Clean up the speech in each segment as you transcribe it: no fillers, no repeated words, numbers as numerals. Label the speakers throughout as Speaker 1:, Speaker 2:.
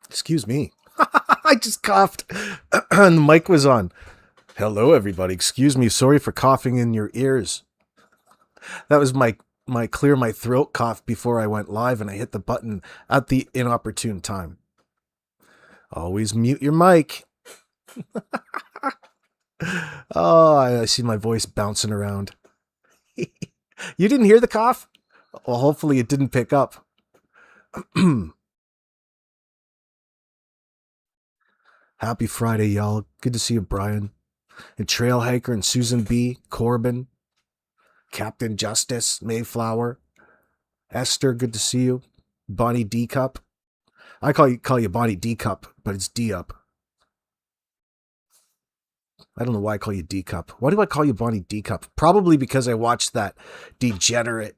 Speaker 1: Excuse me. I just coughed and the mic was on. Hello, everybody. Excuse me. Sorry for coughing in your ears. That was my clear my throat cough before I went live, and I hit the button at the inopportune time. Always mute your mic. Oh, I see my voice bouncing around. You didn't hear the cough? Well, hopefully it didn't pick up. Happy Friday, y'all. Good to see you, Brian. And Trail Hiker and Susan B. Corbin. Captain Justice, Mayflower. Esther, good to see you. Bonnie D Cup. I call you Bonnie D Cup, but it's D Up. I don't know why I call you D Cup. Why do I call you Bonnie D Cup? Probably because I watched that degenerate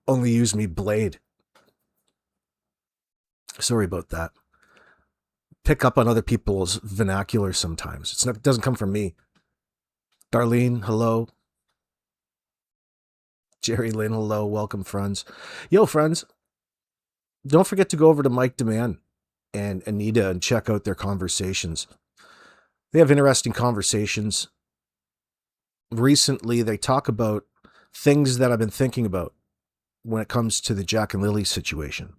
Speaker 1: Only Use Me Blade. Sorry about that. Pick up on other people's vernacular sometimes. It doesn't come from me. Darlene, hello. Jerry Lynn, hello. Welcome, friends. Yo, friends. Don't forget to go over to Mike Demand and Anita and check out their conversations. They have interesting conversations. Recently, they talk about things that I've been thinking about when it comes to the Jack and Lilly situation.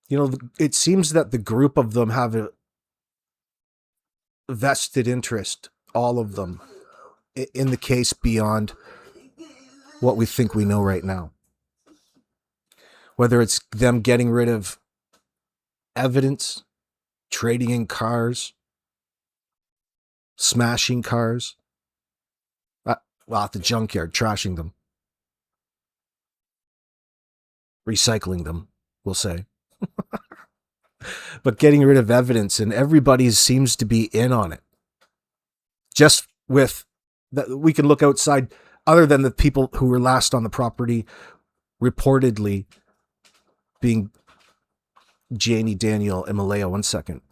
Speaker 1: You know, it seems that the group of them have a vested interest, all of them, in the case beyond what we think we know right now. Whether it's them getting rid of evidence, trading in cars, smashing cars, well, at the junkyard, trashing them, recycling them, we'll say. But getting rid of evidence, and everybody seems to be in on it. Just with that, we can look outside, other than the people who were last on the property, reportedly being Janie, Daniel, and Malaya. 1 second.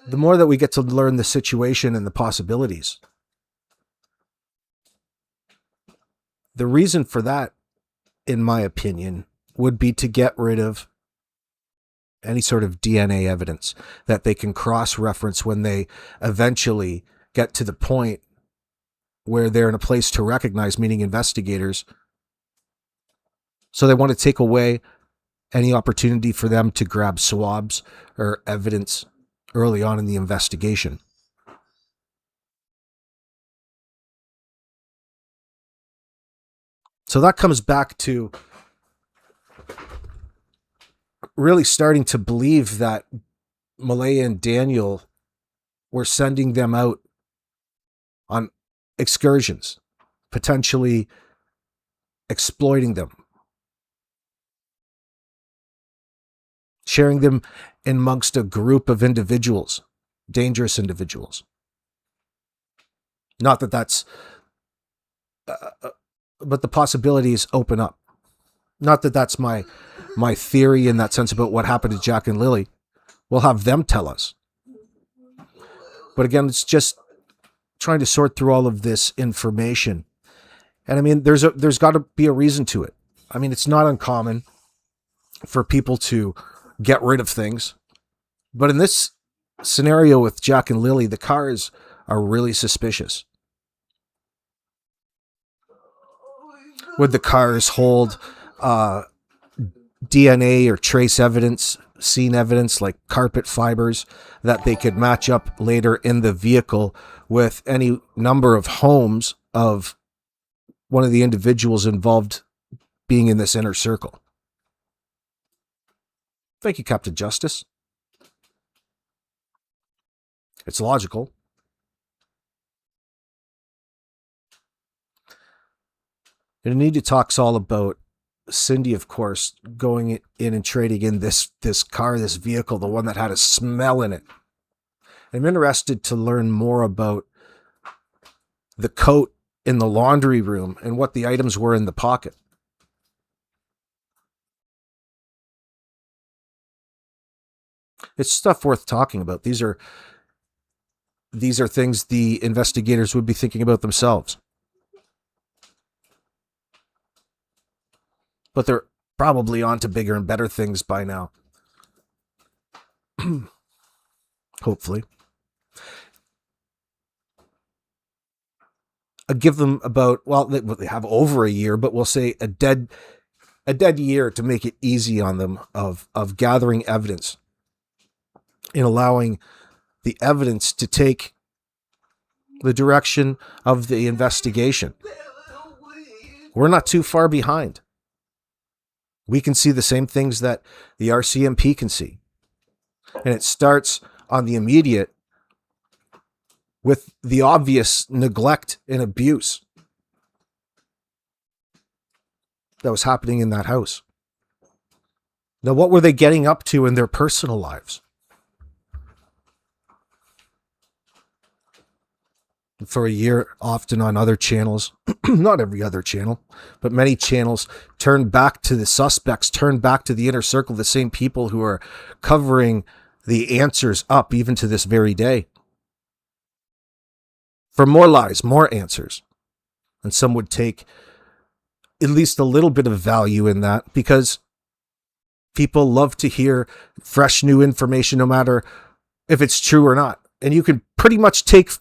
Speaker 1: The more that we get to learn the situation and the possibilities, the reason for that, in my opinion, would be to get rid of any sort of DNA evidence that they can cross-reference when they eventually get to the point where they're in a place to recognize, meaning investigators. So they want to take away any opportunity for them to grab swabs or evidence early on in the investigation. So that comes back to really starting to believe that Malaya and Daniel were sending them out on excursions, potentially exploiting them, sharing them amongst a group of individuals, dangerous individuals. Not that that's, but the possibilities open up. Not that that's my theory in that sense about what happened to Jack and Lilly. We'll have them tell us. But again, it's just trying to sort through all of this information. And I mean, there's got to be a reason to it. I mean, it's not uncommon for people to get rid of things. But in this scenario with Jack and Lilly, the cars are really suspicious. Would the cars hold DNA or trace evidence, scene evidence like carpet fibers that they could match up later in the vehicle with any number of homes of one of the individuals involved being in this inner circle? Thank you, Captain Justice. It's logical. And Anita talks all about Cindy, of course, going in and trading in this car, this vehicle, the one that had a smell in it. I'm interested to learn more about the coat in the laundry room and what the items were in the pocket. It's stuff worth talking about. These are things the investigators would be thinking about themselves. But they're probably on to bigger and better things by now. Hopefully. I'll give them about, well, they have over a year, but we'll say a dead year to make it easy on them of gathering evidence and allowing the evidence to take the direction of the investigation. We're not too far behind. We can see the same things that the RCMP can see. And it starts on the immediate with the obvious neglect and abuse that was happening in that house. Now, what were they getting up to in their personal lives? For a year, often on other channels, not every other channel, but many channels turn back to the suspects, turn back to the inner circle, the same people who are covering the answers up even to this very day. For more lies, more answers. And some would take at least a little bit of value in that because people love to hear fresh new information no matter if it's true or not. And you can pretty much take...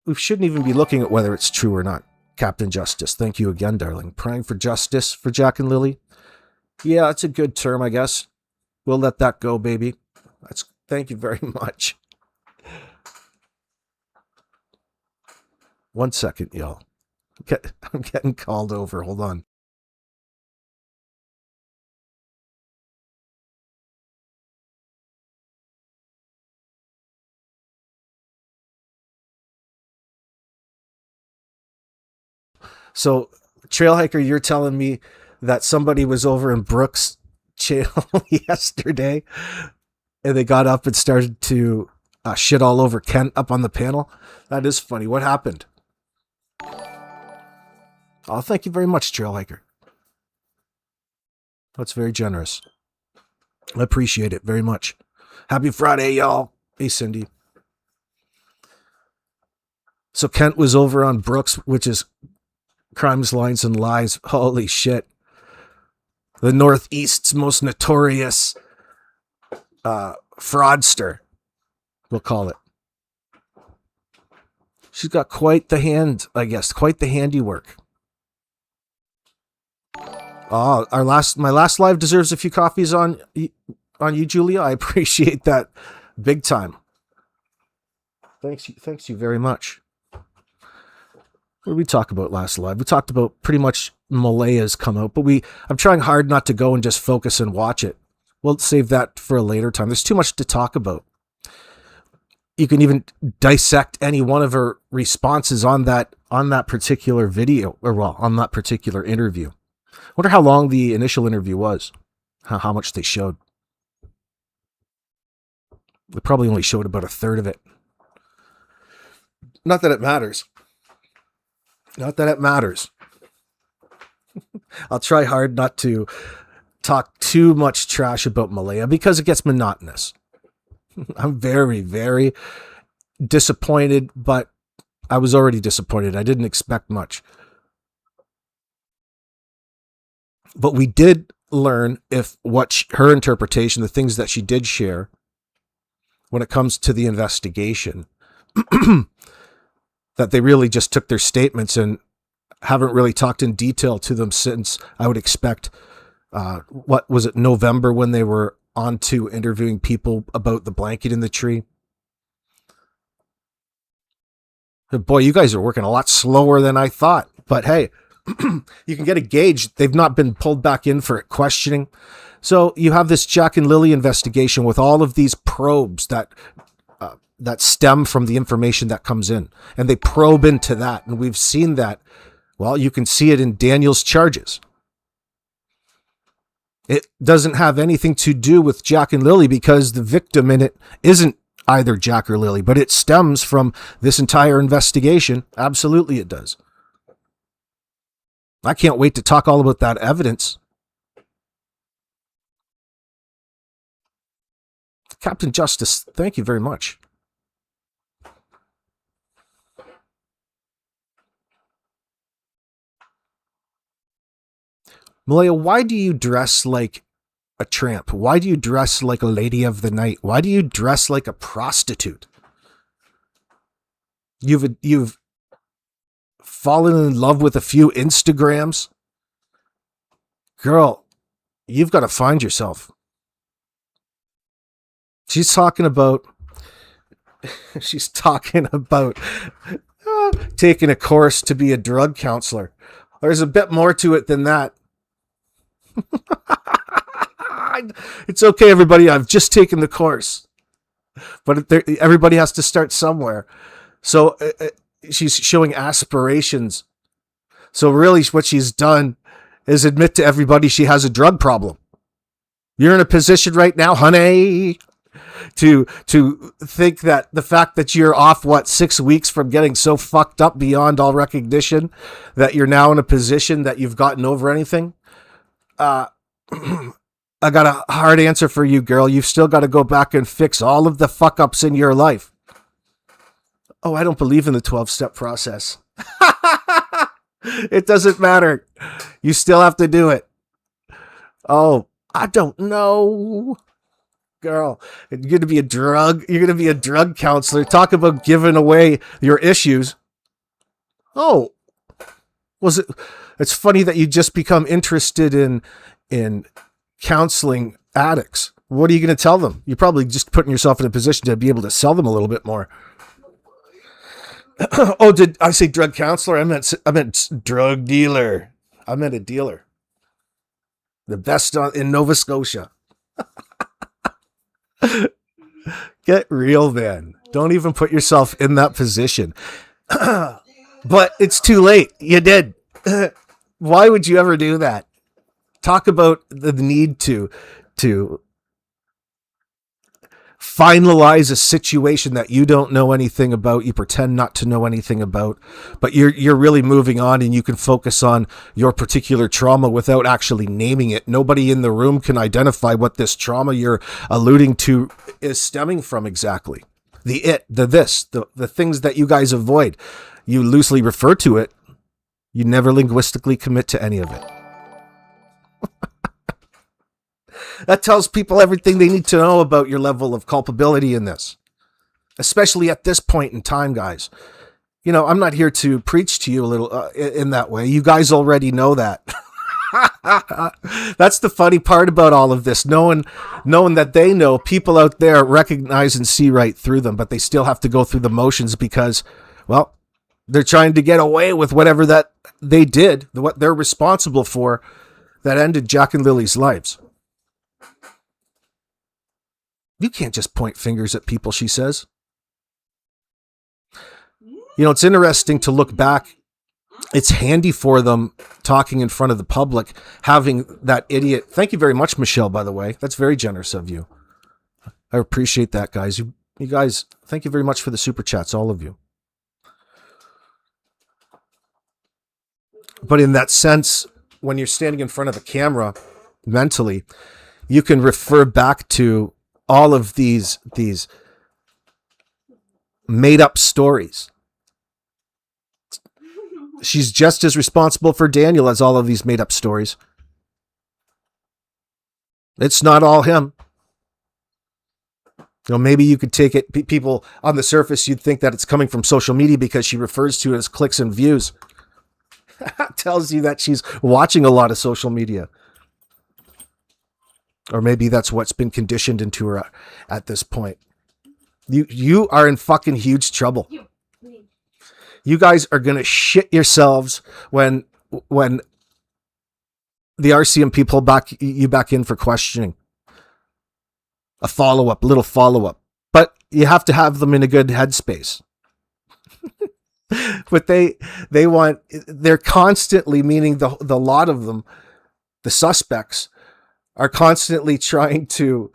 Speaker 1: We shouldn't even be looking at whether it's true or not. Captain Justice, thank you again, darling. Praying for justice for Jack and Lilly. Yeah, that's a good term, I guess. We'll let that go, baby. Thank you very much. 1 second, y'all. I'm getting called over. Hold on. So, Trail Hiker, you're telling me that somebody was over in Brooks' channel yesterday and they got up and started to shit all over Kent up on the panel? That is funny. What happened? Oh, thank you very much, Trail Hiker. That's very generous. I appreciate it very much. Happy Friday, y'all. Hey, Cindy. So Kent was over on Brooks, which is Crimes, Lines, and Lies. Holy shit. The Northeast's most notorious fraudster, we'll call it. She's got quite the hand, I guess, quite the handiwork. Oh, my last live deserves a few coffees on you, Julia. I appreciate that big time. Thanks you very much. What did we talk about last live? We talked about pretty much Malaya's come out, but I'm trying hard not to go and just focus and watch it. We'll save that for a later time. There's too much to talk about. You can even dissect any one of her responses on that particular video, or well, on that particular interview. I wonder how long the initial interview was, how much they showed. They probably only showed about a third of it. Not that it matters. Not that it matters. I'll try hard not to talk too much trash about Malaya because it gets monotonous. I'm very, very disappointed, but I was already disappointed. I didn't expect much. But we did learn her interpretation, the things that she did share when it comes to the investigation, that they really just took their statements and haven't really talked in detail to them since, I would expect, what was it, November, when they were on to interviewing people about the blanket in the tree. Boy, you guys are working a lot slower than I thought. But hey, you can get a gauge. They've not been pulled back in for questioning. So you have this Jack and Lilly investigation with all of these probes that stem from the information that comes in. And they probe into that. And we've seen that. Well, you can see it in Daniel's charges. It doesn't have anything to do with Jack and Lilly because the victim in it isn't either Jack or Lilly, but it stems from this entire investigation. Absolutely it does. I can't wait to talk all about that evidence. Captain Justice, thank you very much. Malaya, why do you dress like a tramp? Why do you dress like a lady of the night? Why do you dress like a prostitute? You've fallen in love with a few Instagrams? Girl, you've got to find yourself. She's talking about taking a course to be a drug counselor. There's a bit more to it than that. It's okay, everybody. I've just taken the course. But everybody has to start somewhere. So she's showing aspirations. So really what she's done is admit to everybody she has a drug problem. You're in a position right now, honey, to think that the fact that you're off, 6 weeks from getting so fucked up beyond all recognition that you're now in a position that you've gotten over anything. I got a hard answer for you, girl. You've still got to go back and fix all of the fuck ups in your life. Oh, I don't believe in the 12-step process. It doesn't matter. You still have to do it. Oh, I don't know. Girl, you're going to be a drug counselor. Talk about giving away your issues. Oh, it's funny that you just become interested in counseling addicts. What are you going to tell them? You're probably just putting yourself in a position to be able to sell them a little bit more. Oh, did I say drug counselor? I meant drug dealer. I meant a dealer. The best in Nova Scotia. Get real, man. Don't even put yourself in that position. But it's too late. You did. Why would you ever do that? Talk about the need to finalize a situation that you don't know anything about, you pretend not to know anything about, but you're really moving on and you can focus on your particular trauma without actually naming it. Nobody in the room can identify what this trauma you're alluding to is stemming from exactly. The things that you guys avoid. You loosely refer to it. You never linguistically commit to any of it. That tells people everything they need to know about your level of culpability in this. Especially at this point in time, guys. You know, I'm not here to preach to you a little in that way. You guys already know that. That's the funny part about all of this. Knowing that they know, people out there recognize and see right through them, but they still have to go through the motions because, well, they're trying to get away with whatever that they did, what they're responsible for, that ended Jack and Lily's lives. You can't just point fingers at people, she says. You know, it's interesting to look back. It's handy for them talking in front of the public, having that idiot. Thank you very much, Michelle, by the way. That's very generous of you. I appreciate that, guys. You guys, thank you very much for the super chats, all of you. But in that sense, when you're standing in front of a camera mentally, you can refer back to all of these made up stories. She's just as responsible for Daniel as all of these made up stories. It's not all him. You know, maybe you could take it, people on the surface, you'd think that it's coming from social media because she refers to it as clicks and views. That tells you that she's watching a lot of social media. Or maybe that's what's been conditioned into her at this point. You are in fucking huge trouble. You guys are going to shit yourselves when the RCMP pull you back in for questioning. A little follow-up. But you have to have them in a good headspace. But they're constantly, meaning the lot of them, the suspects, are constantly trying to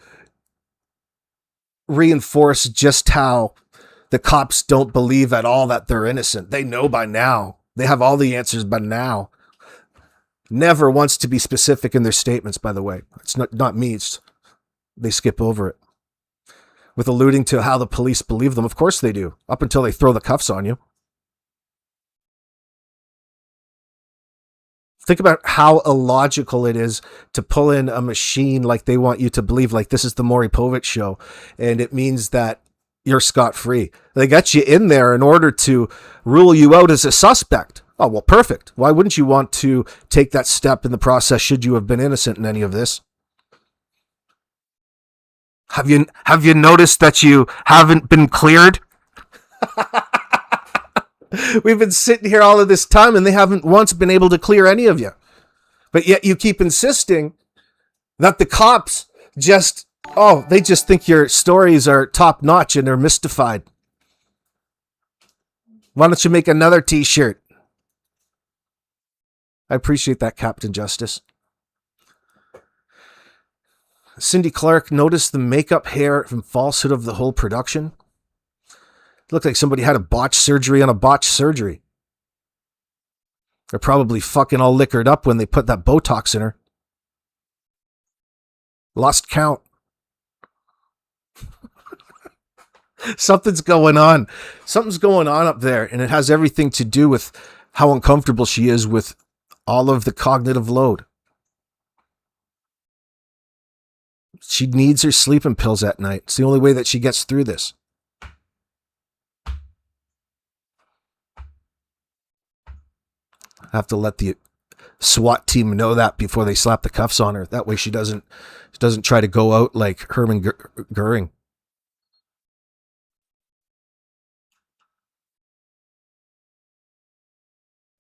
Speaker 1: reinforce just how the cops don't believe at all that they're innocent. They know by now. They have all the answers by now. Never wants to be specific in their statements, by the way. It's not me. They skip over it. with alluding to how the police believe them. Of course they do, up until they throw the cuffs on you. Think about how illogical it is to pull in a machine like they want you to believe, like this is the Maury Povich show, and it means that you're scot-free. They got you in there in order to rule you out as a suspect. Oh, well, perfect. Why wouldn't you want to take that step in the process should you have been innocent in any of this? Have you noticed that you haven't been cleared? We've been sitting here all of this time and they haven't once been able to clear any of you. But yet you keep insisting that the cops they just think your stories are top notch and they're mystified. Why don't you make another t-shirt? I appreciate that, Captain Justice. Cindy Clark noticed the makeup, hair, and falsehood of the whole production. It looked like somebody had a botched surgery on a botched surgery. They're probably fucking all liquored up when they put that Botox in her. Lost count. Something's going on. Something's going on up there, and it has everything to do with how uncomfortable she is with all of the cognitive load. She needs her sleeping pills at night. It's the only way that she gets through this. I have to let the SWAT team know that before they slap the cuffs on her. That way she doesn't try to go out like Herman Goering.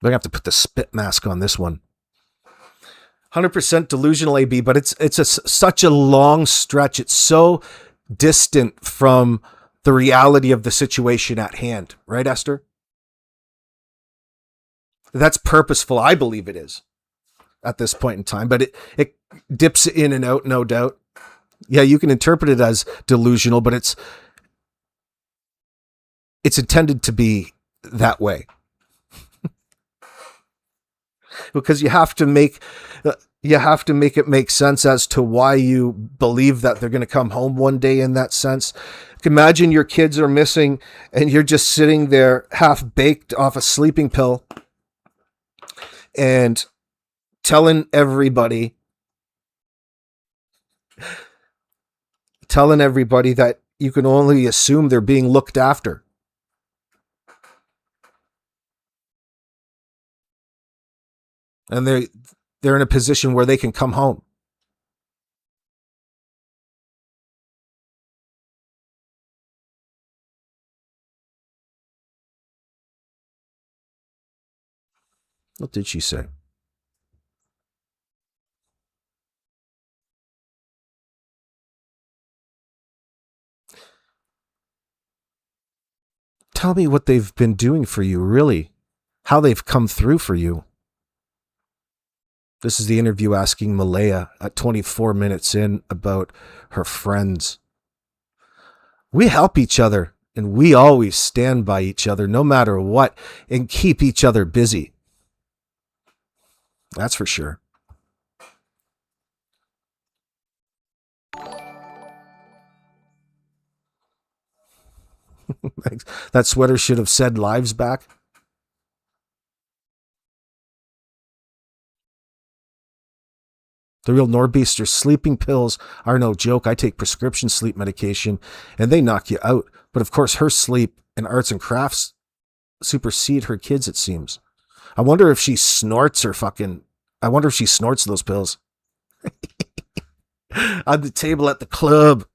Speaker 1: I'm going to have to put the spit mask on this one. 100% delusional AB, but it's such a long stretch. It's so distant from the reality of the situation at hand. Right, Esther? That's purposeful. I believe it is at this point in time, but it dips in and out, no doubt. Yeah, you can interpret it as delusional, but it's intended to be that way. Because you have to make it make sense as to why you believe that they're going to come home one day in that sense. Imagine your kids are missing and you're just sitting there half baked off a sleeping pill and telling everybody that you can only assume they're being looked after. And they're in a position where they can come home. What did she say? Tell me what they've been doing for you, really. How they've come through for you. This is the interview asking Malaya at 24 minutes in about her friends. We help each other, and we always stand by each other no matter what, and keep each other busy. That's for sure. That sweater should have said lives back. The real Norbeaster sleeping pills are no joke. I take prescription sleep medication and they knock you out. But of course, her sleep and arts and crafts supersede her kids, it seems. I wonder if she snorts those pills. On the table at the club.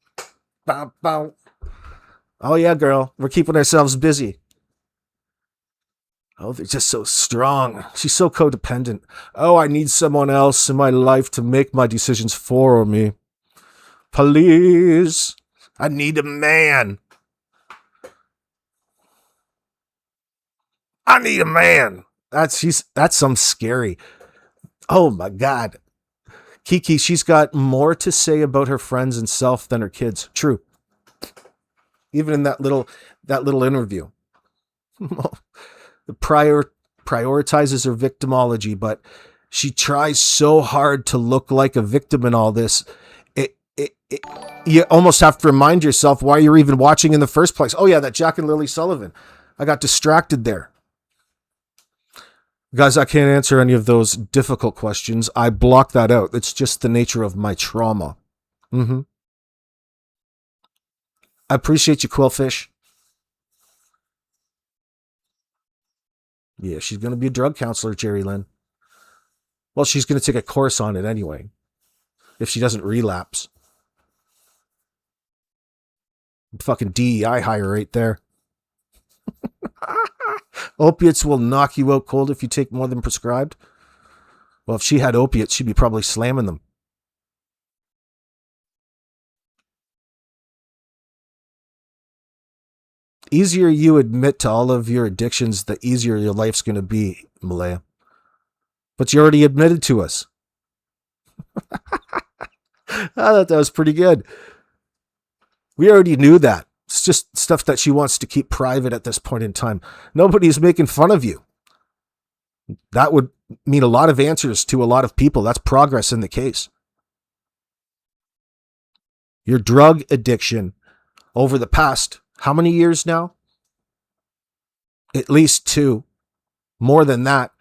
Speaker 1: Bow, bow. Oh yeah, girl. We're keeping ourselves busy. Oh, they're just so strong. She's so codependent. Oh, I need someone else in my life to make my decisions for me. Please. I need a man. I need a man. That's some scary. Oh my God. Kiki, she's got more to say about her friends and self than her kids. True. Even in that little interview. Prioritizes her victimology, but she tries so hard to look like a victim in all this. you almost have to remind yourself why you're even watching in the first place. Oh yeah, that Jack and Lilly Sullivan. I got distracted there. Guys, I can't answer any of those difficult questions. I block that out. It's just the nature of my trauma. I appreciate you, Quillfish. Yeah, she's going to be a drug counselor, Jerry Lynn. Well, she's going to take a course on it anyway, if she doesn't relapse. Fucking DEI hire right there. Opiates will knock you out cold if you take more than prescribed. Well, if she had opiates, she'd be probably slamming them. Easier you admit to all of your addictions, the easier your life's going to be, Malaya. But you already admitted to us. I thought that was pretty good. We already knew that. It's just stuff that she wants to keep private at this point in time. Nobody's making fun of you. That would mean a lot of answers to a lot of people. That's progress in the case. Your drug addiction over the past, how many years now? At least 2. More than that.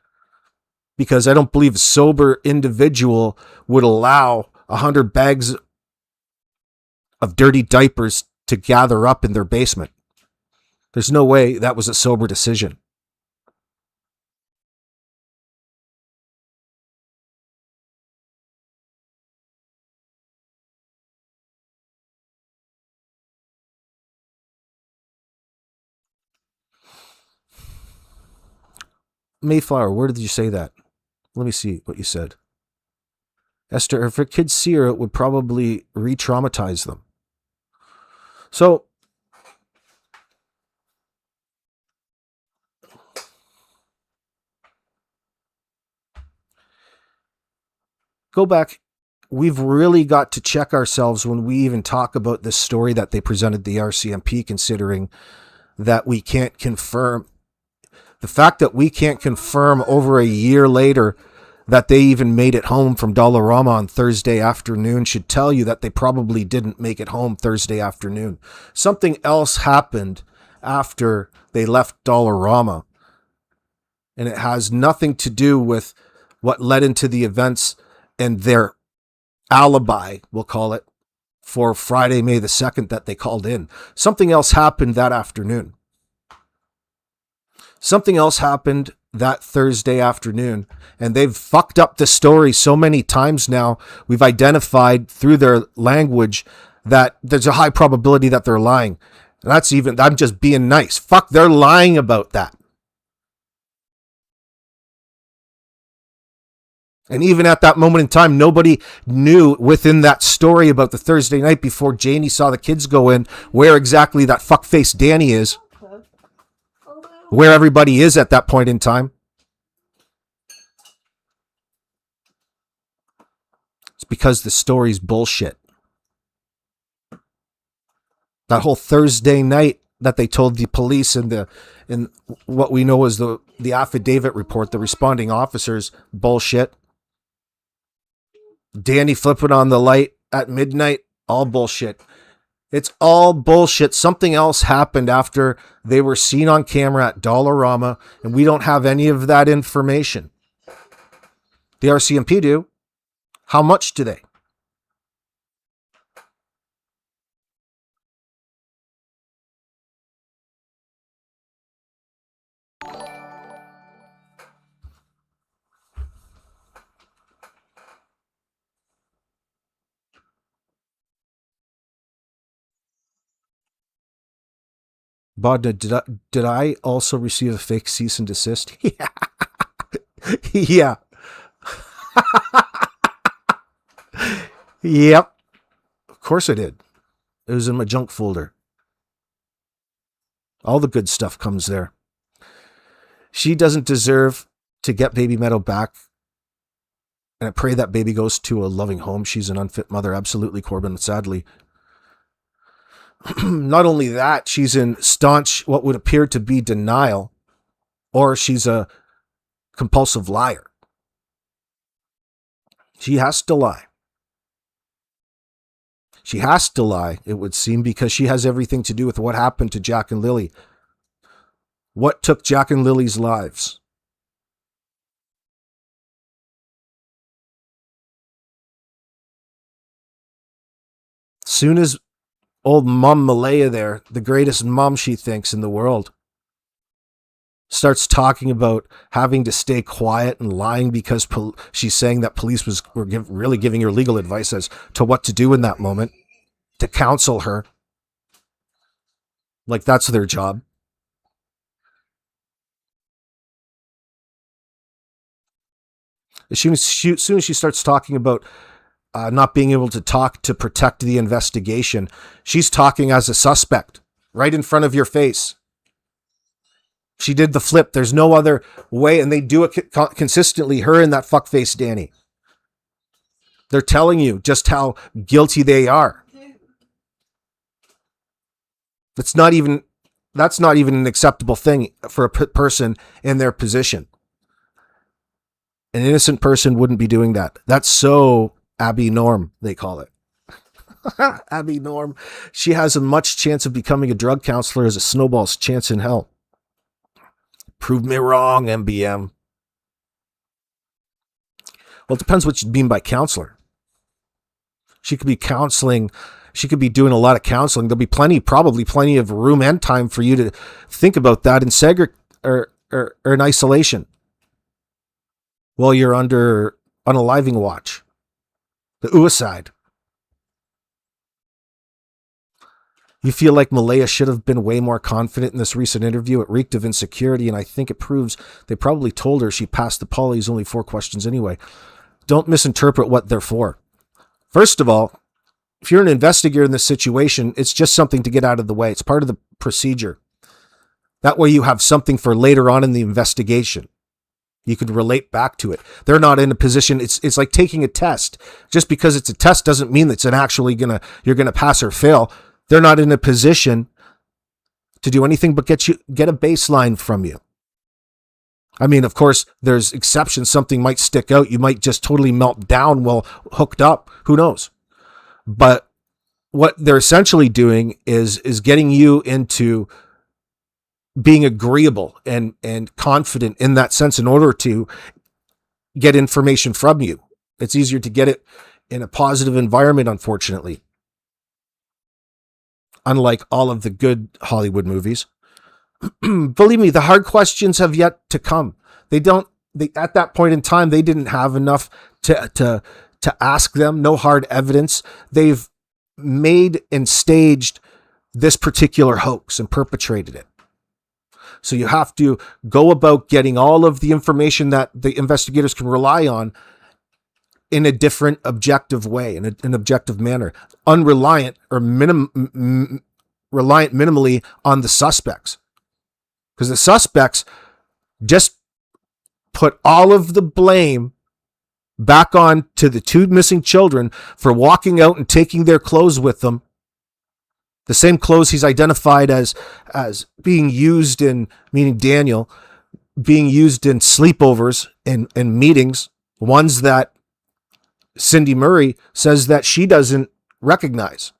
Speaker 1: Because I don't believe a sober individual would allow 100 bags of dirty diapers to gather up in their basement. There's no way that was a sober decision. Mayflower, where did you say that? Let me see what you said. Esther, if her kids see her, it would probably re-traumatize them. So, go back. We've really got to check ourselves when we even talk about this story that they presented the RCMP, considering that we can't confirm. The fact that we can't confirm over a year later that they even made it home from Dollarama on Thursday afternoon should tell you that they probably didn't make it home Thursday afternoon. Something else happened after they left Dollarama, and it has nothing to do with what led into the events and their alibi, we'll call it, for Friday, May the 2nd that they called in. Something else happened that afternoon. Something else happened that Thursday afternoon, and they've fucked up the story so many times now. We've identified through their language that there's a high probability that they're lying. And I'm just being nice. Fuck, they're lying about that. And even at that moment in time, nobody knew within that story about the Thursday night before Janie saw the kids go in where exactly that fuckface Danny is. Where everybody is at that point in time. It's because the story's bullshit. That whole Thursday night that they told the police in what we know as the affidavit report, the responding officers, bullshit. Danny flipping on the light at midnight, all bullshit. It's all bullshit. Something else happened after they were seen on camera at Dollarama, and we don't have any of that information. The RCMP do. How much do they? Bodna, did I also receive a fake cease and desist? Yeah. Yeah. Yep. Of course I did. It was in my junk folder. All the good stuff comes there. She doesn't deserve to get baby Meadow back. And I pray that baby goes to a loving home. She's an unfit mother. Absolutely, Corbin, sadly. Not only that, she's in staunch, what would appear to be denial, or she's a compulsive liar. She has to lie. She has to lie, it would seem, because she has everything to do with what happened to Jack and Lilly. What took Jack and Lily's lives? Soon as old Mum Malaya there, the greatest mum she thinks in the world, starts talking about having to stay quiet and lying because she's saying that police were really giving her legal advice as to what to do in that moment, to counsel her. Like that's their job. As soon as she starts talking about not being able to talk to protect the investigation, she's talking as a suspect right in front of your face. She did the flip. There's no other way, and they do it consistently. Her and that fuckface Danny. They're telling you just how guilty they are. That's not even an acceptable thing for a person in their position. An innocent person wouldn't be doing that. That's so Abby Norm, they call it. Abby Norm. She has as much chance of becoming a drug counselor as a snowball's chance in hell. Prove me wrong, MBM. Well, it depends what you mean by counselor. She could be counseling. She could be doing a lot of counseling. There'll be probably plenty of room and time for you to think about that in or in isolation while you're under unaliving watch. The suicide. You feel like Malaya should have been way more confident in this recent interview. It reeked of insecurity, and I think it proves they probably told her she passed the Polly's only 4 questions anyway. Don't misinterpret what they're for. First of all, if you're an investigator in this situation, it's just something to get out of the way. It's part of the procedure. That way you have something for later on in the investigation. You could relate back to it. They're not in a position. It's like taking a test. Just because it's a test doesn't mean that you're gonna pass or fail. They're not in a position to do anything but get a baseline from you. I mean, of course, there's exceptions. Something might stick out. You might just totally melt down while hooked up. Who knows? But what they're essentially doing is getting you into being agreeable and confident in that sense in order to get information from you. It's easier to get it in a positive environment, unfortunately. Unlike all of the good Hollywood movies. Believe me, the hard questions have yet to come. At that point in time, they didn't have enough to ask them. No hard evidence. They've made and staged this particular hoax and perpetrated it. So you have to go about getting all of the information that the investigators can rely on in a different objective way, in an objective manner, unreliant or reliant minimally on the suspects. Because the suspects just put all of the blame back on to the 2 missing children for walking out and taking their clothes with them. The same clothes he's identified as being used in, meaning Daniel, being used in sleepovers and meetings, ones that Cindy Murray says that she doesn't recognize.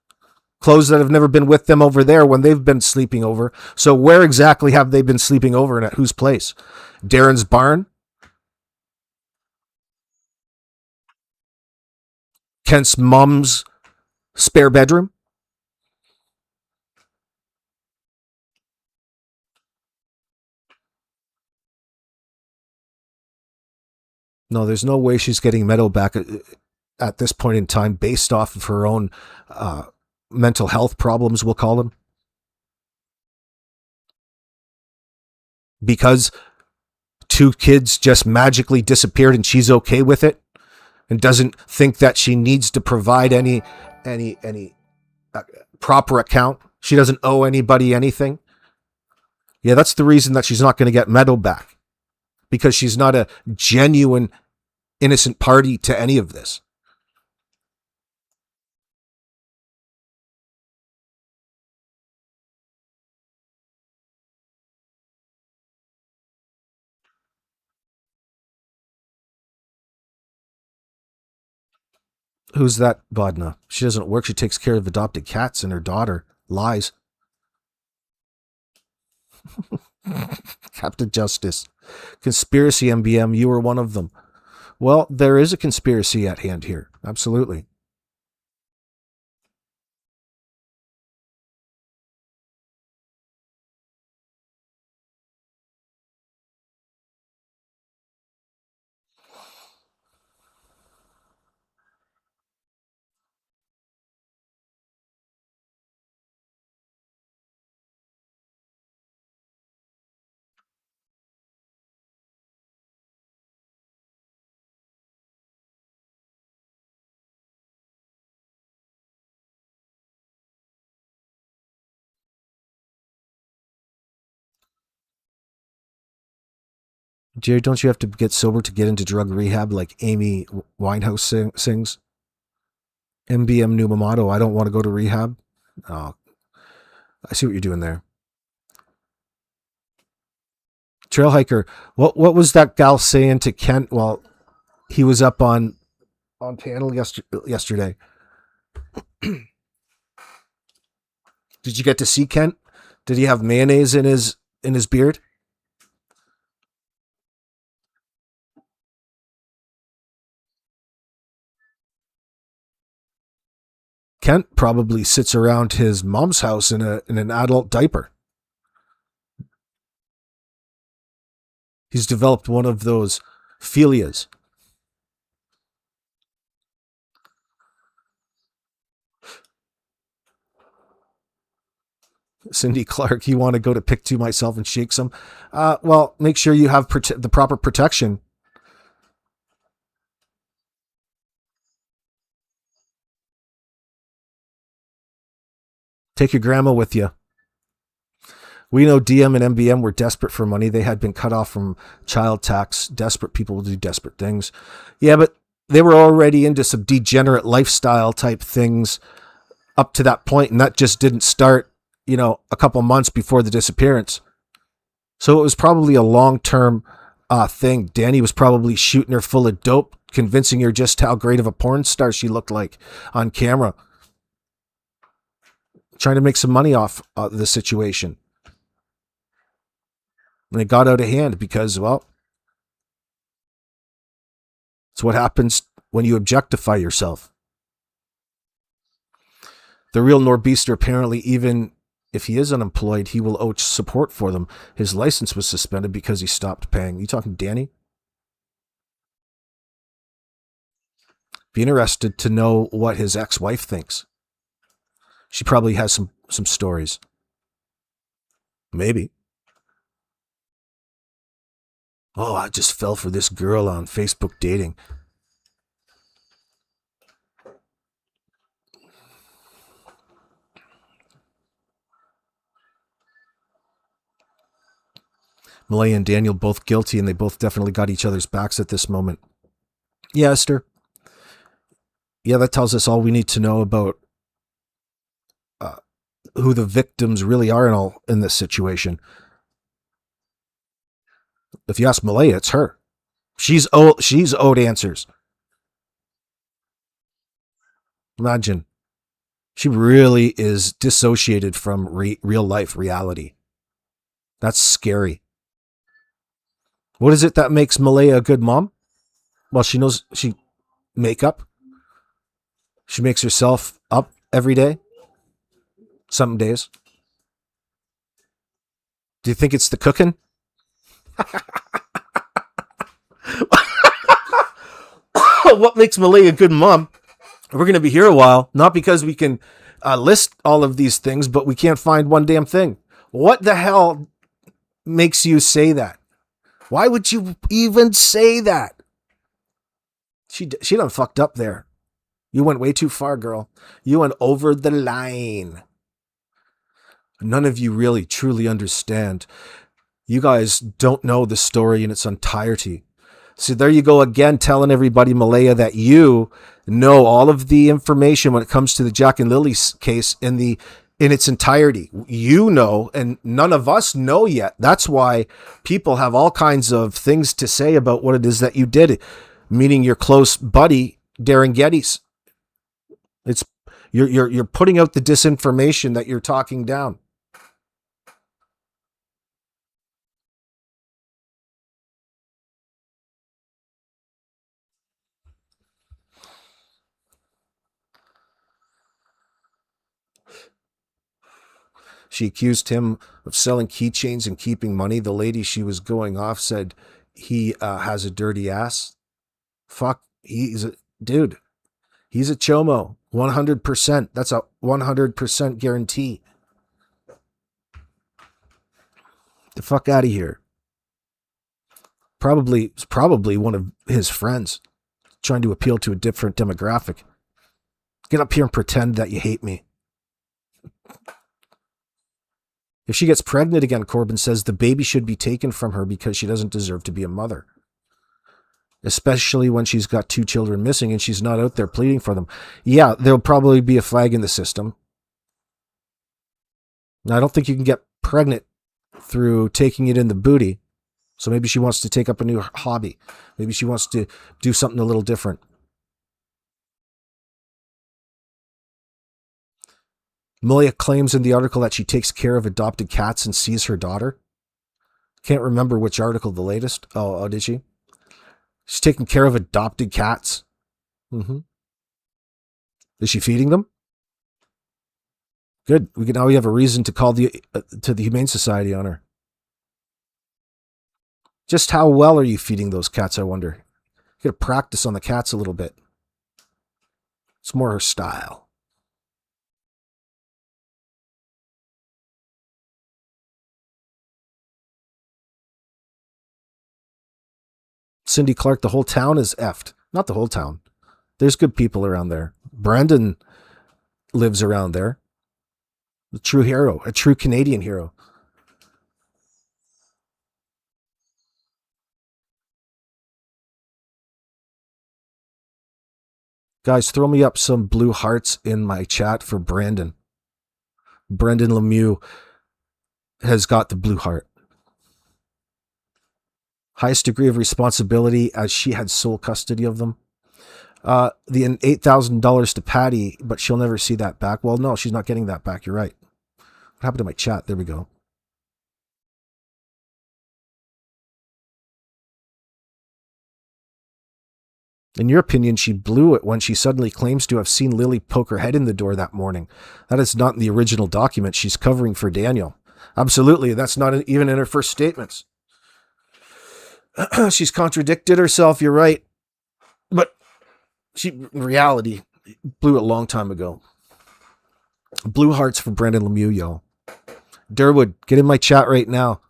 Speaker 1: Clothes that have never been with them over there when they've been sleeping over. So where exactly have they been sleeping over and at whose place? Darren's barn? Kent's mom's spare bedroom? No, there's no way she's getting Meadow back at this point in time based off of her own mental health problems, we'll call them. Because 2 kids just magically disappeared and she's okay with it and doesn't think that she needs to provide any proper account. She doesn't owe anybody anything. Yeah, that's the reason that she's not going to get Meadow back. Because she's not a genuine innocent party to any of this. Who's that, Bodna? She doesn't work. She takes care of adopted cats and her daughter. Lies. Captain Justice. Conspiracy, MBM. You were one of them. Well, there is a conspiracy at hand here. Absolutely. Jerry, don't you have to get sober to get into drug rehab like Amy Winehouse sings? MBM new motto, I don't want to go to rehab. Oh, I see what you're doing there. Trail hiker, what was that gal saying to Kent while he was up on panel yesterday? Did you get to see Kent? Did he have mayonnaise in his beard? Kent probably sits around his mom's house in an adult diaper. He's developed one of those philias. Cindy Clark, you want to go to pick two myself and shake some? Well, make sure you have the proper protection. Take your grandma with you. We know DM and MBM were desperate for money. They had been cut off from child tax. Desperate people will do desperate things. Yeah, but they were already into some degenerate lifestyle type things up to that point, and that just didn't start, a couple months before the disappearance. So it was probably a long-term thing. Danny was probably shooting her full of dope, convincing her just how great of a porn star she looked like on camera. Trying to make some money off the situation. And it got out of hand because, well, it's what happens when you objectify yourself. The real Norbeaster, apparently, even if he is unemployed, he will owe support for them. His license was suspended because he stopped paying. You talking Danny? Be interested to know what his ex-wife thinks. She probably has some stories. Maybe. Oh, I just fell for this girl on Facebook dating. Malaya and Daniel both guilty, and they both definitely got each other's backs at this moment. Yeah, Esther. Yeah, that tells us all we need to know about who the victims really are in this situation. If you ask Malaya, it's her. She's owed answers. Imagine. She really is dissociated from real life reality. That's scary. What is it that makes Malaya a good mom? Well, she knows she makeup. She makes herself up every day. Some days. Do you think it's the cooking? What makes Malaya a good mom? We're going to be here a while, not because we can list all of these things, but we can't find one damn thing. What the hell makes you say that? Why would you even say that? She done fucked up there. You went way too far, girl. You went over the line. None of you really truly understand. You guys don't know the story in its entirety. So there you go again, telling everybody, Malaya, that you know all of the information when it comes to the Jack and Lilly case in its entirety. You know, and none of us know yet. That's why people have all kinds of things to say about what it is that you did, meaning your close buddy, Darren Gettys. It's you're putting out the disinformation that you're talking down. She accused him of selling keychains and keeping money. The lady she was going off said he has a dirty ass. Fuck, he's a dude. He's a chomo. 100%. That's a 100% guarantee. The fuck out of here. Probably one of his friends trying to appeal to a different demographic. Get up here and pretend that you hate me. If she gets pregnant again, Corbin says the baby should be taken from her because she doesn't deserve to be a mother. Especially when she's got 2 children missing and she's not out there pleading for them. Yeah, there'll probably be a flag in the system. Now, I don't think you can get pregnant through taking it in the booty. So maybe she wants to take up a new hobby. Maybe she wants to do something a little different. Malaya claims in the article that she takes care of adopted cats and sees her daughter. Can't remember which article, the latest. Oh, did she? She's taking care of adopted cats. Mm-hmm. Is she feeding them? Good. Now we have a reason to call to the Humane Society on her. Just how well are you feeding those cats, I wonder? You got to practice on the cats a little bit. It's more her style. Cindy Clark, the whole town is effed. Not the whole town. There's good people around there. Brandon lives around there. A true hero. A true Canadian hero. Guys, throw me up some blue hearts in my chat for Brandon. Brendan Lemieux has got the blue heart. Highest degree of responsibility as she had sole custody of them. The $8,000 to Patty, but she'll never see that back. Well, no, she's not getting that back. You're right. What happened to my chat? There we go. In your opinion, she blew it when she suddenly claims to have seen Lily poke her head in the door that morning. That is not in the original document. She's covering for Daniel. Absolutely. That's not even in her first statements. She's contradicted herself. You're right. But she, in reality, blew it a long time ago. Blue hearts for Brandon Lemieux, yo. Durwood, get in my chat right now.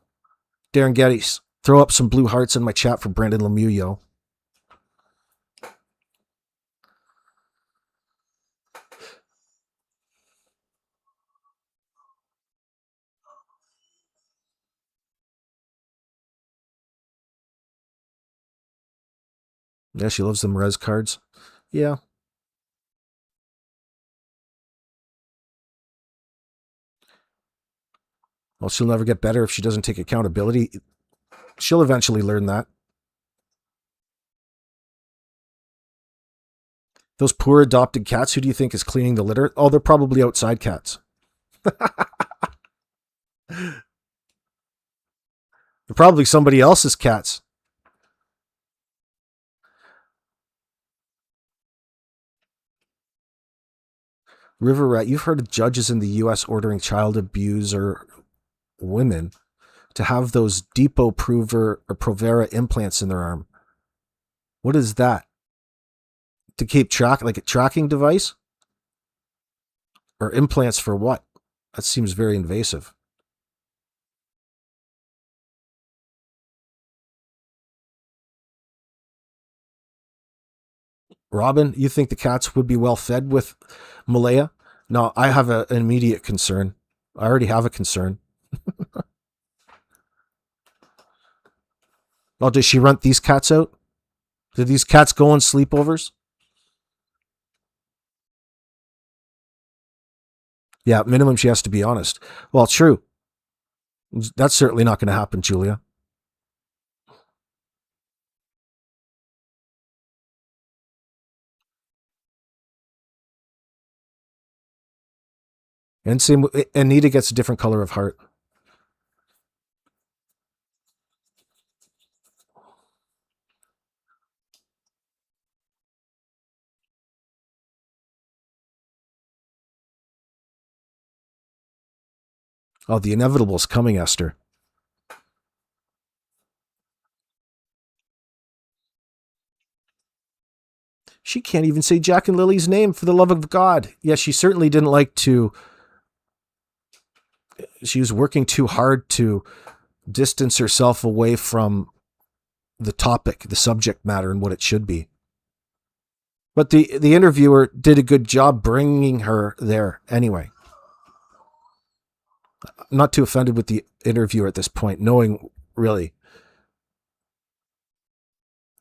Speaker 1: Darren Gettys, throw up some blue hearts in my chat for Brandon Lemieux, yo. Yeah, she loves them res cards. Yeah. Well, she'll never get better if she doesn't take accountability. She'll eventually learn that. Those poor adopted cats, who do you think is cleaning the litter? Oh, they're probably outside cats. They're probably somebody else's cats. River Rat, you've heard of judges in the U.S. ordering child abuser women to have those Depo-Prover or Provera implants in their arm. What is that? To keep track, like a tracking device? Or implants for what? That seems very invasive. Robin, you think the cats would be well fed with Malaya? No, I have an immediate concern. I already have a concern. Oh, does she rent these cats out? Do these cats go on sleepovers? Yeah, minimum she has to be honest. Well, true. That's certainly not going to happen, Julia. And same, Anita gets a different color of heart. Oh, the inevitable's coming, Esther. She can't even say Jack and Lily's name, for the love of God. Yes, she certainly didn't like to. She was working too hard to distance herself away from the topic, the subject matter, and what it should be. But the interviewer did a good job bringing her there anyway. I'm not too offended with the interviewer at this point, knowing really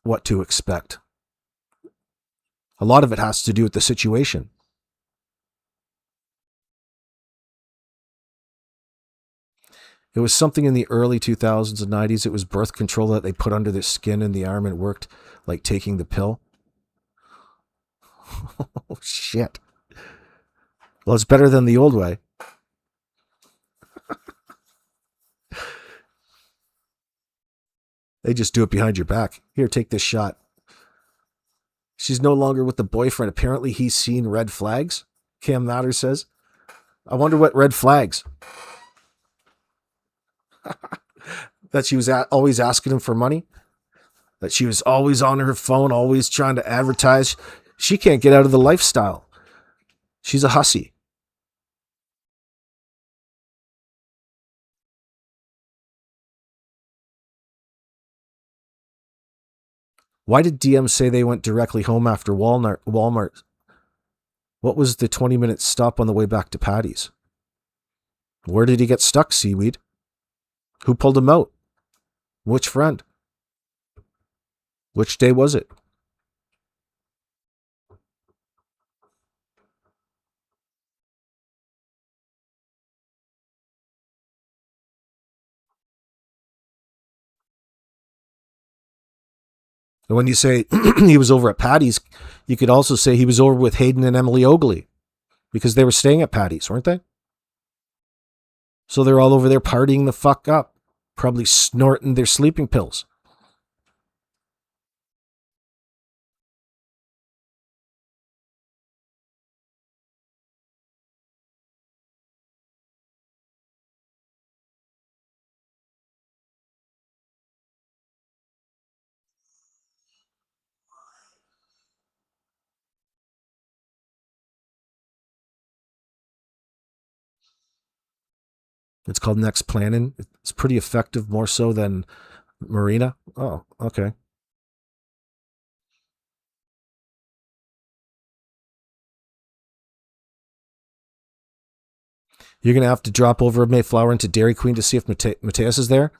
Speaker 1: what to expect. A lot of it has to do with the situation. It was something in the early 2000s and 90s. It was birth control that they put under the skin in the arm, and it worked like taking the pill. Oh, shit. Well, it's better than the old way. They just do it behind your back. Here, take this shot. She's no longer with the boyfriend. Apparently, he's seen red flags, Cam Matter says. I wonder what red flags. That she was always asking him for money. That she was always on her phone, always trying to advertise. She can't get out of the lifestyle. She's a hussy. Why did DM say they went directly home after Walmart? What was the 20-minute stop on the way back to Patty's? Where did he get stuck, Seaweed? Who pulled him out? Which friend? Which day was it? And when you say he was over at Patty's, you could also say he was over with Hayden and Emily Ogley, because they were staying at Patty's, weren't they? So they're all over there partying the fuck up, probably snorting their sleeping pills. It's called Next Planning. It's pretty effective, more so than Marina. Oh, okay. You're going to have to drop over Mayflower into Dairy Queen to see if Mateus is there.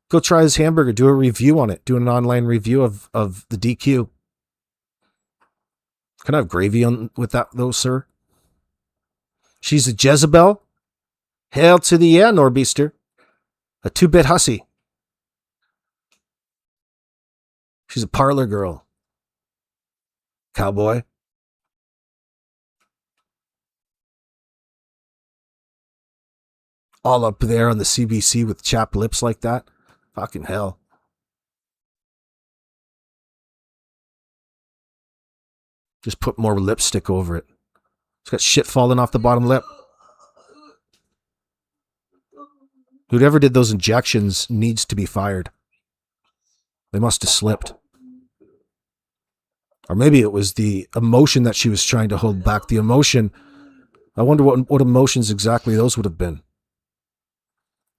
Speaker 1: Go try his hamburger. Do a review on it. Do an online review of the DQ. Can I have gravy on with that, though, sir? She's a Jezebel? Hail to the yeah, Norbeaster. A 2-bit hussy. She's a parlor girl. Cowboy. All up there on the CBC with chapped lips like that. Fucking hell. Just put more lipstick over it. It's got shit falling off the bottom lip. Whoever did those injections needs to be fired. They must have slipped. Or maybe it was the emotion that she was trying to hold back. The emotion. I wonder what emotions exactly those would have been.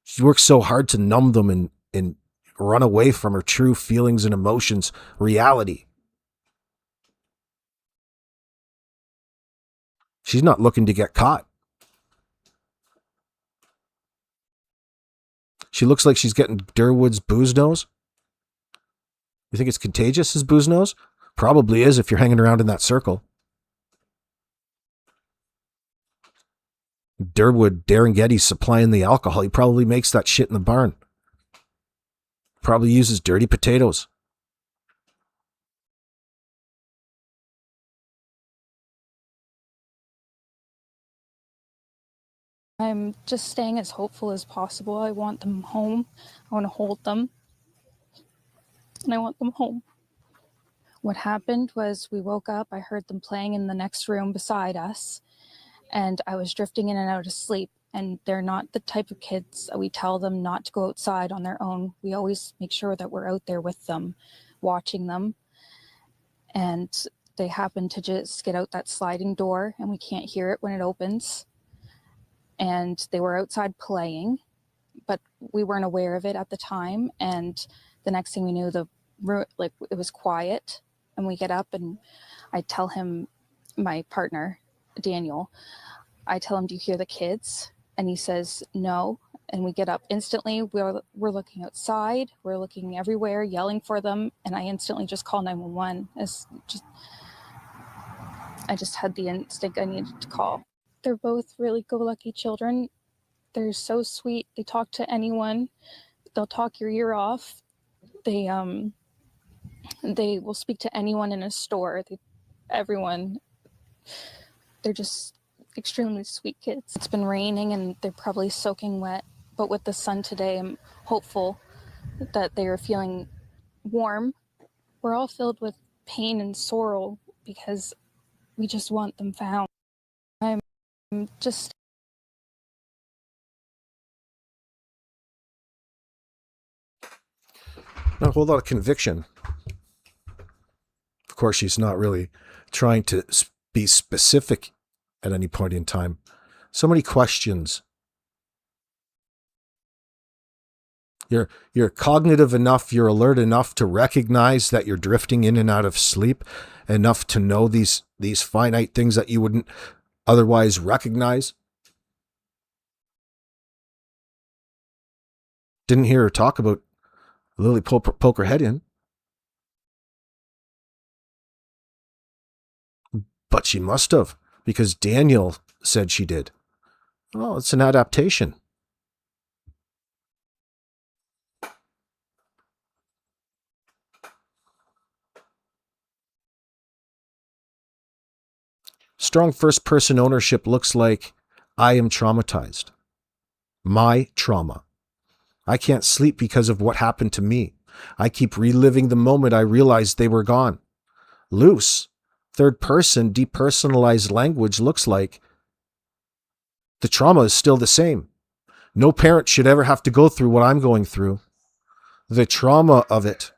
Speaker 1: She works so hard to numb them and run away from her true feelings and emotions, reality. She's not looking to get caught. She looks like she's getting Durwood's booze nose. You think it's contagious, his booze nose? Probably is if you're hanging around in that circle. Durwood, Darren Gettys supplying the alcohol. He probably makes that shit in the barn. Probably uses dirty potatoes.
Speaker 2: I'm just staying as hopeful as possible. I want them home. I want to hold them. And I want them home. What happened was we woke up. I heard them playing in the next room beside us. And I was drifting in and out of sleep. And they're not the type of kids that we tell them not to go outside on their own. We always make sure that we're out there with them, watching them. And they happen to just get out that sliding door, and we can't hear it when it opens. And they were outside playing, but we weren't aware of it at the time. And the next thing we knew, it was quiet. And we get up, and I tell him, my partner, Daniel, I tell him, "Do you hear the kids?" And he says, "No." And we get up instantly. We're looking outside. We're looking everywhere, yelling for them. And I instantly just call 911. I just had the instinct I needed to call. They're both really go-lucky children. They're so sweet. They talk to anyone. They'll talk your ear off. They will speak to anyone in a store. Everyone. They're just extremely sweet kids. It's been raining and they're probably soaking wet, but with the sun today, I'm hopeful that they are feeling warm. We're all filled with pain and sorrow because we just want them found. I'm just...
Speaker 1: A whole lot of conviction. Of course, she's not really trying to be specific at any point in time. So many questions. You're cognitive enough, you're alert enough to recognize that you're drifting in and out of sleep, enough to know these finite things that you wouldn't otherwise recognize. Didn't hear her talk about Lily poke her head in. But she must have, because Daniel said she did. Oh, it's an adaptation. Strong first-person ownership looks like I am traumatized. My trauma. I can't sleep because of what happened to me. I keep reliving the moment I realized they were gone. Loose, third-person, depersonalized language looks like the trauma is still the same. No parent should ever have to go through what I'm going through. The trauma of it.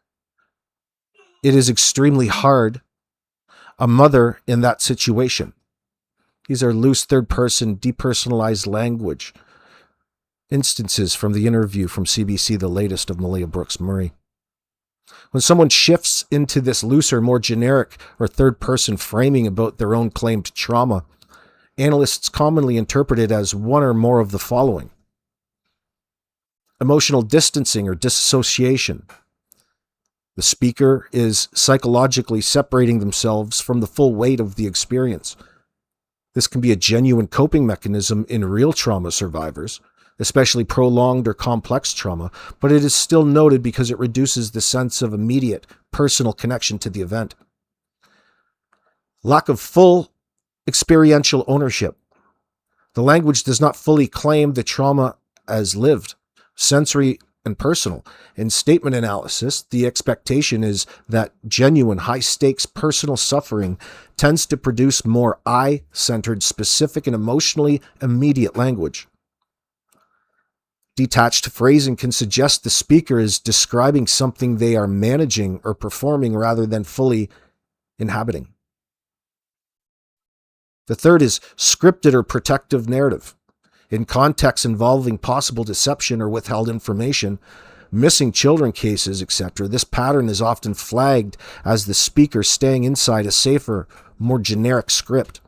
Speaker 1: It is extremely hard. A mother in that situation. These are loose third-person, depersonalized language. Instances from the interview from CBC, the latest of Malaya Brooks Murray. When someone shifts into this looser, more generic or third-person framing about their own claimed trauma, analysts commonly interpret it as one or more of the following. Emotional distancing or disassociation. The speaker is psychologically separating themselves from the full weight of the experience. This can be a genuine coping mechanism in real trauma survivors, especially prolonged or complex trauma, but it is still noted because it reduces the sense of immediate personal connection to the event. Lack of full experiential ownership. The language does not fully claim the trauma as lived, sensory, and personal. In statement analysis, the expectation is that genuine, high-stakes personal suffering tends to produce more I-centered, specific, and emotionally immediate language. Detached phrasing can suggest the speaker is describing something they are managing or performing rather than fully inhabiting. The third is scripted or protective narrative. In contexts involving possible deception or withheld information, missing children cases, etc., this pattern is often flagged as the speaker staying inside a safer, more generic script.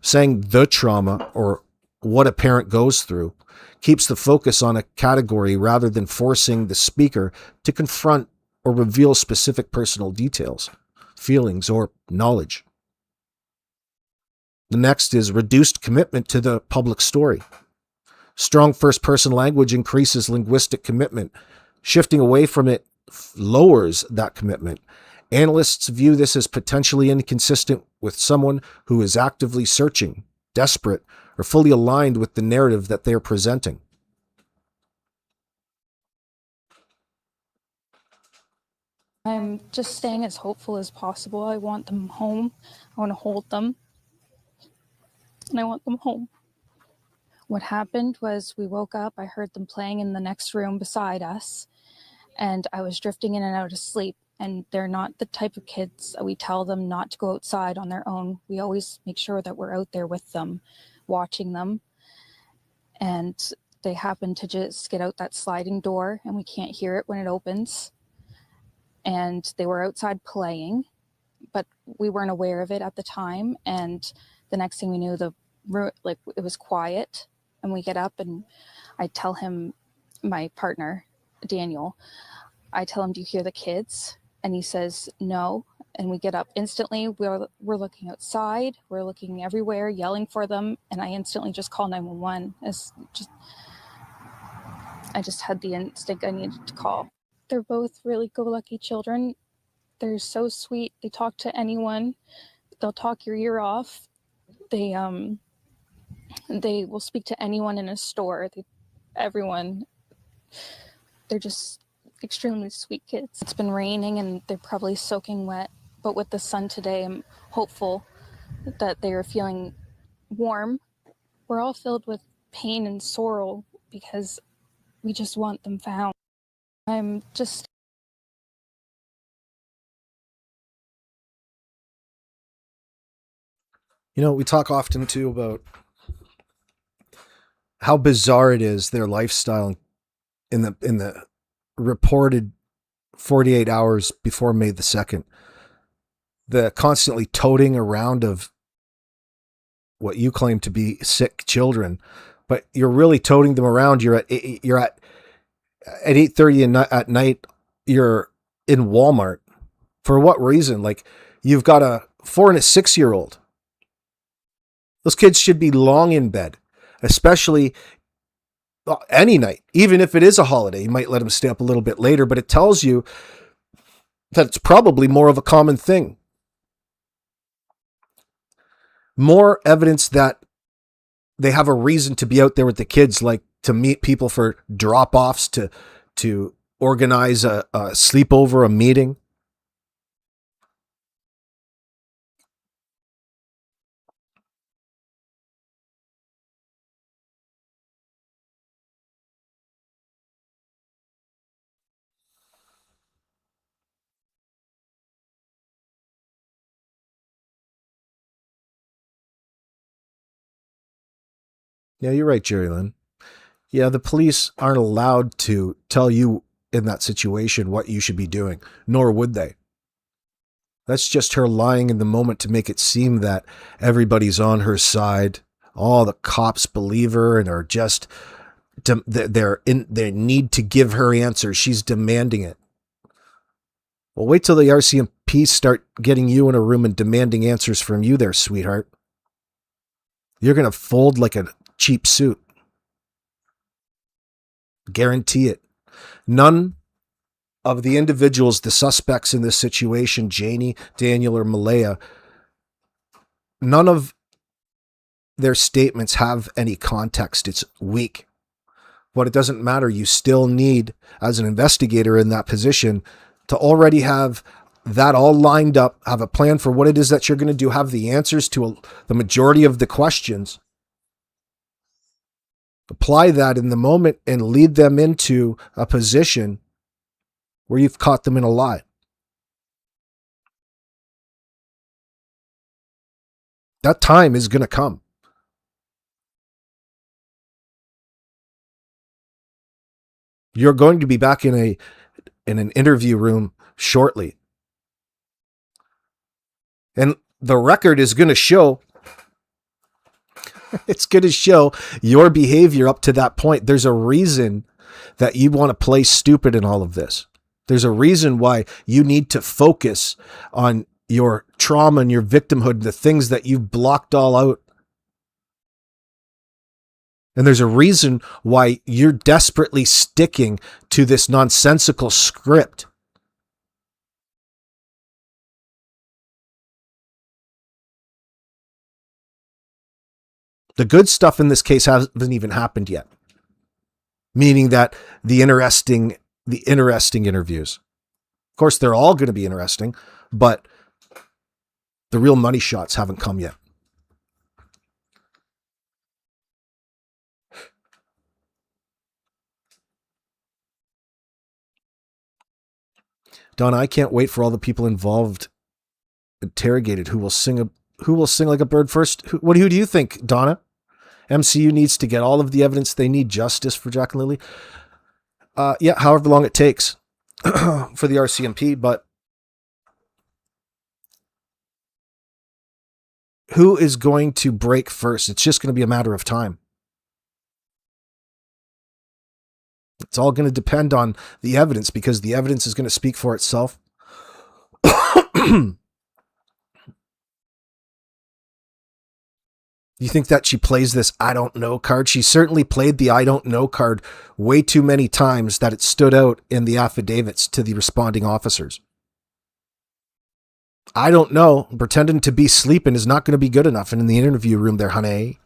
Speaker 1: Saying the trauma or what a parent goes through keeps the focus on a category rather than forcing the speaker to confront or reveal specific personal details, feelings, or knowledge. The next is reduced commitment to the public story. Strong first-person language increases linguistic commitment. Shifting away from it lowers that commitment. Analysts view this as potentially inconsistent with someone who is actively searching, desperate, or fully aligned with the narrative that they're presenting.
Speaker 2: I'm just staying as hopeful as possible. I want them home. I want to hold them. And I want them home. What happened was we woke up. I heard them playing in the next room beside us. And I was drifting in and out of sleep. And they're not the type of kids that we tell them not to go outside on their own. We always make sure that we're out there with them, watching them. And they happen to just get out that sliding door, and we can't hear it when it opens. And they were outside playing, but we weren't aware of it at the time. And the next thing we knew, it was quiet. And we get up, and I tell him, my partner, Daniel, I tell him, "Do you hear the kids?" And he says, "No." And we get up instantly. We're looking outside. We're looking everywhere, yelling for them. And I instantly just call 911. I just had the instinct I needed to call. They're both really go-lucky children. They're so sweet. They talk to anyone. They'll talk your ear off. They will speak to anyone in a store. Everyone. They're just extremely sweet kids. It's been raining and they're probably soaking wet, but with the sun today, I'm hopeful that they are feeling warm. We're all filled with pain and sorrow because we just want them found. I'm just...
Speaker 1: You know, we talk often too about how bizarre it is, their lifestyle in the reported 48 hours before May the 2nd. The constantly toting around of what you claim to be sick children, but you're really toting them around. You're at 8:30 at night. You're in Walmart. For what reason? Like, you've got a 4 and a 6-year-old. Those kids should be long in bed, especially any night. Even if it is a holiday, you might let them stay up a little bit later, but it tells you that it's probably more of a common thing. More evidence that they have a reason to be out there with the kids, like to meet people for drop-offs, to organize a sleepover, a meeting. Yeah, you're right, Jerry Lynn. Yeah, the police aren't allowed to tell you in that situation what you should be doing, nor would they. That's just her lying in the moment to make it seem that everybody's on her side. All the cops believe her and are just they need to give her answers. She's demanding it. Well, wait till the RCMP start getting you in a room and demanding answers from you there, sweetheart. You're going to fold like a cheap suit. Guarantee it. None of the individuals, the suspects in this situation, Janie, Daniel, or Malaya, none of their statements have any context. It's weak. But it doesn't matter. You still need, as an investigator in that position, to already have that all lined up, have a plan for what it is that you're going to do, have the answers to the majority of the questions. Apply that in the moment and lead them into a position where you've caught them in a lie. That time is going to come. You're going to be back in an interview room shortly. And the record is going to show, it's going to show your behavior up to that point. There's a reason that you want to play stupid in all of this. There's a reason why you need to focus on your trauma and your victimhood, the things that you've blocked all out. And there's a reason why you're desperately sticking to this nonsensical script. The good stuff in this case hasn't even happened yet. Meaning that the interesting interviews. Of course, they're all going to be interesting, but the real money shots haven't come yet. Donna, I can't wait for all the people involved interrogated who will sing like a bird first. Who do you think, Donna? MCU needs to get all of the evidence they need. Justice for Jack and Lilly. Yeah, however long it takes for the RCMP, but who is going to break first? It's just going to be a matter of time. It's all going to depend on the evidence, because the evidence is going to speak for itself. You think that she plays this I don't know card? She certainly played the I don't know card way too many times that it stood out in the affidavits to the responding officers. I don't know. Pretending to be sleeping is not going to be good enough in the interview room there, honey.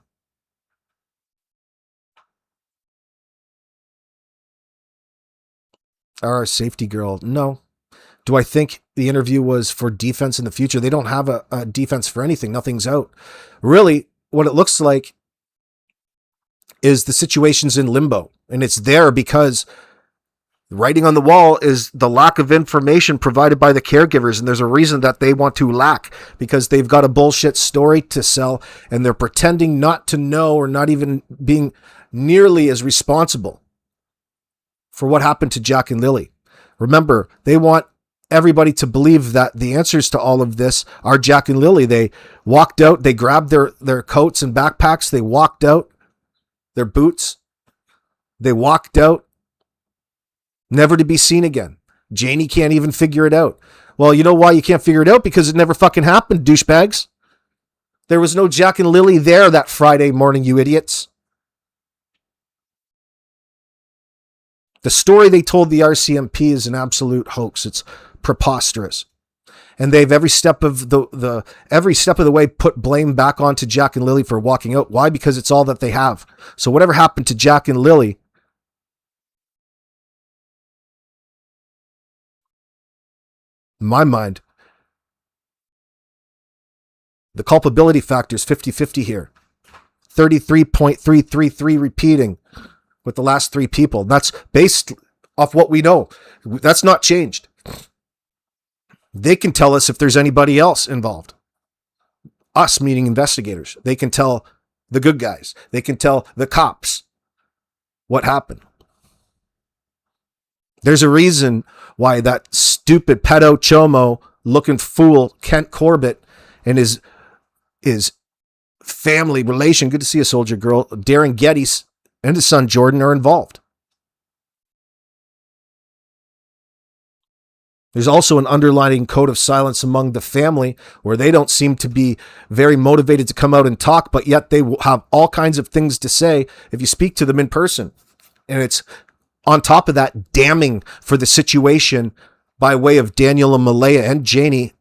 Speaker 1: Our safety girl. No. Do I think the interview was for defense in the future? They don't have a defense for anything. Nothing's out. Really, what it looks like is the situation's in limbo, and it's there because writing on the wall is the lack of information provided by the caregivers, and there's a reason that they want to lack, because they've got a bullshit story to sell, and they're pretending not to know, or not even being nearly as responsible for what happened to Jack and Lilly. Remember, they want everybody to believe that the answers to all of this are Jack and Lilly. They walked out, they grabbed their coats and backpacks, they walked out, their boots, they walked out, never to be seen again. Janie can't even figure it out. Well, you know why you can't figure it out? Because it never fucking happened, douchebags. There was no Jack and Lilly there that Friday morning, you idiots. The story they told the RCMP is an absolute hoax. It's preposterous. And they've every step of the way put blame back onto Jack and Lilly for walking out. Why? Because it's all that they have. So whatever happened to Jack and Lilly, in my mind, the culpability factor is 50-50 here. 33.333 repeating with the last three people. That's based off what we know. That's not changed. They can tell us if there's anybody else involved. Us, meaning investigators. They can tell the good guys. They can tell the cops what happened. There's a reason why that stupid pedo chomo looking fool Kent Corbett and his family relation, good to see a soldier girl, Darren Gettys, and his son Jordan are involved. There's also an underlying code of silence among the family where they don't seem to be very motivated to come out and talk, but yet they have all kinds of things to say if you speak to them in person. And it's on top of that damning for the situation by way of Daniel and Malaya and Janie.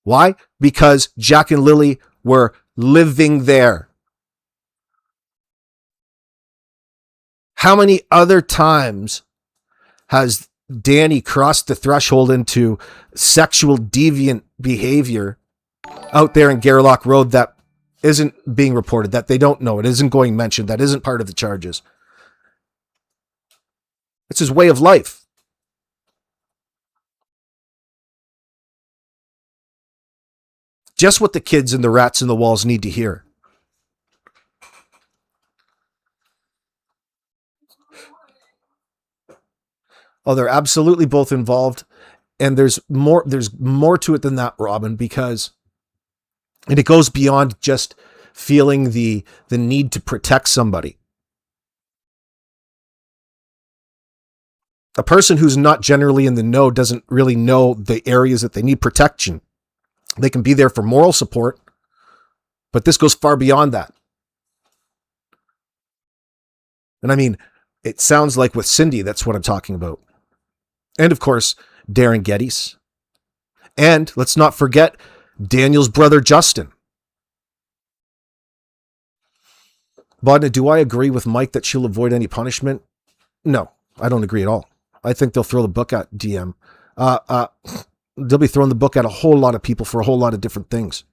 Speaker 1: Why? Because Jack and Lilly were living there. How many other times has Danny crossed the threshold into sexual deviant behavior out there in Garlock Road that isn't being reported, that they don't know, it isn't going mentioned, that isn't part of the charges? It's his way of life. Just what the kids and the rats in the walls need to hear. Oh, they're absolutely both involved. And there's more to it than that, Robin, because, and it goes beyond just feeling the need to protect somebody. A person who's not generally in the know doesn't really know the areas that they need protection. They can be there for moral support, but this goes far beyond that. And I mean, it sounds like with Cindy, that's what I'm talking about. And of course, Darren Gettys. And let's not forget Daniel's brother, Justin. Bodna, do I agree with Mike that she'll avoid any punishment? No, I don't agree at all. I think they'll throw the book at DM. They'll be throwing the book at a whole lot of people for a whole lot of different things.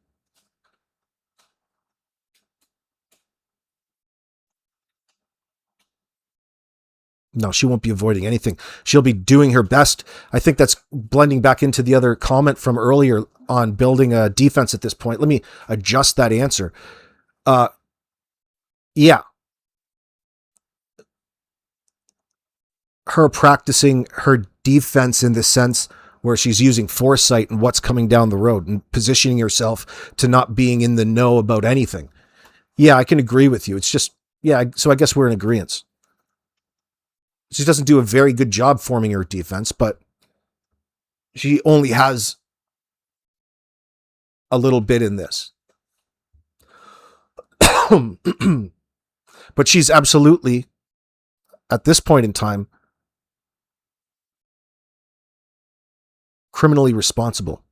Speaker 1: No, she won't be avoiding anything. She'll be doing her best. I think that's blending back into the other comment from earlier on building a defense at this point. Let me adjust that answer. Yeah. Her practicing her defense in the sense where she's using foresight and what's coming down the road and positioning herself to not being in the know about anything. Yeah, I can agree with you. It's just, yeah, so I guess we're in agreement. She doesn't do a very good job forming her defense, but she only has a little bit in this. But she's absolutely, at this point in time, criminally responsible.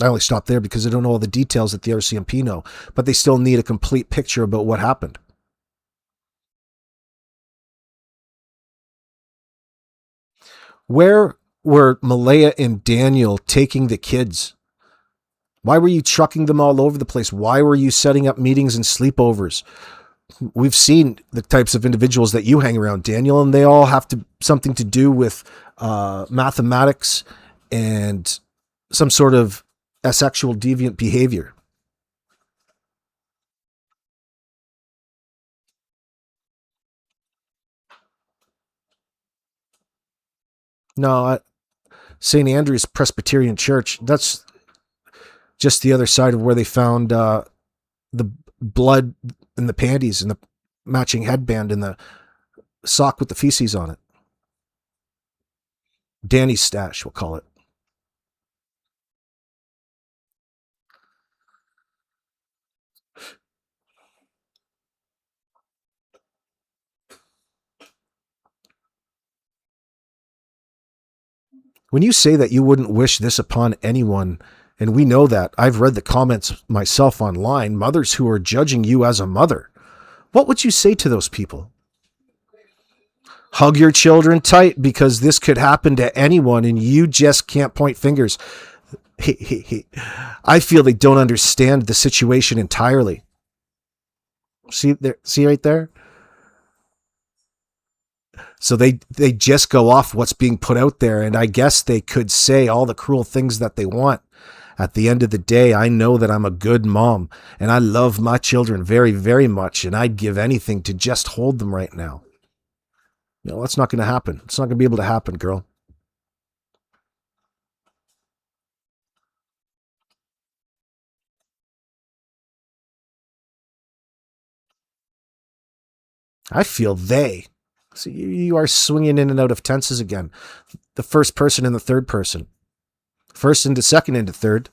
Speaker 1: I only stopped there because I don't know all the details that the RCMP know, but they still need a complete picture about what happened. Where were Malaya and Daniel taking the kids? Why were you trucking them all over the place? Why were you setting up meetings and sleepovers? We've seen the types of individuals that you hang around, Daniel, and they all have something to do with mathematics and some sort of asexual deviant behavior. No, St. Andrew's Presbyterian Church, that's just the other side of where they found the blood in the panties and the matching headband and the sock with the feces on it. Danny's stash, we'll call it. When you say that you wouldn't wish this upon anyone, and we know that, I've read the comments myself online, mothers who are judging you as a mother, what would you say to those people? Hug your children tight because this could happen to anyone and you just can't point fingers. I feel they don't understand the situation entirely. See right there? So they just go off what's being put out there, and I guess they could say all the cruel things that they want. At the end of the day, I know that I'm a good mom, and I love my children very, very much, and I'd give anything to just hold them right now. No, that's not going to happen. It's not going to be able to happen, girl. I feel they. So you are swinging in and out of tenses again. The first person and the third person. First into second into third.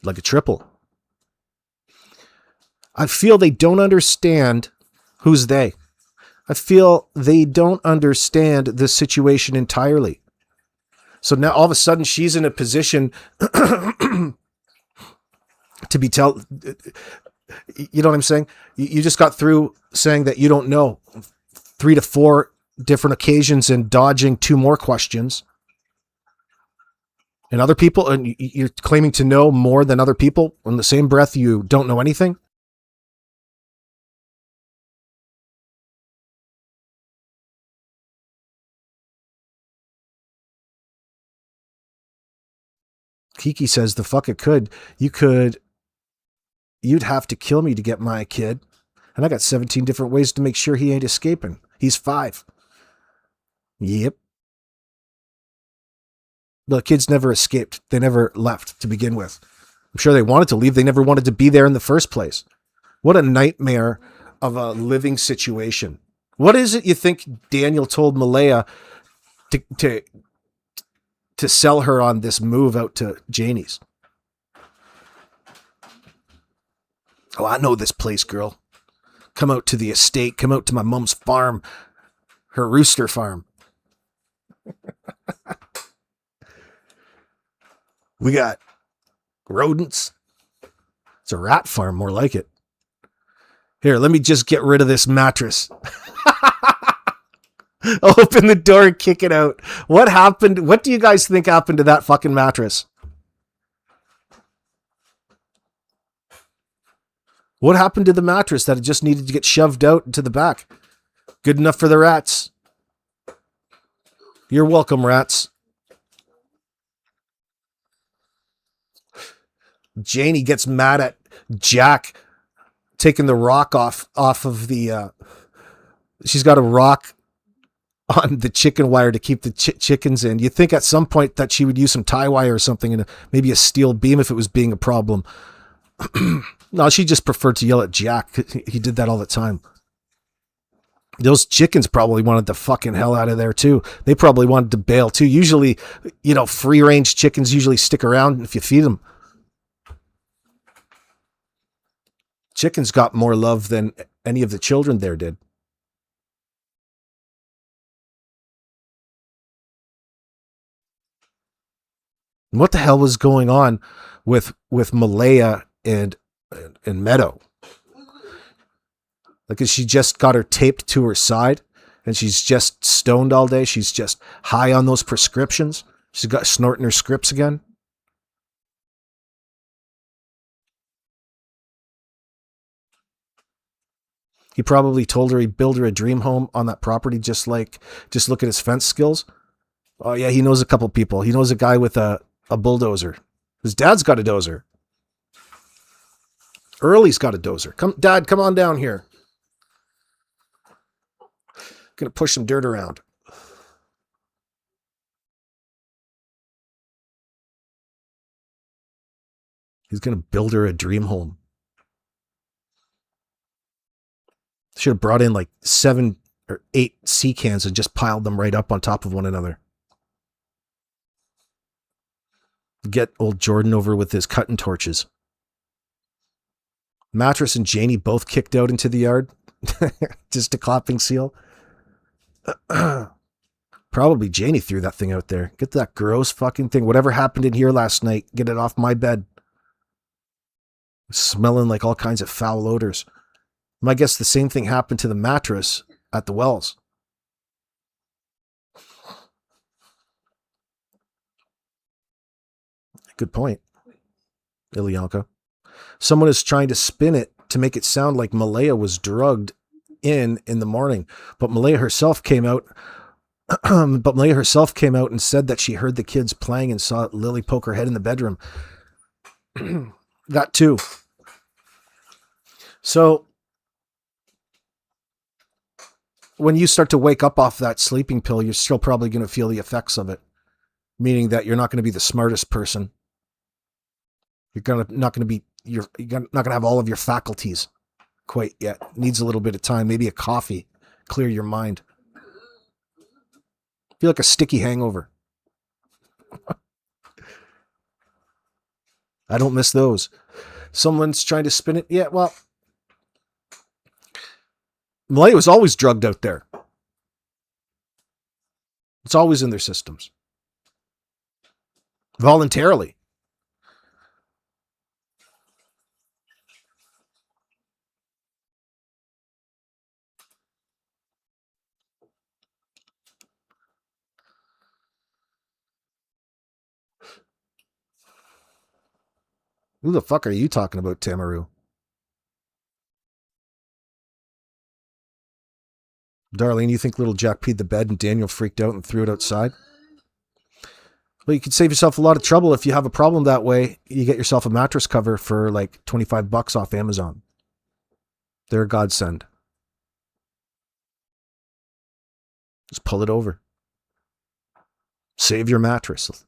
Speaker 1: Like a triple. I feel they don't understand who's they. I feel they don't understand the situation entirely. So now all of a sudden she's in a position to be you know what I'm saying? You just got through saying that you don't know 3 to 4 different occasions and dodging 2 more questions. And other people, and you're claiming to know more than other people. In the same breath, you don't know anything. Kiki says, the fuck it could. You'd have to kill me to get my kid. And I got 17 different ways to make sure he ain't escaping. He's 5. Yep. The kids never escaped. They never left to begin with. I'm sure they wanted to leave. They never wanted to be there in the first place. What a nightmare of a living situation. What is it you think Daniel told Malaya to sell her on this move out to Janie's? Oh, I know this place, girl. Come out to the estate. Come out to my mom's farm. Her rooster farm. We got rodents. It's a rat farm, more like it. Here, let me just get rid of this mattress. Open the door and kick it out. What happened? What do you guys think happened to that fucking mattress? What happened to the mattress that it just needed to get shoved out into the back? Good enough for the rats. You're welcome, rats. Janie gets mad at Jack taking the rock off of the... she's got a rock on the chicken wire to keep the chickens in. You'd think at some point that she would use some tie wire or something and maybe a steel beam if it was being a problem. No, she just preferred to yell at Jack. He did that all the time. Those chickens probably wanted the fucking hell out of there too. They probably wanted to bail too. Usually, free range chickens usually stick around if you feed them. Chickens got more love than any of the children there did. What the hell was going on with Malaya and Meadow? Like, has she just got her taped to her side and she's just stoned all day? She's just high on those prescriptions. She's got snorting her scripts again. He probably told her he'd build her a dream home on that property. Just look at his fence skills. Oh yeah, he knows a couple people. He knows a guy with a bulldozer. His dad's got a dozer. Early's got a dozer. Dad, come on down here. Gonna push some dirt around. He's gonna build her a dream home. Should have brought in like 7 or 8 sea cans and just piled them right up on top of one another. Get old Jordan over with his cutting torches. Mattress and Janie both kicked out into the yard. Just a clapping seal. Probably Janie threw that thing out there. Get that gross fucking thing. Whatever happened in here last night, get it off my bed. Smelling like all kinds of foul odors. I guess the same thing happened to the mattress at the wells. Good point, Ilyanka. Someone is trying to spin it to make it sound like Malaya was drugged in the morning, but Malaya herself came out. And said that she heard the kids playing and saw Lily poke her head in the bedroom. That too. So when you start to wake up off that sleeping pill, you're still probably going to feel the effects of it, meaning that you're not going to be the smartest person. You're not going to have all of your faculties quite yet. Needs a little bit of time, maybe a coffee, clear your mind. Feel like a sticky hangover. I don't miss those. Someone's trying to spin it. Yeah, well, Malaya was always drugged out there. It's always in their systems. Voluntarily. Who the fuck are you talking about, Tamaru? Darlene, you think little Jack peed the bed and Daniel freaked out and threw it outside? Well, you could save yourself a lot of trouble if you have a problem that way. You get yourself a mattress cover for like $25 off Amazon. They're a godsend. Just pull it over. Save your mattress.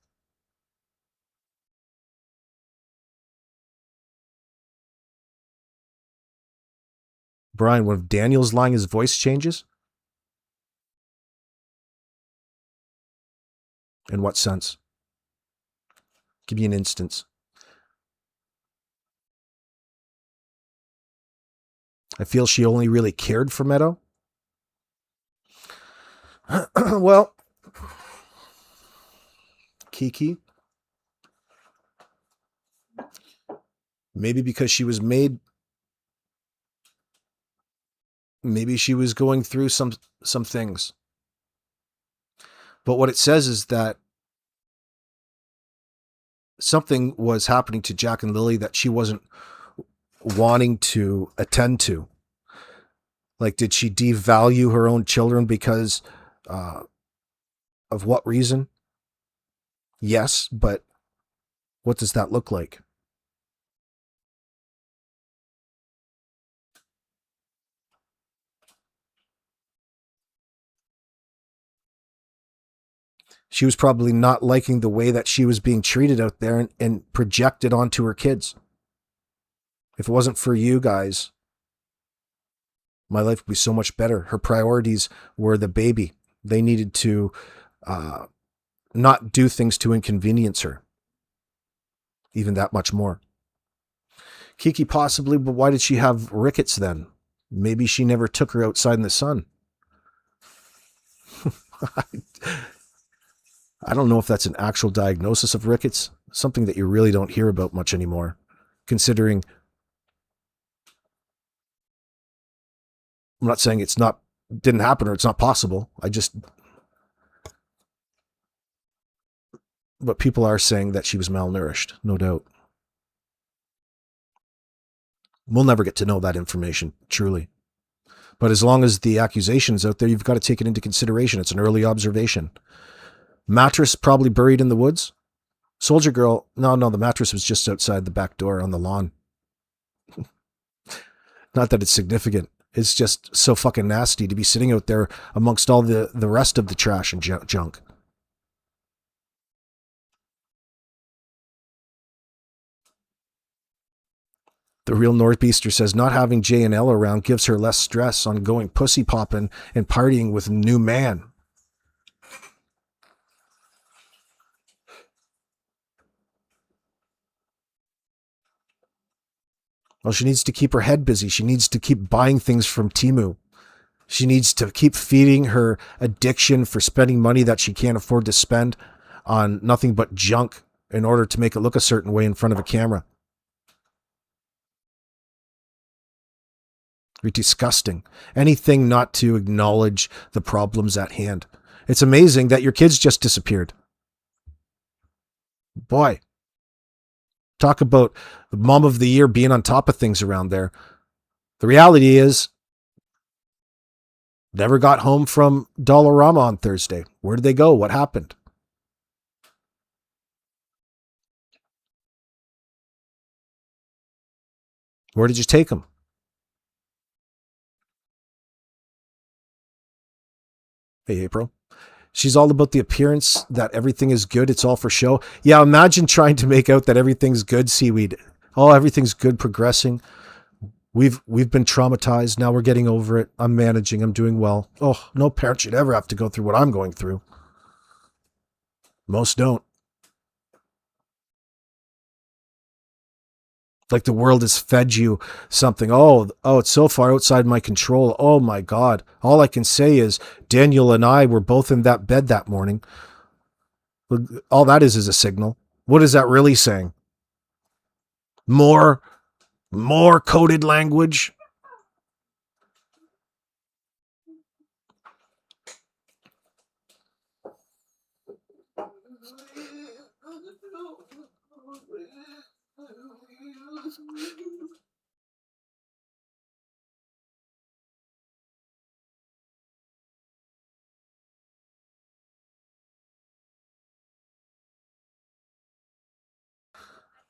Speaker 1: Brian, when Daniel's lying, his voice changes? In what sense? Give me an instance. I feel she only really cared for Meadow. Well, Kiki, Maybe because she was made, maybe she was going through some things. But what it says is that something was happening to Jack and Lily that she wasn't wanting to attend to. Like, did she devalue her own children because of what reason? Yes, but what does that look like? She was probably not liking the way that she was being treated out there and projected onto her kids. If it wasn't for you guys, my life would be so much better. Her priorities were the baby. They needed to not do things to inconvenience her. Even that much more. Kiki possibly, but why did she have rickets then? Maybe she never took her outside in the sun. I don't know if that's an actual diagnosis of rickets, something that you really don't hear about much anymore, considering I'm not saying didn't happen or it's not possible. But people are saying that she was malnourished, no doubt. We'll never get to know that information, truly. But as long as the accusation is out there, you've got to take it into consideration. It's an early observation. Mattress probably buried in the woods. Soldier girl, no, the mattress was just outside the back door on the lawn. Not that it's significant. It's just so fucking nasty to be sitting out there amongst all the rest of the trash and junk. The real Northeaster says not having J and L around gives her less stress on going pussy popping and partying with a new man. Well, she needs to keep her head busy. She needs to keep buying things from Temu. She needs to keep feeding her addiction for spending money that she can't afford to spend on nothing but junk in order to make it look a certain way in front of a camera. You're disgusting. Anything not to acknowledge the problems at hand. It's amazing that your kids just disappeared. Boy, talk about the mom of the year being on top of things around there. The reality is, never got home from Dollarama on Thursday. Where did they go? What happened? Where did you take them? Hey, April. She's all about the appearance, that everything is good. It's all for show. Yeah, imagine trying to make out that everything's good, seaweed. Oh, everything's good, progressing. We've been traumatized. Now we're getting over it. I'm managing. I'm doing well. Oh, no parent should ever have to go through what I'm going through. Most don't. Like the world has fed you something. Oh, it's so far outside my control. Oh my God. All I can say is Daniel and I were both in that bed that morning. All that is a signal. What is that really saying? More coded language.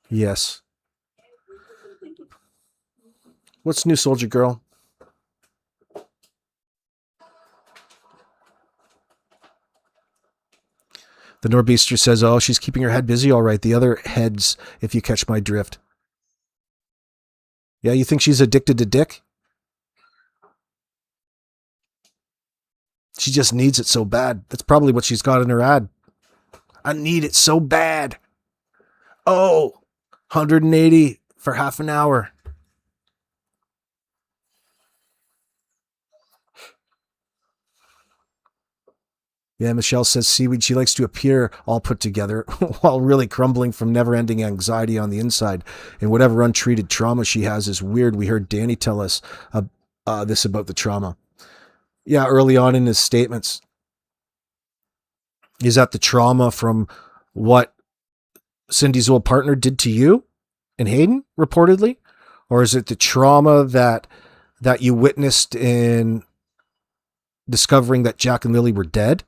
Speaker 1: Yes. What's new, soldier girl? The Norbeaster says, oh, she's keeping her head busy all right. The other heads, if you catch my drift. Yeah, you think she's addicted to dick? She just needs it so bad. That's probably what she's got in her ad. I need it so bad. Oh, 180 for half an hour. Yeah, Michelle says seaweed. She likes to appear all put together while really crumbling from never-ending anxiety on the inside. And whatever untreated trauma she has is weird. We heard Danny tell us this about the trauma. Yeah, early on in his statements. Is that the trauma from what Cindy's old partner did to you and Hayden, reportedly? Or is it the trauma that you witnessed in discovering that Jack and Lily were dead?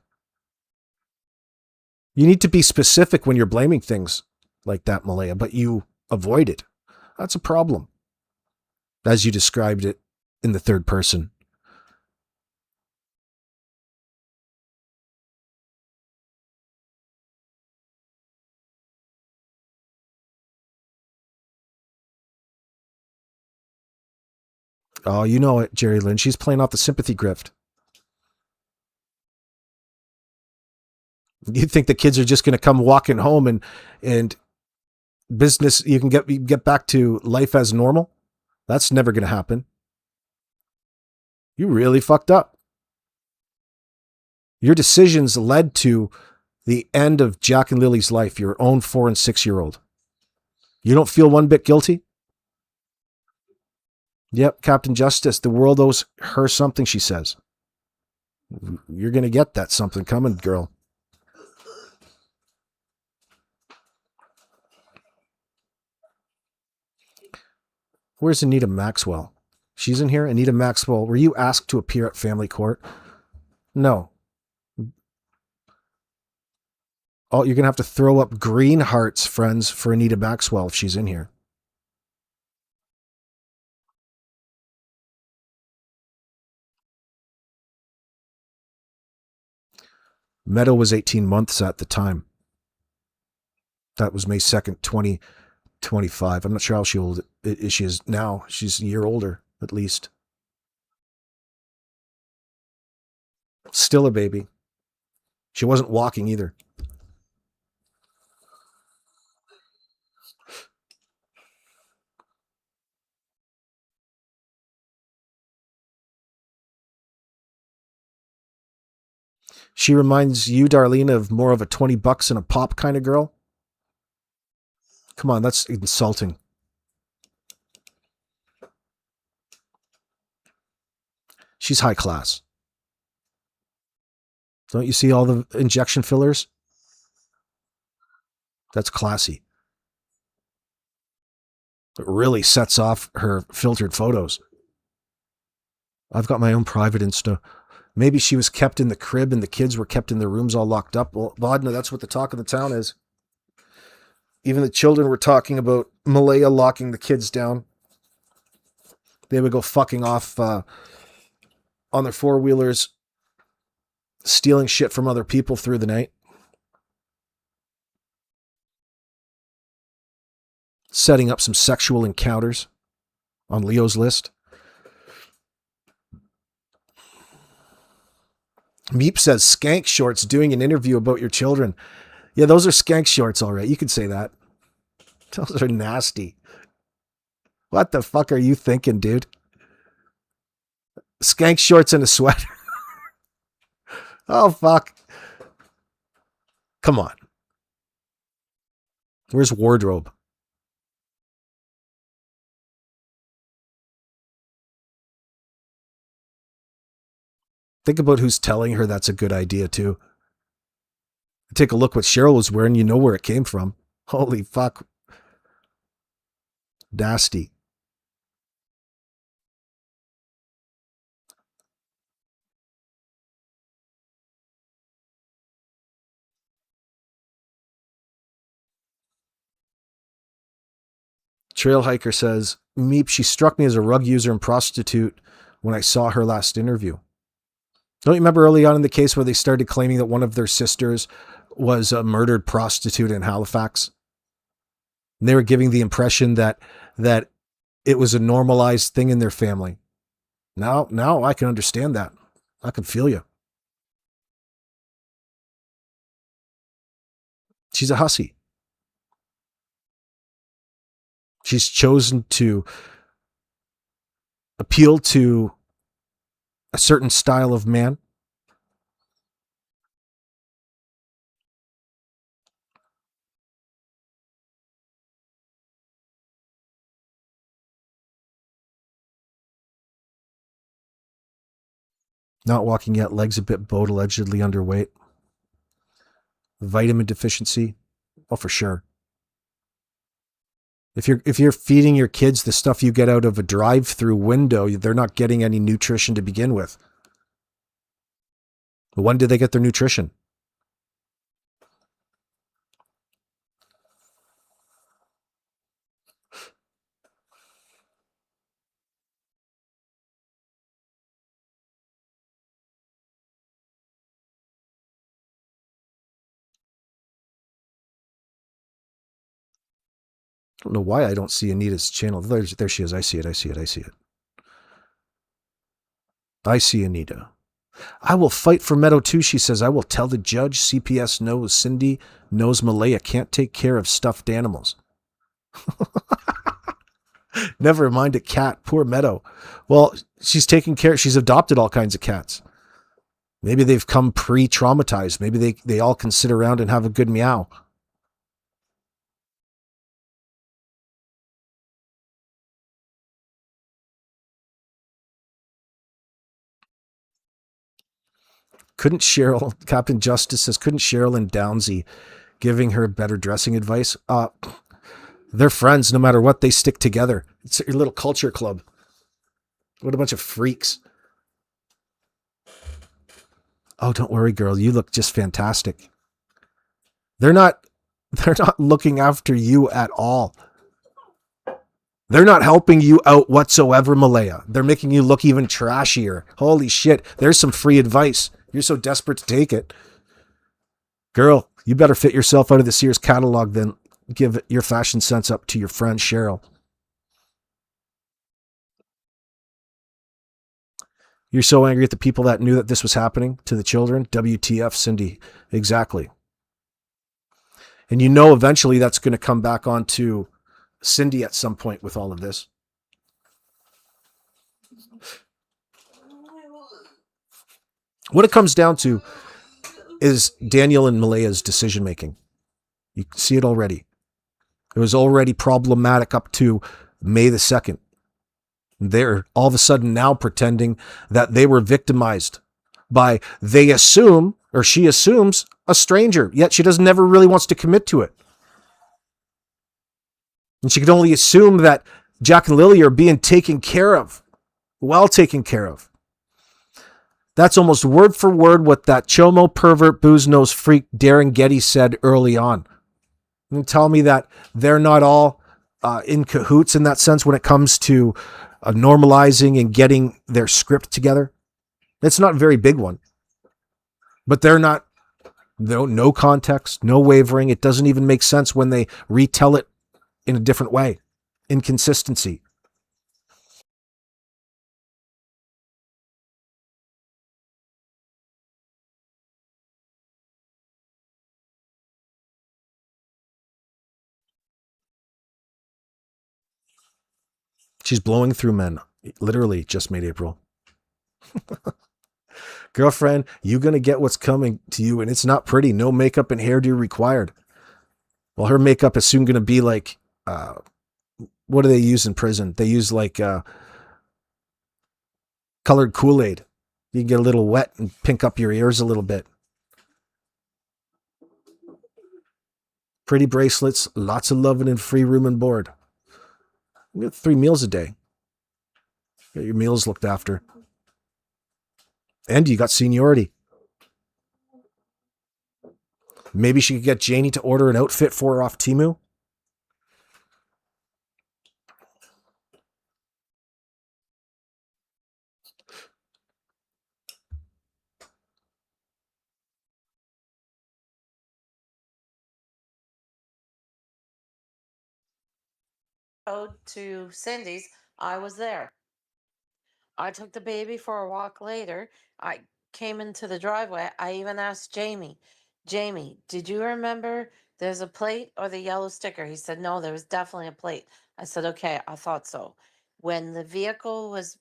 Speaker 1: You need to be specific when you're blaming things like that, Malaya, but you avoid it. That's a problem, as you described it in the third person. Oh, you know it, Jerry Lynn. She's playing off the sympathy grift. You think the kids are just going to come walking home and business, you can get back to life as normal? That's never going to happen. You really fucked up. Your decisions led to the end of Jack and Lily's life, your own 4 and 6-year-old. You don't feel one bit guilty? Yep, Captain Justice, the world owes her something, she says. You're going to get that something coming, girl. Where's Anita Maxwell? She's in here? Anita Maxwell, were you asked to appear at family court? No. Oh, you're going to have to throw up green hearts, friends, for Anita Maxwell if she's in here. Meadow was 18 months at the time. That was May 2nd, 2025. I'm not sure how old she is now. She's a year older, at least. Still a baby. She wasn't walking either. She reminds you, Darlene, of more of a $20 and a pop kind of girl. Come on, that's insulting. She's high class. Don't you see all the injection fillers? That's classy. It really sets off her filtered photos. I've got my own private Insta. Maybe she was kept in the crib and the kids were kept in their rooms all locked up. Well, Vodna, that's what the talk of the town is. Even the children were talking about Malaya locking the kids down. They would go fucking off on their four-wheelers, stealing shit from other people through the night. Setting up some sexual encounters on Leo's list. Meep says, skank shorts doing an interview about your children. Yeah, those are skank shorts, all right. You could say that. Those are nasty. What the fuck are you thinking, dude? Skank shorts and a sweater. Oh, fuck. Come on. Where's wardrobe? Think about who's telling her that's a good idea, too. Take a look what Cheryl was wearing. You know where it came from. Holy fuck. Nasty. Trail Hiker says, Meep, she struck me as a rug user and prostitute when I saw her last interview. Don't you remember early on in the case where they started claiming that one of their sisters was a murdered prostitute in Halifax? And they were giving the impression that it was a normalized thing in their family. Now I can understand that. I can feel you. She's a hussy. She's chosen to appeal to a certain style of man. Not walking yet, legs a bit bowed, allegedly underweight. Vitamin deficiency. Oh, for sure. If you're feeding your kids the stuff you get out of a drive-through window, they're not getting any nutrition to begin with. When do they get their nutrition? I don't know why I don't see Anita's channel. There she is. I see it. I see it. I see it. I see Anita. I will fight for Meadow too, she says. I will tell the judge CPS knows Cindy knows Malaya can't take care of stuffed animals. Never mind a cat. Poor Meadow. Well, she's taking care. She's adopted all kinds of cats. Maybe they've come pre-traumatized. Maybe they all can sit around and have a good meow. Couldn't Cheryl, Captain Justice says, couldn't Cheryl and Downsy giving her better dressing advice? They're friends no matter what. They stick together. It's your little culture club. What a bunch of freaks. Oh, don't worry, girl. You look just fantastic. They're not looking after you at all. They're not helping you out whatsoever, Malaya. They're making you look even trashier. Holy shit. There's some free advice. You're so desperate to take it. Girl, you better fit yourself out of the Sears catalog than give your fashion sense up to your friend Cheryl. You're so angry at the people that knew that this was happening to the children. WTF, Cindy. Exactly. And you know eventually that's going to come back onto Cindy at some point with all of this. What it comes down to is Daniel and Malaya's decision making. You see it already. It was already problematic up to May the 2nd. They're all of a sudden now pretending that they were victimized by, they assume, or she assumes, a stranger, yet she doesn't never really wants to commit to it. And she can only assume that Jack and Lilly are being taken care of, well taken care of. That's almost word for word what that chomo pervert booze nose freak Darren Gettys said early on. And tell me that they're not all in cahoots in that sense when it comes to normalizing and getting their script together. It's not a very big one, but they're not, no context, no wavering. It doesn't even make sense when they retell it in a different way. Inconsistency. She's blowing through men. Literally just made April. Girlfriend, you're going to get what's coming to you, and it's not pretty. No makeup and hairdo required. Well, her makeup is soon going to be like, what do they use in prison? They use like colored Kool-Aid. You can get a little wet and pink up your ears a little bit. Pretty bracelets, lots of loving and free room and board. You get 3 meals a day. Get your meals looked after. And you got seniority. Maybe she could get Janie to order an outfit for her off Temu.
Speaker 3: To Cindy's, I was there. I took the baby for a walk later. I came into the driveway. I even asked Jamie, did you remember there's a plate or the yellow sticker? He said, no, there was definitely a plate. I said, okay, I thought so. When the vehicle was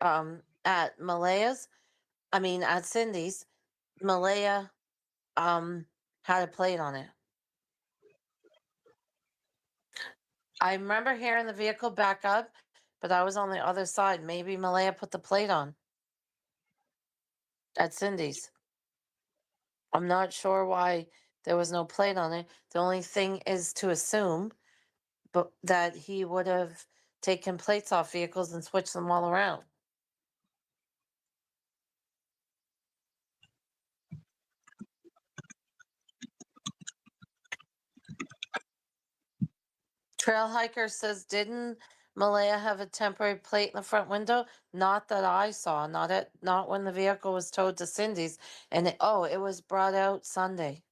Speaker 3: at at Cindy's, Malaya had a plate on it. I remember hearing the vehicle back up, but I was on the other side. Maybe Malaya put the plate on. at Cindy's. I'm not sure why there was no plate on it. The only thing is to assume but that he would have taken plates off vehicles and switched them all around. Trail hiker says, didn't Malaya have a temporary plate in the front window? Not that I saw. Not when the vehicle was towed to Cindy's. And it was brought out Sunday.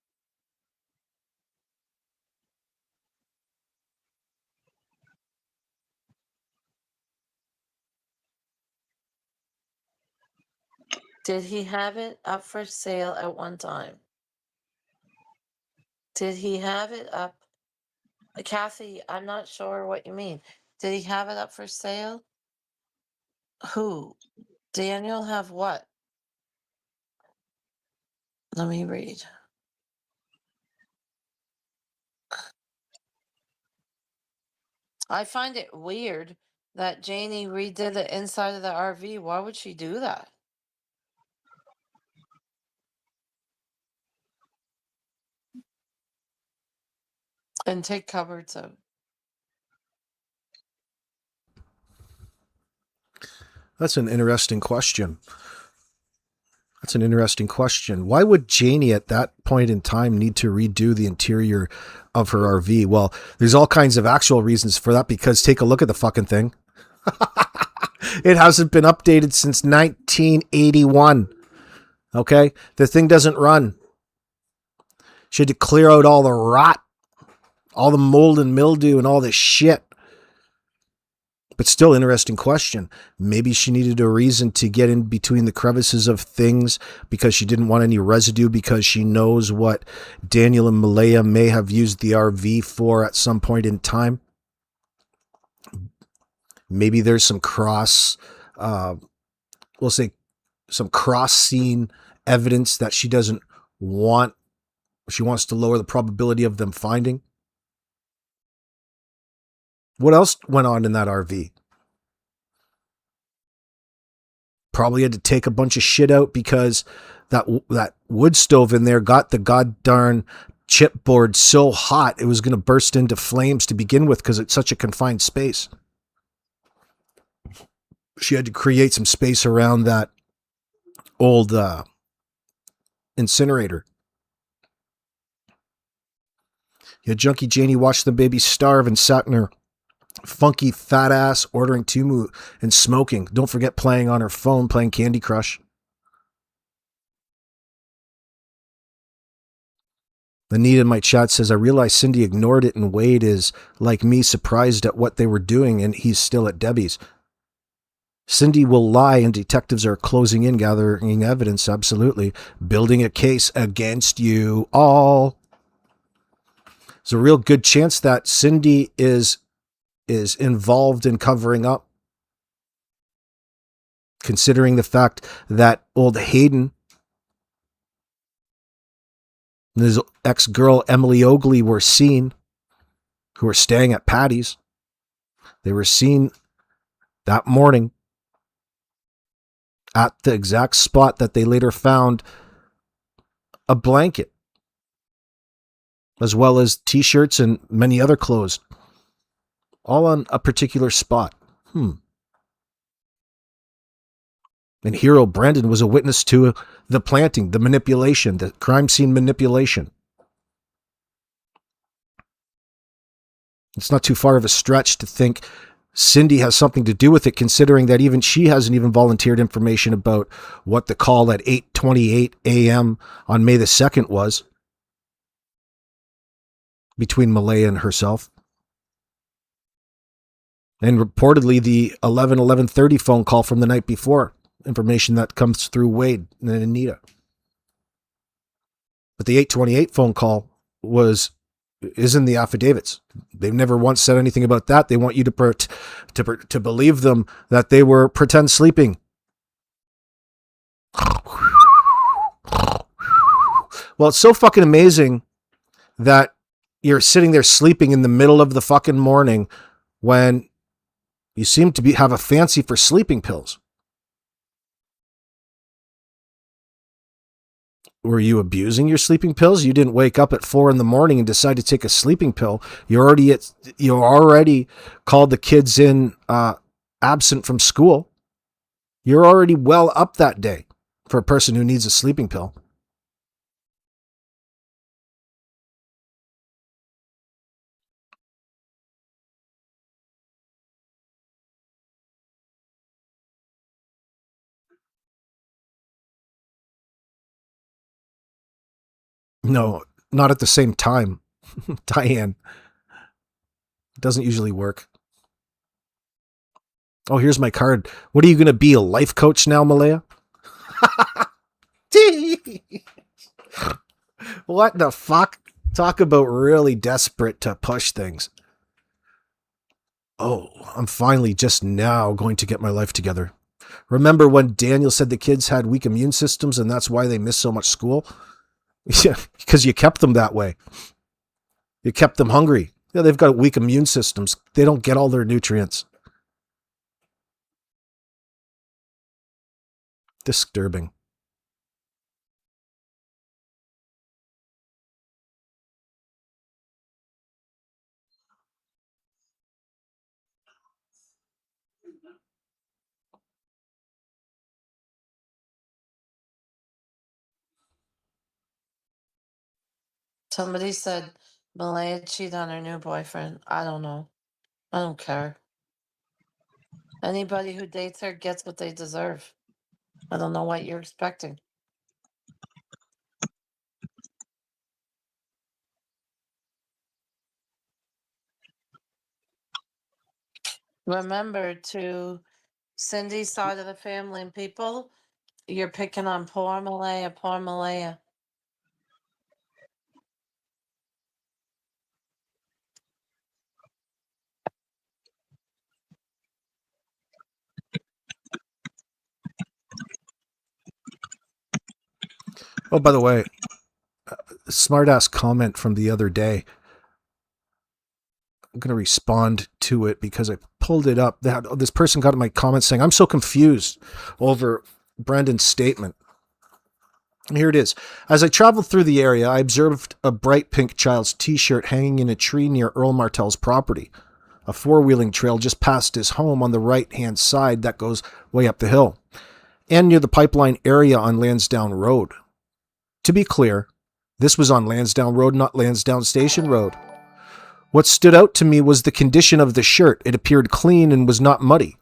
Speaker 3: Did he have it up for sale at one time? Did he have it up? Kathy, I'm not sure what you mean. Did he have it up for sale? Who? Daniel have what? Let me read. I find it weird that Janie redid the inside of the RV. Why would she do that? And take cupboards out.
Speaker 1: That's an interesting question. Why would Janie at that point in time need to redo the interior of her RV? Well, there's all kinds of actual reasons for that, because take a look at the fucking thing. It hasn't been updated since 1981. Okay? The thing doesn't run. She had to clear out all the rot, all the mold and mildew and all this shit. But still, interesting question. Maybe she needed a reason to get in between the crevices of things because she didn't want any residue, because she knows what Daniel and Malaya may have used the RV for at some point in time. Maybe there's some some cross-scene evidence that she doesn't want. She wants to lower the probability of them finding. What else went on in that RV? Probably had to take a bunch of shit out because that wood stove in there got the goddarn chipboard so hot it was going to burst into flames to begin with because it's such a confined space. She had to create some space around that old incinerator. Yeah, junkie Janie watched the baby starve and sat in her funky fat ass ordering Tumu and smoking. Don't forget playing on her phone, playing Candy Crush. Anita in my chat says, I realize Cindy ignored it and Wade is, like me, surprised at what they were doing and he's still at Debbie's. Cindy will lie and detectives are closing in, gathering evidence, absolutely. Building a case against you all. There's a real good chance that Cindy is involved in covering up. Considering the fact that old Hayden and his ex-girl Emily Ogley were seen, who were staying at Patty's. They were seen that morning at the exact spot that they later found a blanket, as well as t-shirts and many other clothes, all on a particular spot. And Hero Brandon was a witness to the planting, the manipulation, the crime scene manipulation. It's not too far of a stretch to think Cindy has something to do with it, considering that even she hasn't even volunteered information about what the call at 8:28 a.m. on May the 2nd was between Malaya and herself. And reportedly the 11:30 phone call from the night before, information that comes through Wade and Anita. But the 8:28 phone call is in the affidavits. They've never once said anything about that. They want you to believe them that they were pretend sleeping. Well, it's so fucking amazing that you're sitting there sleeping in the middle of the fucking morning when you seem to have a fancy for sleeping pills. Were you abusing your sleeping pills? You didn't wake up at 4 a.m. and decide to take a sleeping pill. You already called the kids in absent from school. You're already well up that day for a person who needs a sleeping pill. No, not at the same time. Diane, it doesn't usually work. Oh, here's my card. What are you going to be, a life coach now, Malaya? What the fuck? Talk about really desperate to push things. Oh, I'm finally just now going to get my life together. Remember when Daniel said the kids had weak immune systems and that's why they miss so much school? Yeah, because you kept them that way. You kept them hungry. Yeah, they've got weak immune systems. They don't get all their nutrients. Disturbing.
Speaker 3: Somebody said Malaya cheated on her new boyfriend. I don't know. I don't care. Anybody who dates her gets what they deserve. I don't know what you're expecting. Remember, to Cindy's side of the family and people, you're picking on poor Malaya, poor Malaya.
Speaker 1: Oh, by the way, smart-ass comment from the other day. I'm going to respond to it because I pulled it up. This person got in my comments saying, I'm so confused over Brendan's statement. Here it is. As I traveled through the area, I observed a bright pink child's t-shirt hanging in a tree near Earl Martell's property. A four-wheeling trail just past his home on the right-hand side that goes way up the hill, and near the pipeline area on Lansdowne Road. To be clear, this was on Lansdowne Road, not Lansdowne Station Road. What stood out to me was the condition of the shirt. It appeared clean and was not muddy,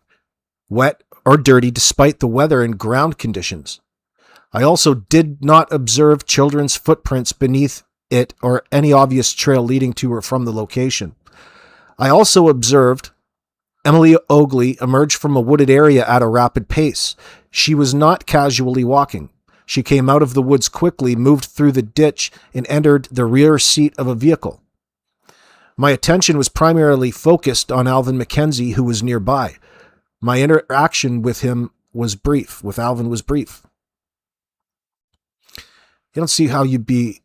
Speaker 1: wet, or dirty despite the weather and ground conditions. I also did not observe children's footprints beneath it or any obvious trail leading to or from the location. I also observed Emily Ogley emerge from a wooded area at a rapid pace. She was not casually walking. She came out of the woods quickly, moved through the ditch, and entered the rear seat of a vehicle. My attention was primarily focused on Alvin Mackenzie, who was nearby. My interaction with him was brief, with Alvin was brief. You don't see how you'd be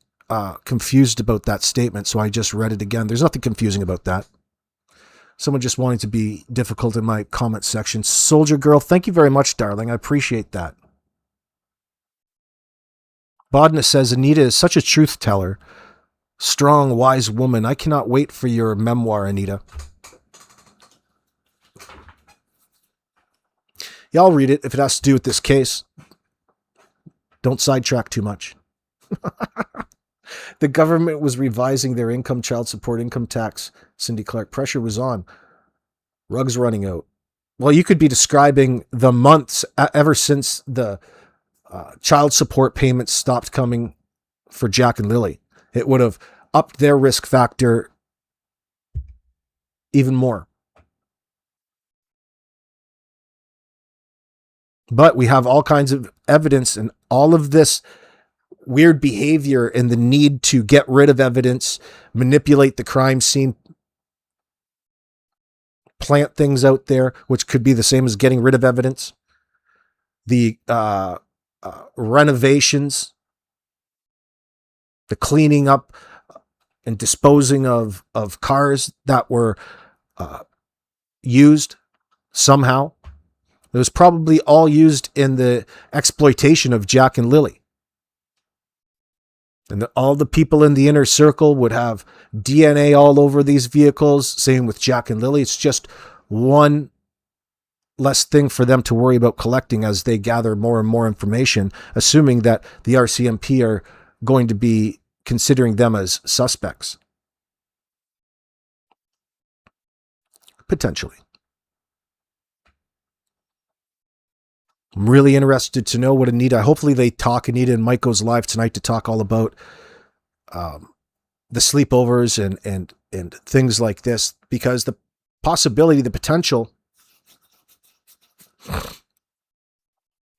Speaker 1: confused about that statement, so I just read it again. There's nothing confusing about that. Someone just wanting to be difficult in my comment section. Soldier Girl, thank you very much, darling. I appreciate that. Bodna says, Anita is such a truth teller. Strong, wise woman. I cannot wait for your memoir, Anita. Yeah, I'll read it if it has to do with this case. Don't sidetrack too much. The government was revising their income, child support, income tax. Cindy Clark, pressure was on. Rugs running out. Well, you could be describing the months ever since the child support payments stopped coming for Jack and Lilly. It would have upped their risk factor even more. But we have all kinds of evidence, and all of this weird behavior and the need to get rid of evidence, manipulate the crime scene, plant things out there, which could be the same as getting rid of evidence. The renovations, the cleaning up and disposing of cars that were used somehow. It was probably all used in the exploitation of Jack and Lilly. And all the people in the inner circle would have DNA all over these vehicles. Same with Jack and Lilly. It's just one less thing for them to worry about collecting as they gather more and more information, assuming that the RCMP are going to be considering them as suspects. Potentially. I'm really interested to know what Anita, hopefully they talk, Anita and Mike goes live tonight to talk all about the sleepovers and things like this, because the possibility, the potential,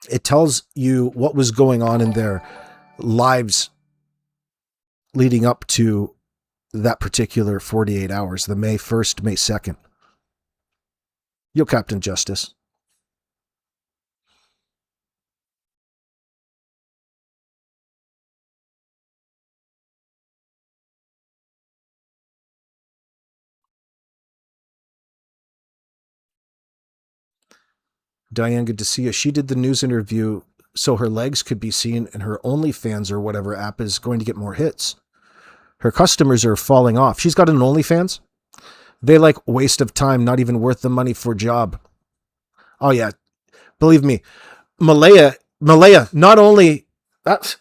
Speaker 1: it tells you what was going on in their lives leading up to that particular 48 hours, the May 1st, May 2nd. Yo, Captain Justice. Diane, good to see you. She did the news interview so her legs could be seen, and her OnlyFans or whatever app is going to get more hits. Her customers are falling off. She's got an OnlyFans. They like waste of time, not even worth the money for a job. Oh yeah, believe me, Malaya, not only that,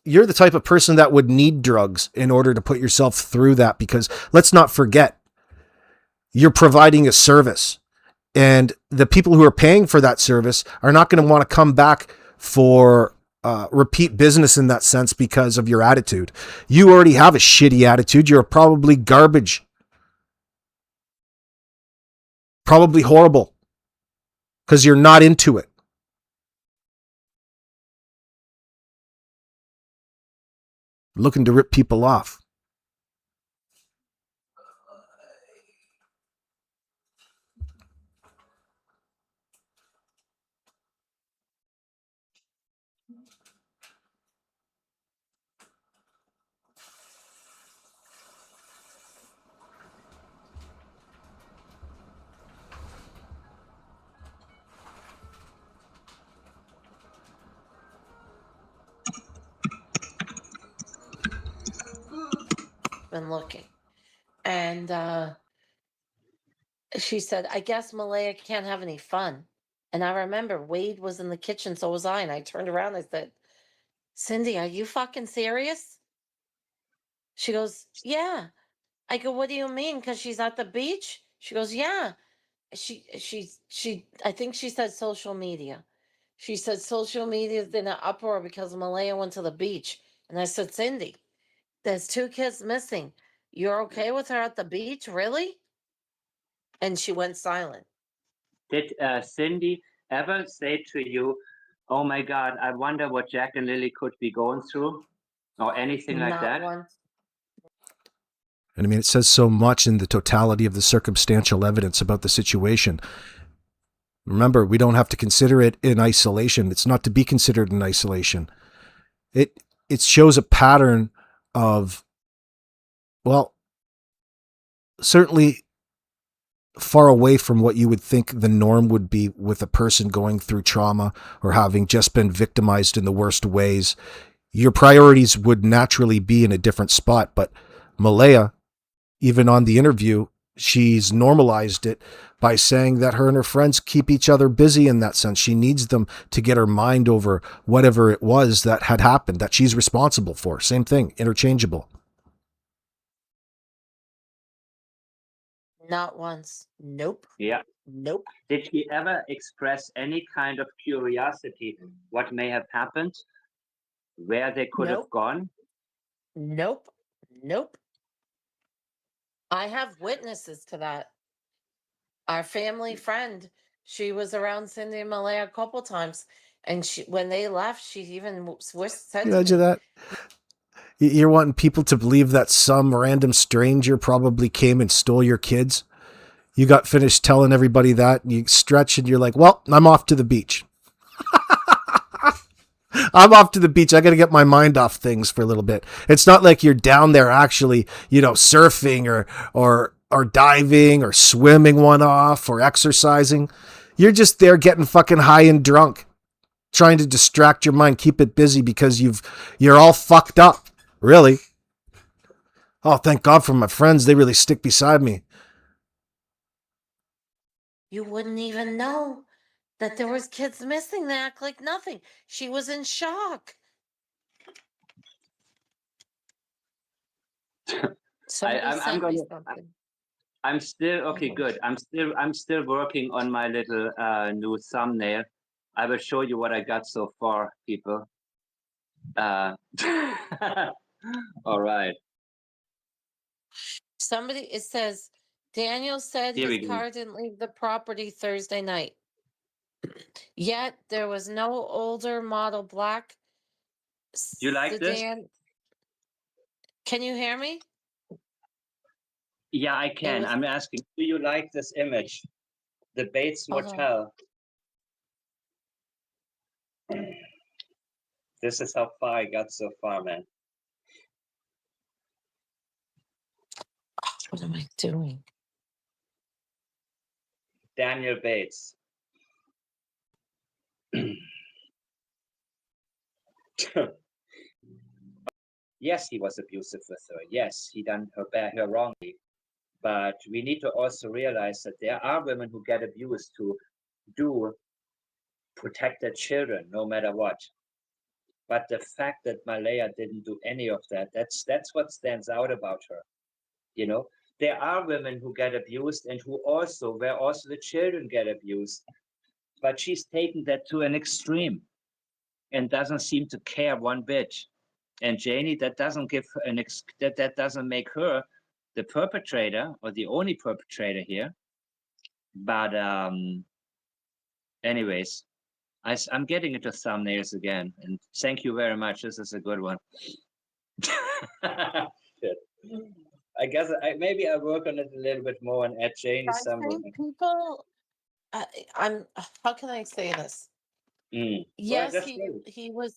Speaker 1: you're the type of person that would need drugs in order to put yourself through that, because let's not forget, you're providing a service. And the people who are paying for that service are not going to want to come back for repeat business in that sense because of your attitude. You already have a shitty attitude. You're probably garbage. Probably horrible. Because you're not into it. Looking to rip people off.
Speaker 3: Been looking. And she said, I guess Malaya can't have any fun. And I remember Wade was in the kitchen, so was I. And I turned around and I said, Cindy, are you fucking serious? She goes, yeah. I go, what do you mean? Because she's at the beach? She goes, yeah. I think she said social media. She said social media is in an uproar because Malaya went to the beach. And I said, Cindy, there's 2 kids missing. You're okay with her at the beach? Really? And she went silent.
Speaker 4: Did Cindy ever say to you, oh my God, I wonder what Jack and Lilly could be going through? Or anything like
Speaker 3: Not
Speaker 4: that?
Speaker 3: once.
Speaker 1: And I mean, it says so much in the totality of the circumstantial evidence about the situation. Remember, we don't have to consider it in isolation. It's not to be considered in isolation. It shows a pattern of, well, certainly far away from what you would think the norm would be with a person going through trauma or having just been victimized in the worst ways. Your priorities would naturally be in a different spot. But Malaya, even on the interview, she's normalized it by saying that her and her friends keep each other busy in that sense. She needs them to get her mind over whatever it was that had happened, that she's responsible for. Same thing, interchangeable.
Speaker 3: Not once. Nope.
Speaker 4: Yeah.
Speaker 3: Nope.
Speaker 4: Did she ever express any kind of curiosity what may have happened? Where they could have gone?
Speaker 3: Nope. Nope. I have witnesses to that. Our family friend, she was around Cindy and Malaya a couple times, and when they left, she even said,
Speaker 1: Imagine that. You're wanting people to believe that some random stranger probably came and stole your kids. You got finished telling everybody that, and you stretch and you're like, well, I'm off to the beach. I'm off to the beach. I got to get my mind off things for a little bit. It's not like you're down there actually, surfing or diving or swimming one off or exercising. You're just there getting fucking high and drunk, trying to distract your mind, keep it busy because you're all fucked up. Really? Oh, thank God for my friends. They really stick beside me.
Speaker 3: You wouldn't even know that there was kids missing. They act like nothing. She was in shock. Somebody
Speaker 4: I'm
Speaker 3: sent me
Speaker 4: gonna.
Speaker 3: something.
Speaker 4: I'm still okay.
Speaker 3: Mhm.
Speaker 4: Good. I'm still working on my little new thumbnail. I will show you what I got so far, people. Uh, all right.
Speaker 3: Somebody, it says, Daniel said
Speaker 4: Here
Speaker 3: his
Speaker 4: we go.
Speaker 3: car didn't leave the property Thursday night. Yet there was no older model black
Speaker 4: Do you like this?
Speaker 3: sedan. Can you hear me?
Speaker 4: Yeah, I
Speaker 3: It
Speaker 4: can.
Speaker 3: was,
Speaker 4: I'm asking. Do you like this image? The Bates
Speaker 3: hold on.
Speaker 4: Motel. This is how far I got so far, man.
Speaker 3: What am I doing?
Speaker 4: Daniel Bates. Yes, he was abusive with her. Yes, he done her wrongly. But we need to also realize that there are women who get abused who do protect their children no matter what. But the fact that Malaya didn't do any of that, that's what stands out about her. You know, there are women who get abused and where also the children get abused. But she's taken that to an extreme and doesn't seem to care one bit. And Janie, that doesn't give her that doesn't make her the perpetrator or the only perpetrator here. But anyways, I'm getting into thumbnails again, and thank you very much. This is a good one. Shit. I guess maybe I work on it a little bit more and add Janie
Speaker 3: I
Speaker 4: somewhere.
Speaker 3: think people, I'm, how can I say this?
Speaker 4: Well,
Speaker 3: Yes,
Speaker 4: just wait.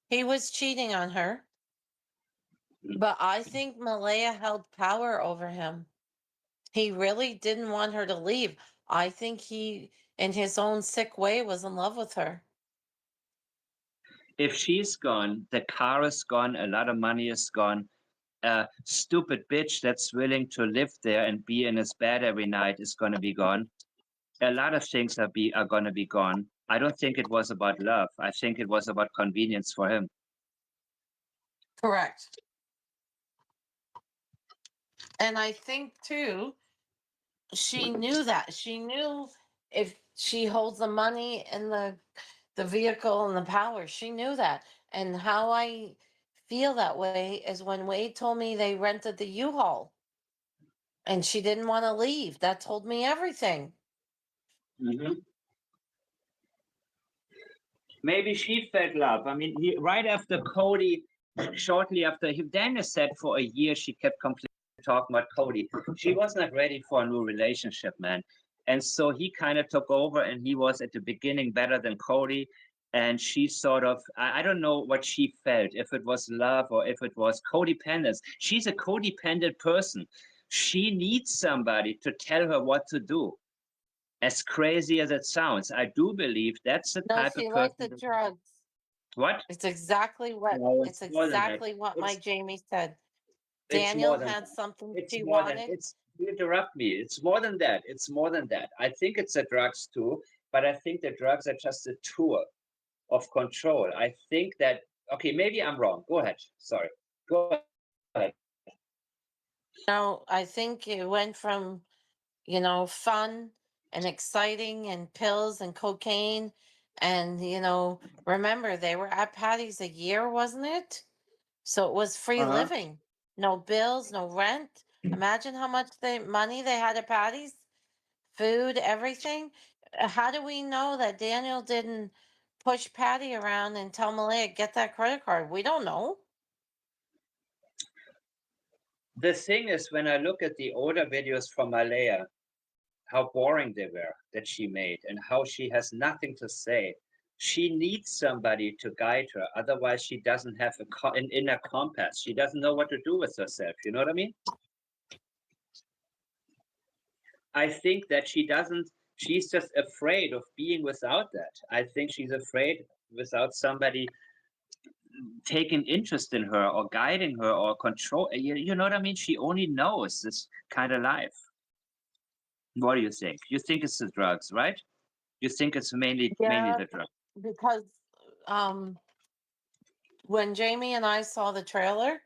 Speaker 3: he was cheating on her, but I think Malaya held power over him. He really didn't want her to leave. I think he, in his own sick way, was in love with her.
Speaker 4: If she's gone, the car is gone, a lot of money is gone. A stupid bitch that's willing to live there and be in his bed every night is going to be gone. A lot of things are going to be gone. I don't think it was about love. I think it was about convenience for him.
Speaker 3: Correct. And I think too, she knew that. She knew if she holds the money and the vehicle and the power, she knew that. And how I feel that way is when Wade told me they rented the U-Haul and she didn't want to leave. That told me everything.
Speaker 4: Mm-hmm. Maybe she felt love. I mean, right after Cody, shortly after, Daniel said for a year she kept completely talking about Cody. She was not ready for a new relationship, man. And so he kind of took over, and he was at the beginning better than Cody. And she sort of, I don't know what she felt, if it was love or if it was codependence. She's a codependent person. She needs somebody to tell her what to do. As crazy as it sounds, I do believe that's the
Speaker 3: No,
Speaker 4: type of
Speaker 3: she liked the
Speaker 4: person.
Speaker 3: drugs.
Speaker 4: What?
Speaker 3: It's exactly what
Speaker 4: No,
Speaker 3: it's
Speaker 4: it's more than that.
Speaker 3: exactly what my Jamie said.
Speaker 4: It's more
Speaker 3: Daniel
Speaker 4: than
Speaker 3: had
Speaker 4: that.
Speaker 3: something
Speaker 4: It's
Speaker 3: she
Speaker 4: more than
Speaker 3: wanted.
Speaker 4: it's you interrupt me. It's more than that. It's more than that. I think it's the drugs too, but I think the drugs are just a tool of control. I think that okay, maybe I'm wrong. Go ahead. Sorry. Go ahead.
Speaker 3: No, I think it went from, fun and exciting and pills and cocaine. And, remember, they were at Patty's a year, wasn't it? So it was free
Speaker 4: Uh-huh.
Speaker 3: living. No bills, no rent. Imagine how much money they had at Patty's, food, everything. How do we know that Daniel didn't push Patty around and tell Malaya, get that credit card? We don't know.
Speaker 4: The thing is, when I look at the older videos from Malaya, how boring they were that she made and how she has nothing to say. She needs somebody to guide her. Otherwise, she doesn't have an inner compass. She doesn't know what to do with herself. You know what I mean? I think that she's just afraid of being without that. I think she's afraid without somebody taking interest in her or guiding her or control. You know what I mean? She only knows this kind of life. What do you think? You think it's the drugs, right? You think it's mainly
Speaker 3: Yeah,
Speaker 4: the drugs.
Speaker 3: because um, when Jamie and I saw the trailer,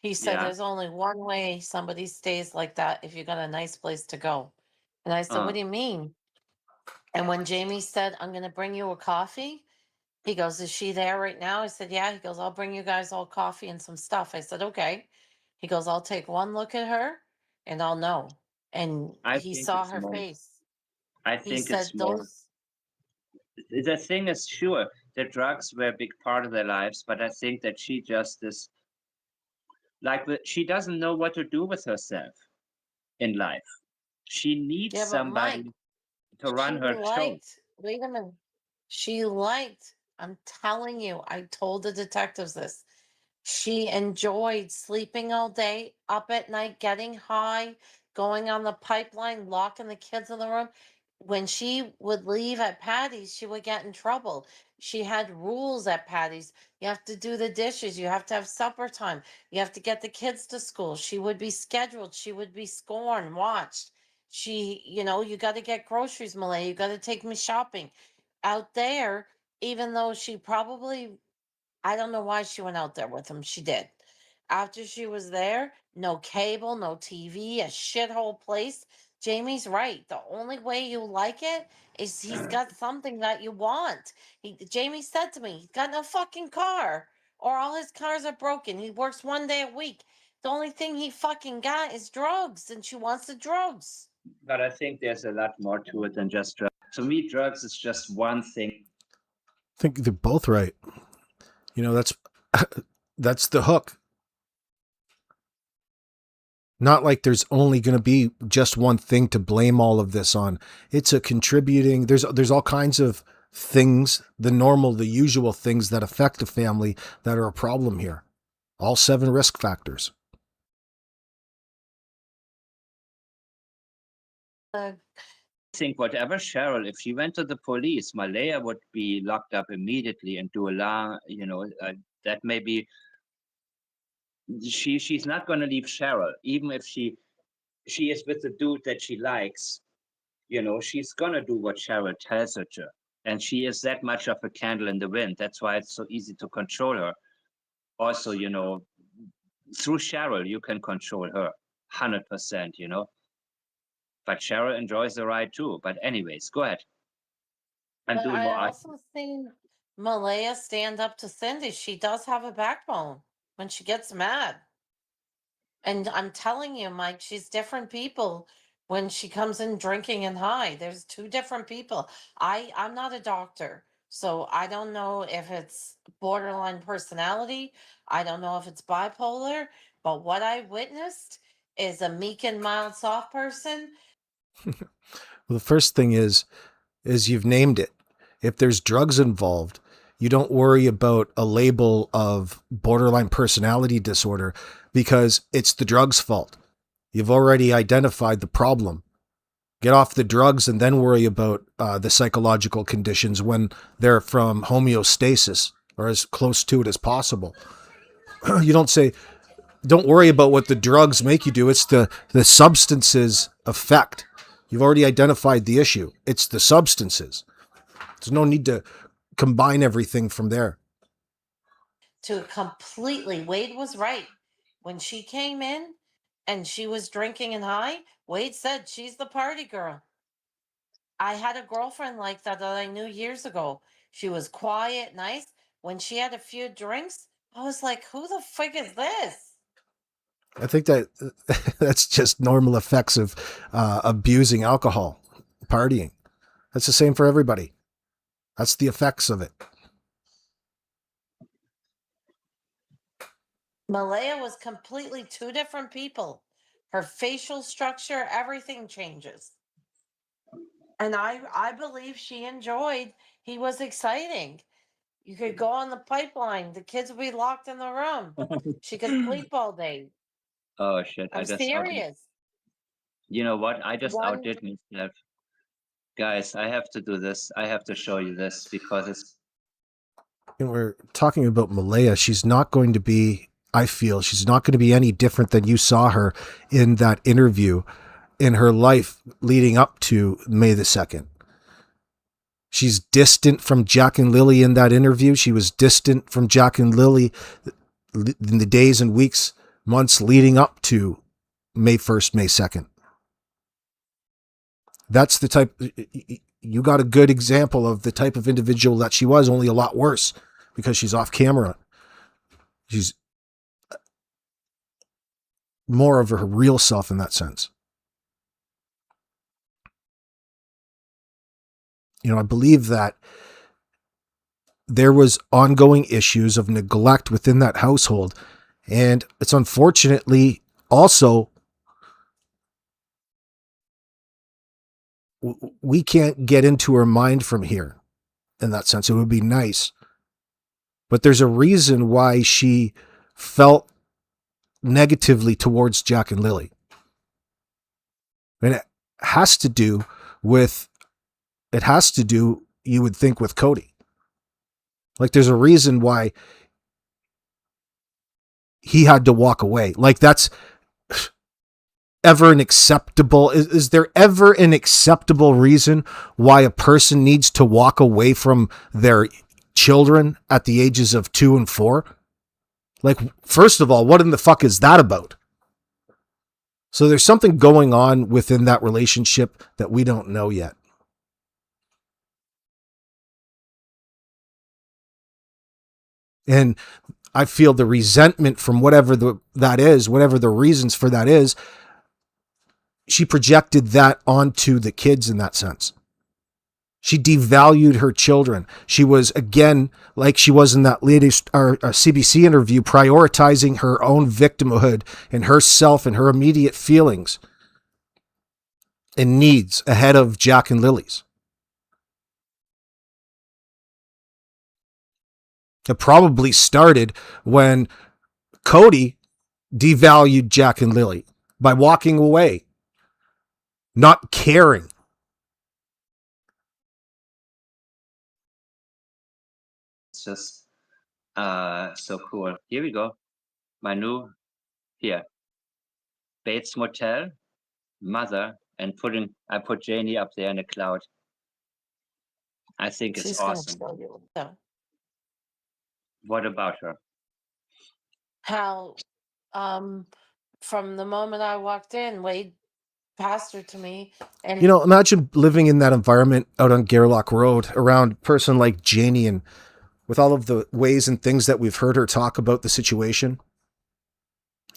Speaker 3: he said
Speaker 4: Yeah.
Speaker 3: there's only one way somebody stays like that if you got a nice place to go. And I said, what do you mean? And when Jamie said, I'm going to bring you a coffee, he goes, is she there right now? I said, yeah. He goes, I'll bring you guys all coffee and some stuff. I said, okay. He goes, I'll take one look at her and I'll know. And
Speaker 4: I
Speaker 3: he
Speaker 4: think
Speaker 3: saw
Speaker 4: it's
Speaker 3: her
Speaker 4: more.
Speaker 3: face.
Speaker 4: I
Speaker 3: He
Speaker 4: think
Speaker 3: said,
Speaker 4: it's more.
Speaker 3: those,
Speaker 4: The thing is, sure, the drugs were a big part of their lives, but I think that she just is like she doesn't know what to do with herself in life. She needs
Speaker 3: yeah, but Mike,
Speaker 4: somebody to run
Speaker 3: she
Speaker 4: her show.
Speaker 3: liked, wait a minute. She liked, I'm telling you, I told the detectives this. She enjoyed sleeping all day, up at night, getting high, going on the pipeline, locking the kids in the room. When she would leave at Patty's, she would get in trouble. She had rules at Patty's. You have to do the dishes. You have to have supper time. You have to get the kids to school. She would be scheduled. She would be scorned, watched. You got to get groceries, Malay. You got to take me shopping. Out there, even though she probably I don't know why she went out there with him. She did. After she was there, no cable, no TV, a shithole place. Jamie's right. The only way you like it is he's got something that you want. Jamie said to me, he's got no fucking car, or all his cars are broken. He works one day a week. The only thing he fucking got is drugs, and she wants the drugs.
Speaker 4: But I think there's a lot more to it than just drugs. To me, drugs is just one thing.
Speaker 1: I think they're both right. That's that's the hook. Not like there's only going to be just one thing to blame all of this on. It's a contributing. There's all kinds of things, the usual things that affect a family that are a problem here. All 7 risk factors.
Speaker 3: Uh,
Speaker 4: I think whatever Cheryl, if she went to the police, Malaya would be locked up immediately and do a long, that may be she's not going to leave Cheryl, even if she is with the dude that she likes. She's going to do what Cheryl tells her to, and she is that much of a candle in the wind. That's why it's so easy to control her. Also, through Cheryl you can control her 100%. But Cheryl enjoys the ride too. But anyways, go ahead. I'm
Speaker 3: but
Speaker 4: doing
Speaker 3: I
Speaker 4: more.
Speaker 3: also seen Malaya stand up to Cindy. She does have a backbone when she gets mad. And I'm telling you, Mike, she's different people when she comes in drinking and high. There's two different people. I'm not a doctor, so I don't know if it's borderline personality. I don't know if it's bipolar, but what I witnessed is a meek and mild soft person.
Speaker 1: Well, the first thing is you've named it. If there's drugs involved, you don't worry about a label of borderline personality disorder because it's the drug's fault. You've already identified the problem. Get off the drugs and then worry about the psychological conditions when they're from homeostasis or as close to it as possible. You don't worry about what the drugs make you do. It's the substances effect. You've already identified the issue. It's the substances. There's no need to combine everything from there.
Speaker 3: To completely, Wade was right. When she came in and she was drinking and high, Wade said she's the party girl. I had a girlfriend like that I knew years ago. She was quiet, nice. When she had a few drinks, I was like, who the frick is this?
Speaker 1: I think that that's just normal effects of abusing alcohol, partying. That's the same for everybody. That's the effects of it.
Speaker 3: Malaya was completely two different people. Her facial structure, everything changes. And I believe she enjoyed. He was exciting. You could go on the pipeline. The kids would be locked in the room. She could sleep all day.
Speaker 4: Oh shit! I
Speaker 3: I'm
Speaker 4: just outdid.
Speaker 3: serious.
Speaker 4: You know what? I just
Speaker 3: One,
Speaker 4: outdid myself, guys. I have to do this. I have to show you this because it's
Speaker 1: and we're talking about Malaya, she's not going to be, I feel, she's not going to be any different than you saw her in that interview in her life leading up to May the 2nd. She's distant from Jack and Lilly in that interview. She was distant from Jack and Lilly in the days and weeks, months leading up to May 1st, May 2nd. That's the type, you got a good example of the type of individual that she was, only a lot worse because she's off camera. She's more of her real self in that sense. You know, I believe that there was ongoing issues of neglect within that household. And it's unfortunately also, we can't get into her mind from here in that sense. It would be nice. But there's a reason why she felt negatively towards Jack and Lilly. And it has to do, you would think, with Cody. Like, there's a reason why he had to walk away. Like, that's ever an acceptable, is there ever an acceptable reason why a person needs to walk away from their children at the ages of 2 and 4? Like, first of all, what in the fuck is that about? So there's something going on within that relationship that we don't know yet. And I feel the resentment from whatever that is, whatever the reasons for that is, she projected that onto the kids in that sense. She devalued her children. She was, again, like she was in that latest CBC interview, prioritizing her own victimhood and herself and her immediate feelings and needs ahead of Jack and Lily's. It probably started when Cody devalued Jack and Lilly by walking away, not caring.
Speaker 4: It's just so cool. Here we go. My new, here, Bates Motel, Mother, and I put Janie up there in the cloud. I think it's
Speaker 3: She's gonna
Speaker 4: awesome.
Speaker 3: tell you. So,
Speaker 4: What about her?
Speaker 3: how, from the moment I walked in, Wade passed her to me, and
Speaker 1: You know, imagine living in that environment out on Gairloch Road around a person like Janie, and with all of the ways and things that we've heard her talk about the situation.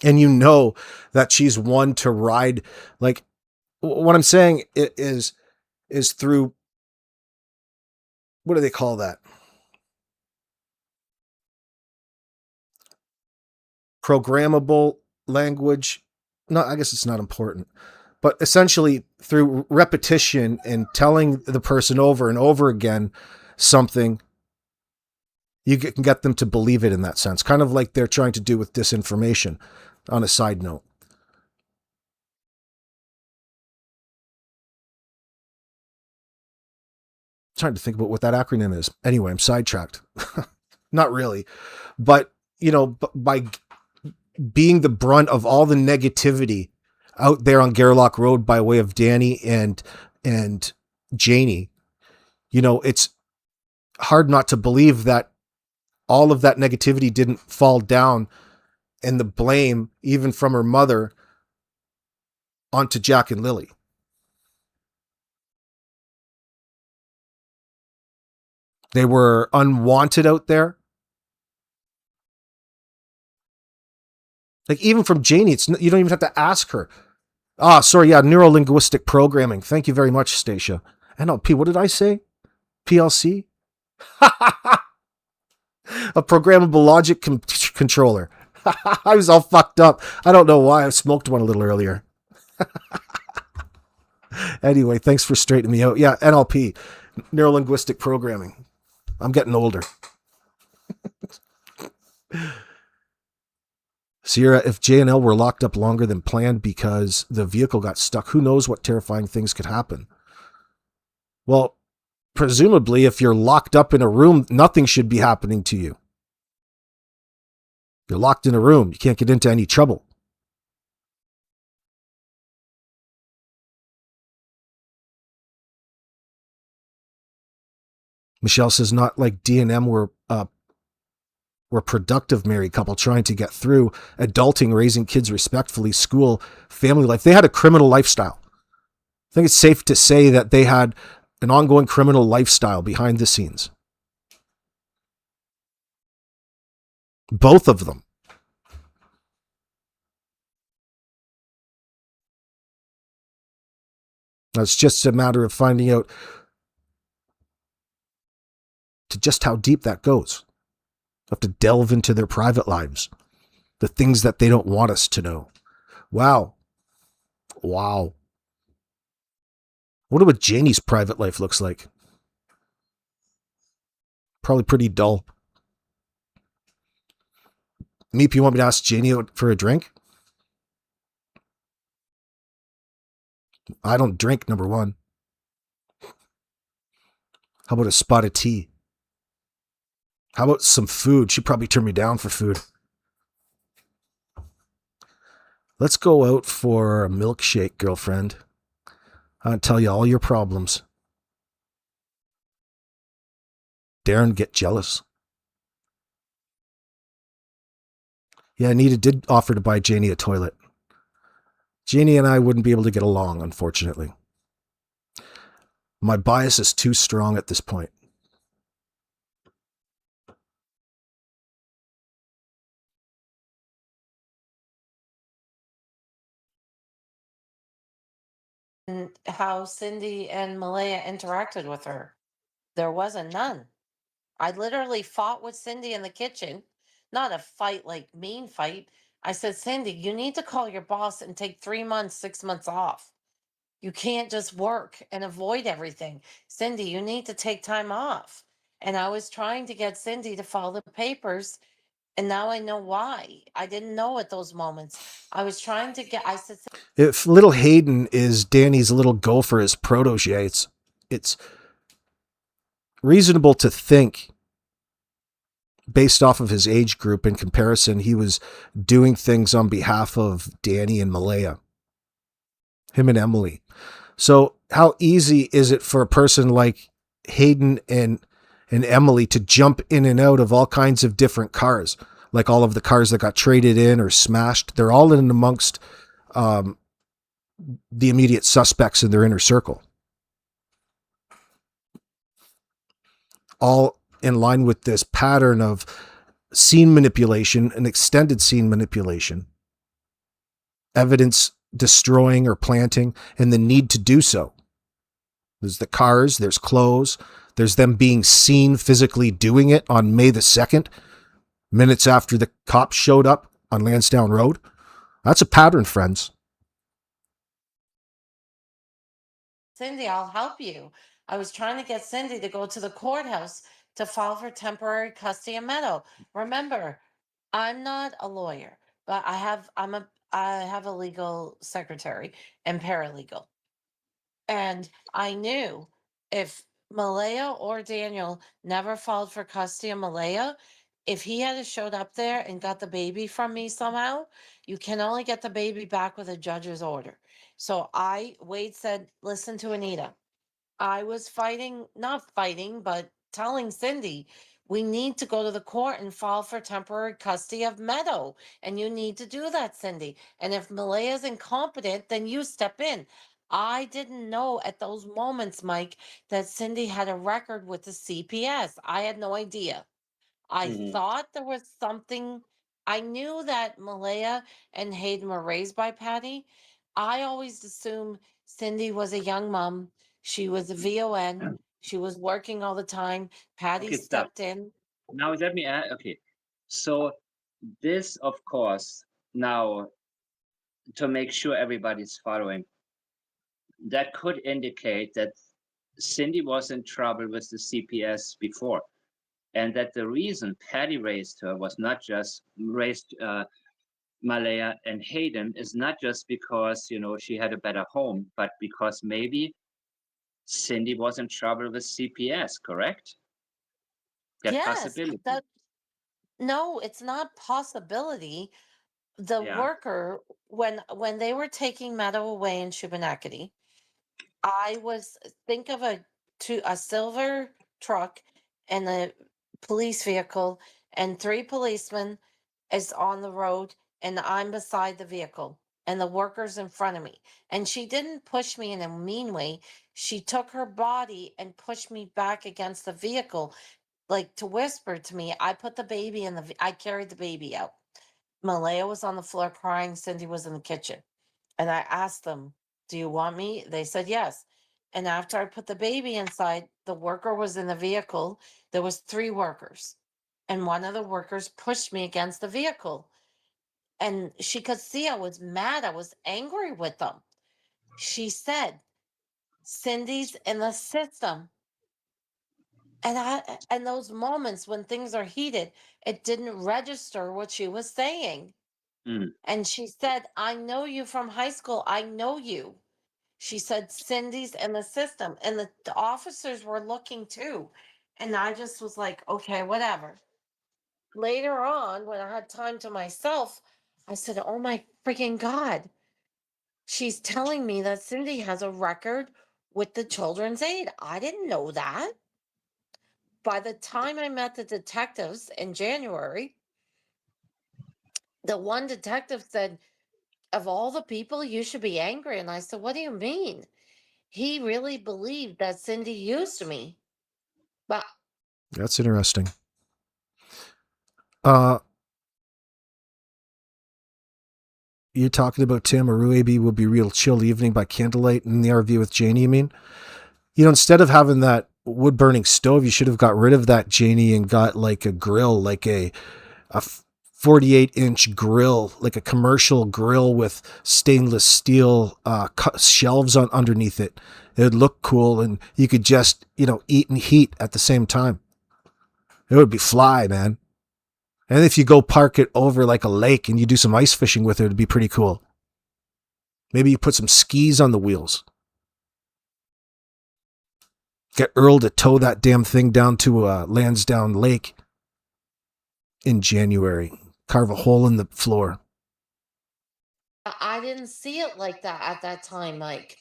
Speaker 1: And you know that she's one to ride. Like, what I'm saying is through, what do they call that? Programmable language. No, I guess it's not important. But essentially, through repetition and telling the person over and over again something, you can get them to believe it in that sense. Kind of like they're trying to do with disinformation, on a side note. I'm trying to think about what that acronym is. Anyway, I'm sidetracked. Not really. But, you know, by being the brunt of all the negativity out there on Gairloch Road by way of Danny and Janie, you know, it's hard not to believe that all of that negativity didn't fall down, and the blame, even from her mother, onto Jack and Lilly. They were unwanted out there. Like, even from Janie, you don't even have to ask her. Sorry, yeah, neuro-linguistic programming. Thank you very much, Stacia. NLP, what did I say? PLC? A programmable logic controller. I was all fucked up. I don't know why. I smoked one a little earlier. Anyway, thanks for straightening me out. Yeah, NLP, neuro-linguistic programming. I'm getting older. Sierra, if J&L were locked up longer than planned because the vehicle got stuck, who knows what terrifying things could happen? Well, presumably, if you're locked up in a room, nothing should be happening to you. You're locked in a room. You can't get into any trouble. Michelle says, not like D&M were productive married couple trying to get through adulting, raising kids respectfully, school, family life. They had a criminal lifestyle. I think it's safe to say that they had an ongoing criminal lifestyle behind the scenes. Both of them. It's just a matter of finding out to just how deep that goes. You have to delve into their private lives, the things that they don't want us to know. Wow. Wow. I wonder what Janie's private life looks like. Probably pretty dull. Meep, you want me to ask Janie out for a drink? I don't drink, number one. How about a spot of tea? How about some food? She'd probably turn me down for food. Let's go out for a milkshake, girlfriend. I'll tell you all your problems. Darren, get jealous. Yeah, Anita did offer to buy Janie a toilet. Janie and I wouldn't be able to get along, unfortunately. My bias is too strong at this point.
Speaker 3: And how Cindy and Malaya interacted with her. There wasn't none. I literally fought with Cindy in the kitchen, not a fight like mean fight. I said, Cindy, you need to call your boss and take 3 months, 6 months off. You can't just work and avoid everything. Cindy, you need to take time off. And I was trying to get Cindy to file the papers. And now I know why. I didn't know at those moments. I was trying to get, I said,
Speaker 1: If little Hayden is Danny's little gopher, his protege, it's reasonable to think, based off of his age group in comparison, he was doing things on behalf of Danny and Malaya, him and Emily. So how easy is it for a person like Hayden and Emily to jump in and out of all kinds of different cars, like all of the cars that got traded in or smashed? They're all in amongst the immediate suspects in their inner circle. All in line with this pattern of scene manipulation and extended scene manipulation, evidence destroying or planting, and the need to do so. There's the cars, there's clothes, there's them being seen physically doing it on May the 2nd, minutes after the cops showed up on Lansdowne Road. That's a pattern, friends.
Speaker 3: Cindy, I'll help you. I was trying to get Cindy to go to the courthouse to file for temporary custody of Meadow. Remember, I'm not a lawyer, but I have a legal secretary and paralegal. And I knew if Malaya or Daniel never filed for custody of Malaya, if he had showed up there and got the baby from me somehow, you can only get the baby back with a judge's order. So Wade said, listen to Anita. I was fighting, not fighting, but telling Cindy, we need to go to the court and file for temporary custody of Meadow. And you need to do that, Cindy. And if Malaya's incompetent, then you step in. I didn't know at those moments, Mike, that Cindy had a record with the CPS. I had no idea. I thought there was something. I knew that Malaya and Hayden were raised by Patty. I always assumed Cindy was a young mom. She was a VON. She was working all the time. Patty
Speaker 4: Okay, stop.
Speaker 3: stepped in.
Speaker 4: Now let me add. Okay, so this, of course, now to make sure everybody's following, that could indicate that Cindy was in trouble with the CPS before, and that the reason Patty raised her was not just raised Malaya and Hayden is not just because she had a better home, but because maybe Cindy was in trouble with CPS, correct? That
Speaker 3: Yes,
Speaker 4: possibility.
Speaker 3: no, it's not possibility. The
Speaker 4: Yeah.
Speaker 3: worker, when they were taking Meadow away in Shubenacadie, I was think of a silver truck and a police vehicle and three policemen is on the road and I'm beside the vehicle and the worker's in front of me. And she didn't push me in a mean way. She took her body and pushed me back against the vehicle, like to whisper to me. I put the baby in I carried the baby out. Malaya was on the floor crying. Cindy was in the kitchen. And I asked them, "Do you want me?" They said yes. And after I put the baby inside, the worker was in the vehicle. There was three workers. And one of the workers pushed me against the vehicle. And she could see I was mad. I was angry with them. She said, "Cindy's in the system." And those moments when things are heated, it didn't register what she was saying.
Speaker 4: Mm.
Speaker 3: And she said, "I know you from high school. I know you." She said, "Cindy's in the system." And the officers were looking too. And I just was like, okay, whatever. Later on, when I had time to myself, I said, oh my freaking God. She's telling me that Cindy has a record with the Children's Aid. I didn't know that. By the time I met the detectives in January, the one detective said, "Of all the people, you should be angry." And I said, "What do you mean?" He really believed that Cindy used me. But
Speaker 1: That's interesting. Uh, you're talking about Tim Aruebi will be real chill evening by candlelight in the RV with Janie, you mean? You know, instead of having that wood burning stove, you should have got rid of that, Janie, and got like a grill, like a 48-inch grill, like a commercial grill with stainless steel shelves on underneath it. It would look cool, and you could just, eat and heat at the same time. It would be fly, man. And if you go park it over like a lake and you do some ice fishing with it, it'd be pretty cool. Maybe you put some skis on the wheels. Get Earl to tow that damn thing down to Lansdowne Lake in January. Carve a hole in the floor.
Speaker 3: I didn't see it like that at that time. Like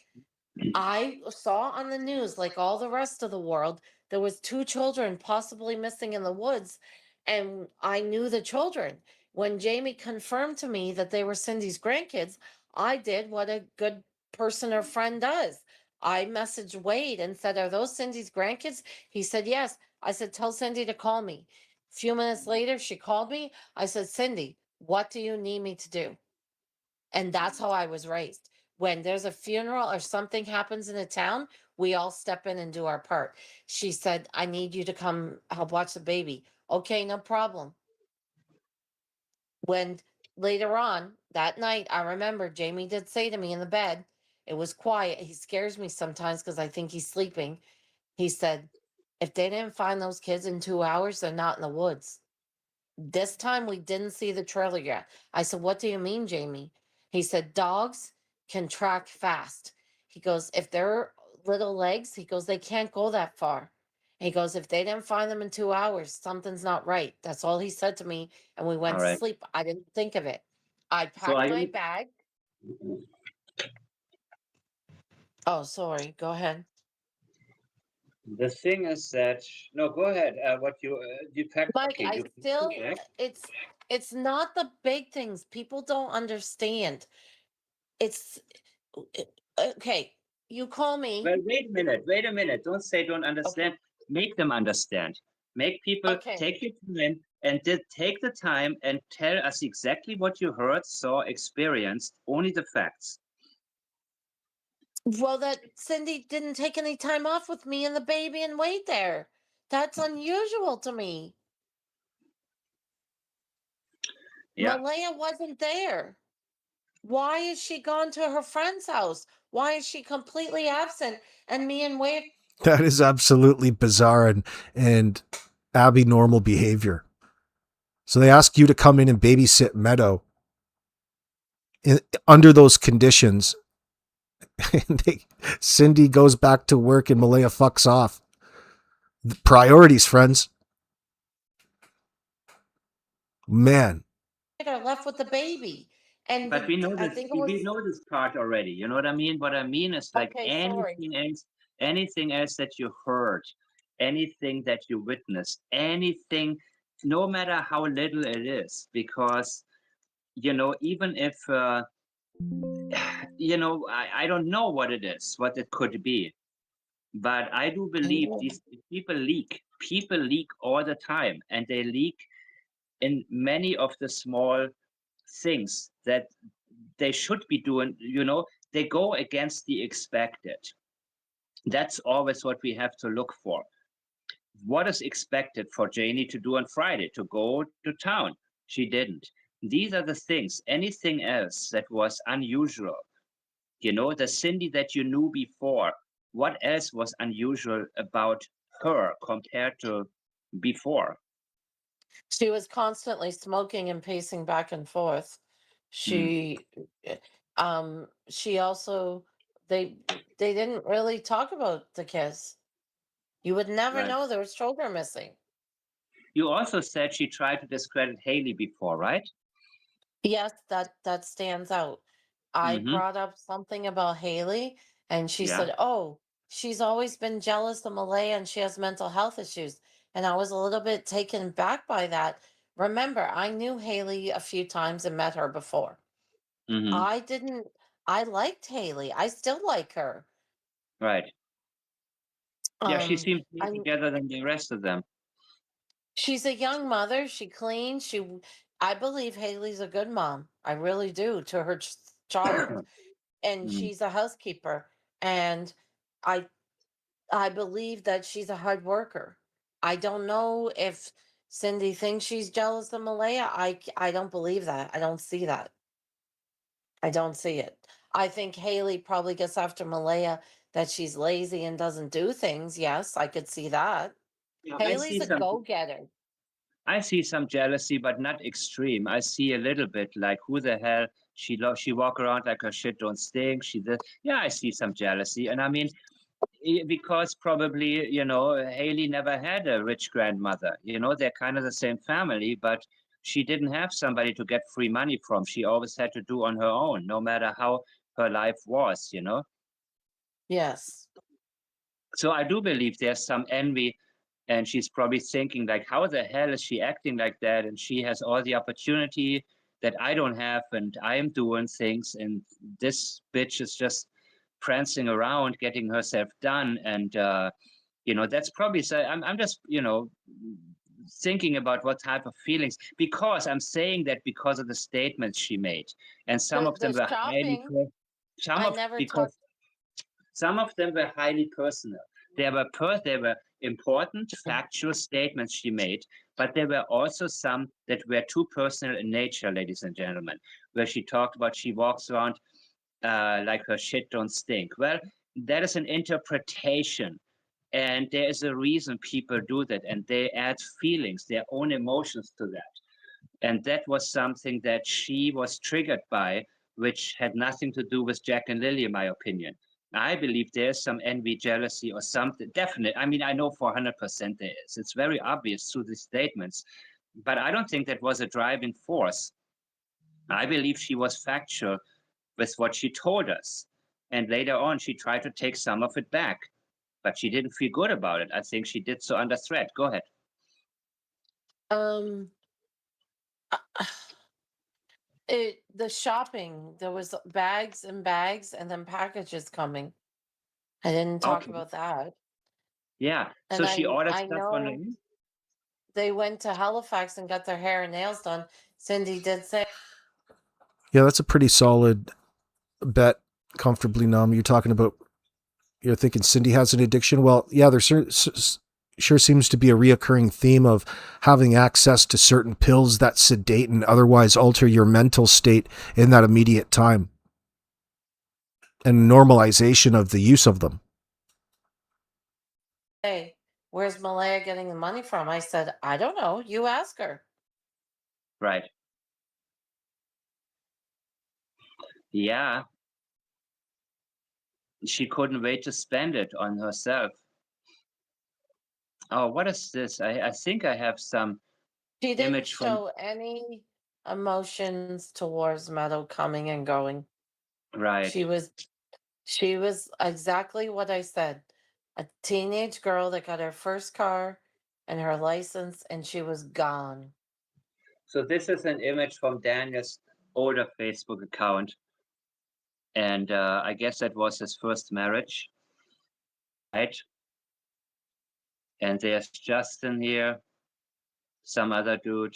Speaker 3: I saw on the news, like all the rest of the world, there was two children possibly missing in the woods, and I knew the children. When Jamie confirmed to me that they were Cindy's grandkids, I did what a good person or friend does. I messaged Wade and said, "Are those Cindy's grandkids?" He said, "Yes." I said, "Tell Cindy to call me." A few minutes later, she called me. I said, "Cindy, what do you need me to do?" And that's how I was raised. When there's a funeral or something happens in a town, we all step in and do our part. She said, "I need you to come help watch the baby." Okay, no problem. When later on that night, I remember Jamie did say to me in the bed, it was quiet. He scares me sometimes because I think he's sleeping. He said, "If they didn't find those kids in 2 hours, they're not in the woods." This time we didn't see the trailer yet. I said, "What do you mean, Jamie?" He said, "Dogs can track fast." He goes, "If they're little legs," he goes, "they can't go that far." He goes, "If they didn't find them in 2 hours, something's not right." That's all he said to me. And we went
Speaker 4: All
Speaker 3: to
Speaker 4: right.
Speaker 3: sleep. I didn't think of it. I
Speaker 4: So
Speaker 3: packed my bag. Oh, sorry. Go ahead.
Speaker 4: the thing is that no, go ahead. What you packed?
Speaker 3: Mike,
Speaker 4: Okay,
Speaker 3: I
Speaker 4: you
Speaker 3: still,
Speaker 4: packed.
Speaker 3: it's not the big things. People don't understand. It's okay. You call me.
Speaker 4: Well, wait a minute. Wait a minute. Don't say don't
Speaker 3: Okay.
Speaker 4: understand. Make them understand. Make people
Speaker 3: Okay.
Speaker 4: take your time and take the time and tell us exactly what you heard, saw, experienced. Only the facts.
Speaker 3: Well, that Cindy didn't take any time off with me and the baby and wait there. That's unusual to me.
Speaker 4: Yeah.
Speaker 3: Malaya wasn't there. Why is she gone to her friend's house? Why is she completely absent? And me and Wade.
Speaker 1: That is absolutely bizarre and Abby normal behavior. So they ask you to come in and babysit Meadow under those conditions. And Cindy goes back to work and Malaya fucks off. The priorities, friends. Man.
Speaker 3: Are left with the baby. And
Speaker 4: But we know
Speaker 3: I
Speaker 4: this.
Speaker 3: think it
Speaker 4: We
Speaker 3: was
Speaker 4: know this part already. You know what I mean? What I mean is like
Speaker 3: okay, sorry.
Speaker 4: anything else that you heard, anything that you witnessed, anything, no matter how little it is, because even if I don't know what it is, what it could be, but I do believe these people leak. People leak all the time, and they leak in many of the small things that they should be doing. They go against the expected. That's always what we have to look for. What is expected for Janie to do on Friday? To go to town. She didn't. These are the things. Anything else that was unusual, the Cindy that you knew before, what else was unusual about her compared to before?
Speaker 3: She was constantly smoking and pacing back and forth.
Speaker 4: Mm,
Speaker 3: She also they didn't really talk about the kiss. You would never
Speaker 4: right.
Speaker 3: know there was children missing.
Speaker 4: You also said she tried to discredit Haley before, right?
Speaker 3: Yes, that stands out. I
Speaker 4: Mm-hmm.
Speaker 3: brought up something about Haley, and she
Speaker 4: Yeah.
Speaker 3: said, "Oh, she's always been jealous of Malaya, and she has mental health issues." And I was a little bit taken back by that. Remember, I knew Haley a few times and met her before.
Speaker 4: Mm-hmm.
Speaker 3: I didn't. I liked Haley. I still like her.
Speaker 4: Right. Yeah, she
Speaker 3: Um,
Speaker 4: seems more
Speaker 3: I'm.
Speaker 4: together than the rest of them.
Speaker 3: She's a young mother. She cleans. I believe Haley's a good mom. I really do to her child, and
Speaker 4: Mm.
Speaker 3: she's a housekeeper. And I I believe that she's a hard worker. I don't know if Cindy thinks she's jealous of Malaya. I don't believe that. I don't see that. I don't see it. I think Haley probably gets after Malaya that she's lazy and doesn't do things. Yes, I could see that.
Speaker 4: Yeah,
Speaker 3: Haley's a go-getter.
Speaker 4: I see some jealousy, but not extreme. I see a little bit like who the hell she walk around like her shit don't stink. She did. Yeah, I see some jealousy, and I mean because probably Haley never had a rich grandmother. They're kind of the same family, but she didn't have somebody to get free money from. She always had to do on her own, no matter how her life was.
Speaker 3: Yes.
Speaker 4: So I do believe there's some envy, and she's probably thinking like, how the hell is she acting like that? And she has all the opportunity that I don't have, and I am doing things, and this bitch is just prancing around, getting herself done. And that's probably so. I'm just thinking about what type of feelings, because I'm saying that because of the statements she made, and some of them
Speaker 3: The
Speaker 4: were highly
Speaker 3: shopping,
Speaker 4: some
Speaker 3: I
Speaker 4: of
Speaker 3: never
Speaker 4: because
Speaker 3: talked.
Speaker 4: some of them were highly personal. They were important, factual statements she made, but there were also some that were too personal in nature, ladies and gentlemen, where she talked about she walks around like her shit don't stink. Well, that is an interpretation. And there is a reason people do that, and they add feelings, their own emotions to that. And that was something that she was triggered by, which had nothing to do with Jack and Lily, in my opinion. I believe there's some envy, jealousy, or something. Definite. I mean, I know for 100% there is. It's very obvious through these statements. But I don't think that was a driving force. I believe she was factual with what she told us. And later on, she tried to take some of it back. But she didn't feel good about it. I think she did so under threat. Go ahead.
Speaker 3: Um, the shopping, there was bags and bags and then packages coming. I didn't talk
Speaker 4: Okay.
Speaker 3: about that.
Speaker 4: Yeah. So
Speaker 3: And
Speaker 4: she ordered
Speaker 3: I
Speaker 4: stuff
Speaker 3: know
Speaker 4: online?
Speaker 3: they went to Halifax and got their hair and nails done. Cindy did say
Speaker 1: Yeah, that's a pretty solid bet, comfortably numb. You're thinking Cindy has an addiction. Well, yeah, there sure seems to be a reoccurring theme of having access to certain pills that sedate and otherwise alter your mental state in that immediate time, and normalization of the use of them.
Speaker 3: hey, where's Malaya getting the money from? I said, I don't know. You ask her.
Speaker 4: Right. Yeah. she couldn't wait to spend it on herself. Oh, what is this? I think I have some
Speaker 3: She didn't
Speaker 4: image from
Speaker 3: show any emotions towards Meadow coming and going.
Speaker 4: right.
Speaker 3: She was exactly what I said. A teenage girl that got her first car and her license, and she was gone.
Speaker 4: So this is an image from Daniel's older Facebook account, and I guess that was his first marriage, right? And there's Justin here, some other dude.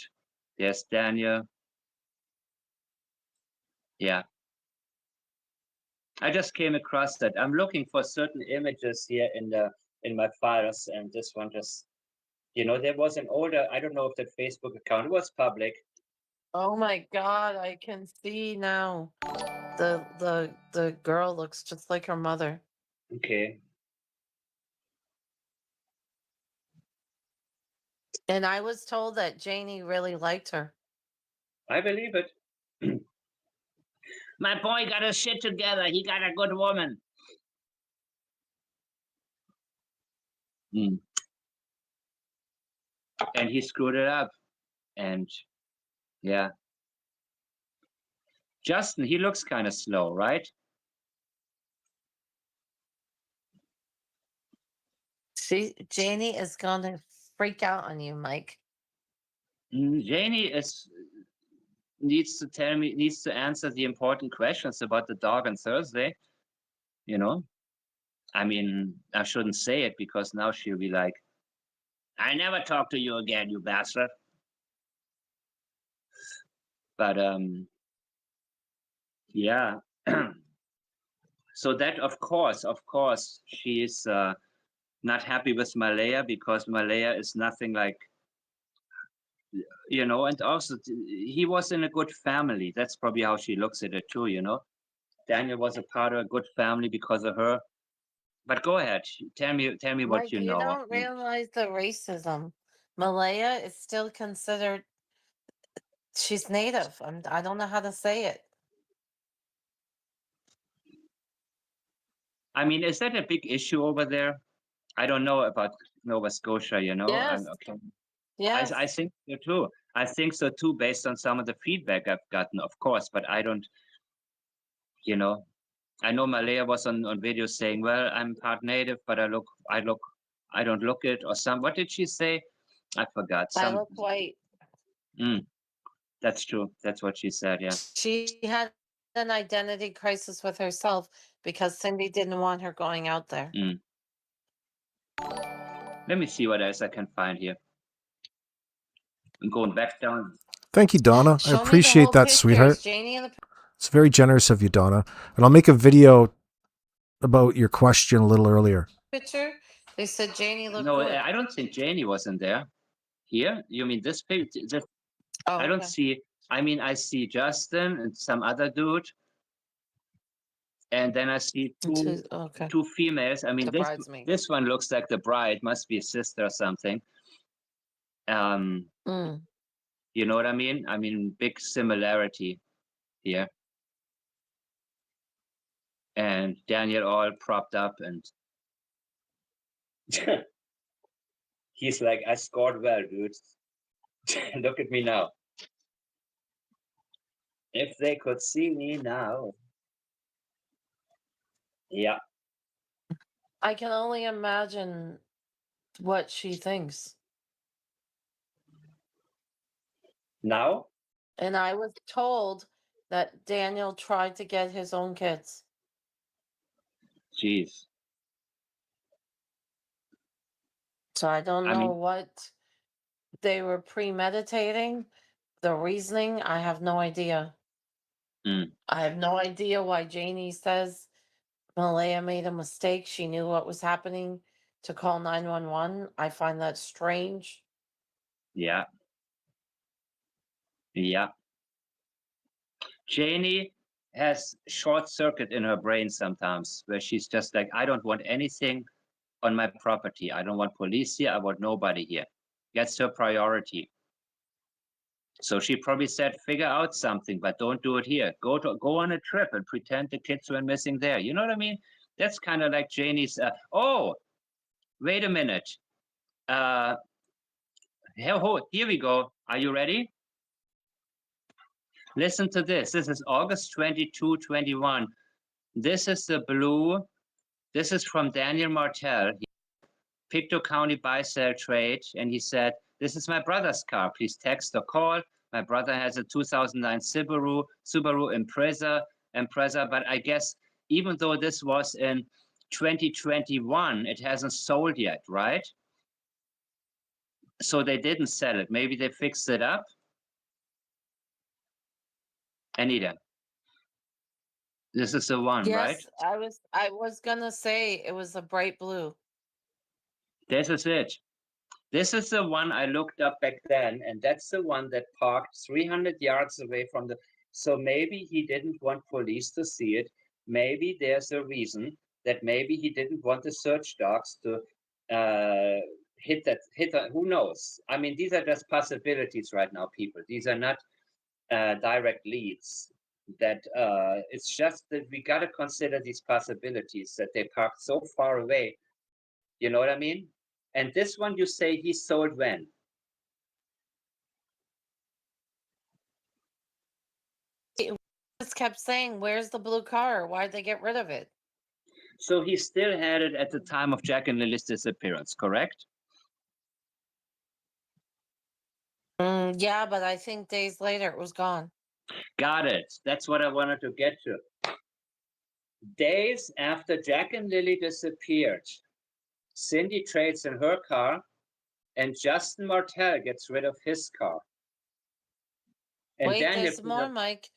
Speaker 4: There's Daniel. Yeah. I just came across that. I'm looking for certain images here in my files, and this one just, there was an older, I don't know if that Facebook account was public.
Speaker 3: Oh my God, I can see now. The girl looks just like her mother.
Speaker 4: Okay.
Speaker 3: And I was told that Janie really liked her.
Speaker 4: I believe it. My boy got his shit together. He got a good woman. Mm. And he screwed it up. And yeah. Justin, he looks kind of slow, right?
Speaker 3: Janie is gonna freak out on you, Mike.
Speaker 4: Janie needs to answer the important questions about the dog on Thursday. I mean, I shouldn't say it because now she'll be like, I never talk to you again, you bastard. But yeah. So that, of course, she is not happy with Malaya because Malaya is nothing like, and also he was in a good family. That's probably how she looks at it too, Daniel was a part of a good family because of her. But go ahead, tell me
Speaker 3: Mike,
Speaker 4: what you know.
Speaker 3: You don't realize the racism. Malaya is still considered. She's native. I don't know how to say it.
Speaker 4: I mean, is that a big issue over there? I don't know about Nova Scotia,
Speaker 3: Yes.
Speaker 4: Okay.
Speaker 3: Yes.
Speaker 4: I think so too. I think so too, based on some of the feedback I've gotten, of course, but I don't, I know Malaya was on video saying, well, I'm part native, but I don't look it, or what did she say? I forgot.
Speaker 3: I look white.
Speaker 4: That's true. That's what she said, yeah.
Speaker 3: She had an identity crisis with herself because Cindy didn't want her going out there.
Speaker 4: Let me see what else I can find here. I'm going back down.
Speaker 1: Thank you, Donna. I appreciate that, sweetheart. It's very generous of you, Donna. And I'll make a video about your question a little earlier.
Speaker 3: Picture? They said Janie looked
Speaker 4: No,
Speaker 3: good.
Speaker 4: I don't think Janie was in there. Here? You mean this picture?
Speaker 3: Oh,
Speaker 4: I don't see. I mean, I see Justin and some other dude. And then I see two females. I mean, this one looks like the bride, must be a sister or something. You know what I mean? I mean, big similarity here. And Daniel all propped up and he's like, I scored well, dude. Look at me now. If they could see me now. Yeah.
Speaker 3: I can only imagine what she thinks.
Speaker 4: Now?
Speaker 3: And I was told that Daniel tried to get his own kids.
Speaker 4: Jeez.
Speaker 3: So I don't know what they were premeditating. The reasoning, I have no idea. I have no idea why Janie says Malaya made a mistake. She knew what was happening to call 911. I find that strange.
Speaker 4: Yeah. Yeah. Janie has short circuit in her brain sometimes where she's just like, I don't want anything on my property. I don't want police here. I want nobody here. That's her priority. So she probably said, figure out something, but don't do it here. Go on a trip and pretend the kids were missing there. You know what I mean? That's kind of like Janie's. Oh, wait a minute. Here we go. Are you ready? Listen to this. This is August 22, 21. This is the blue. This is from Daniel Martel, Pictou County buy-sell trade. And he said, this is my brother's car. Please text or call. My brother has a 2009 Subaru Impreza. But I guess even though this was in 2021, it hasn't sold yet, right? So they didn't sell it. Maybe they fixed it up. Anita, this is the one, right?
Speaker 3: Yes, I was gonna say it was a bright blue.
Speaker 4: This is it. This is the one I looked up back then, and that's the one that parked 300 yards away from the. So maybe he didn't want police to see it. Maybe there's a reason that maybe he didn't want the search dogs to hit that. Who knows? I mean, these are just possibilities right now, people. These are not direct leads. That it's just that we got to consider these possibilities that they parked so far away. You know what I mean? And this one you say he sold when?
Speaker 3: Just kept saying, "Where's the blue car? Why'd they get rid of it?"
Speaker 4: So he still had it at the time of Jack and Lily's disappearance, correct?
Speaker 3: Yeah, but I think days later it was gone.
Speaker 4: Got it. That's what I wanted to get to. Days after Jack and Lily disappeared, Cindy trades in her car, and Justin Martel gets rid of his car. And
Speaker 3: Wait,
Speaker 4: Daniel
Speaker 3: there's more, Mike.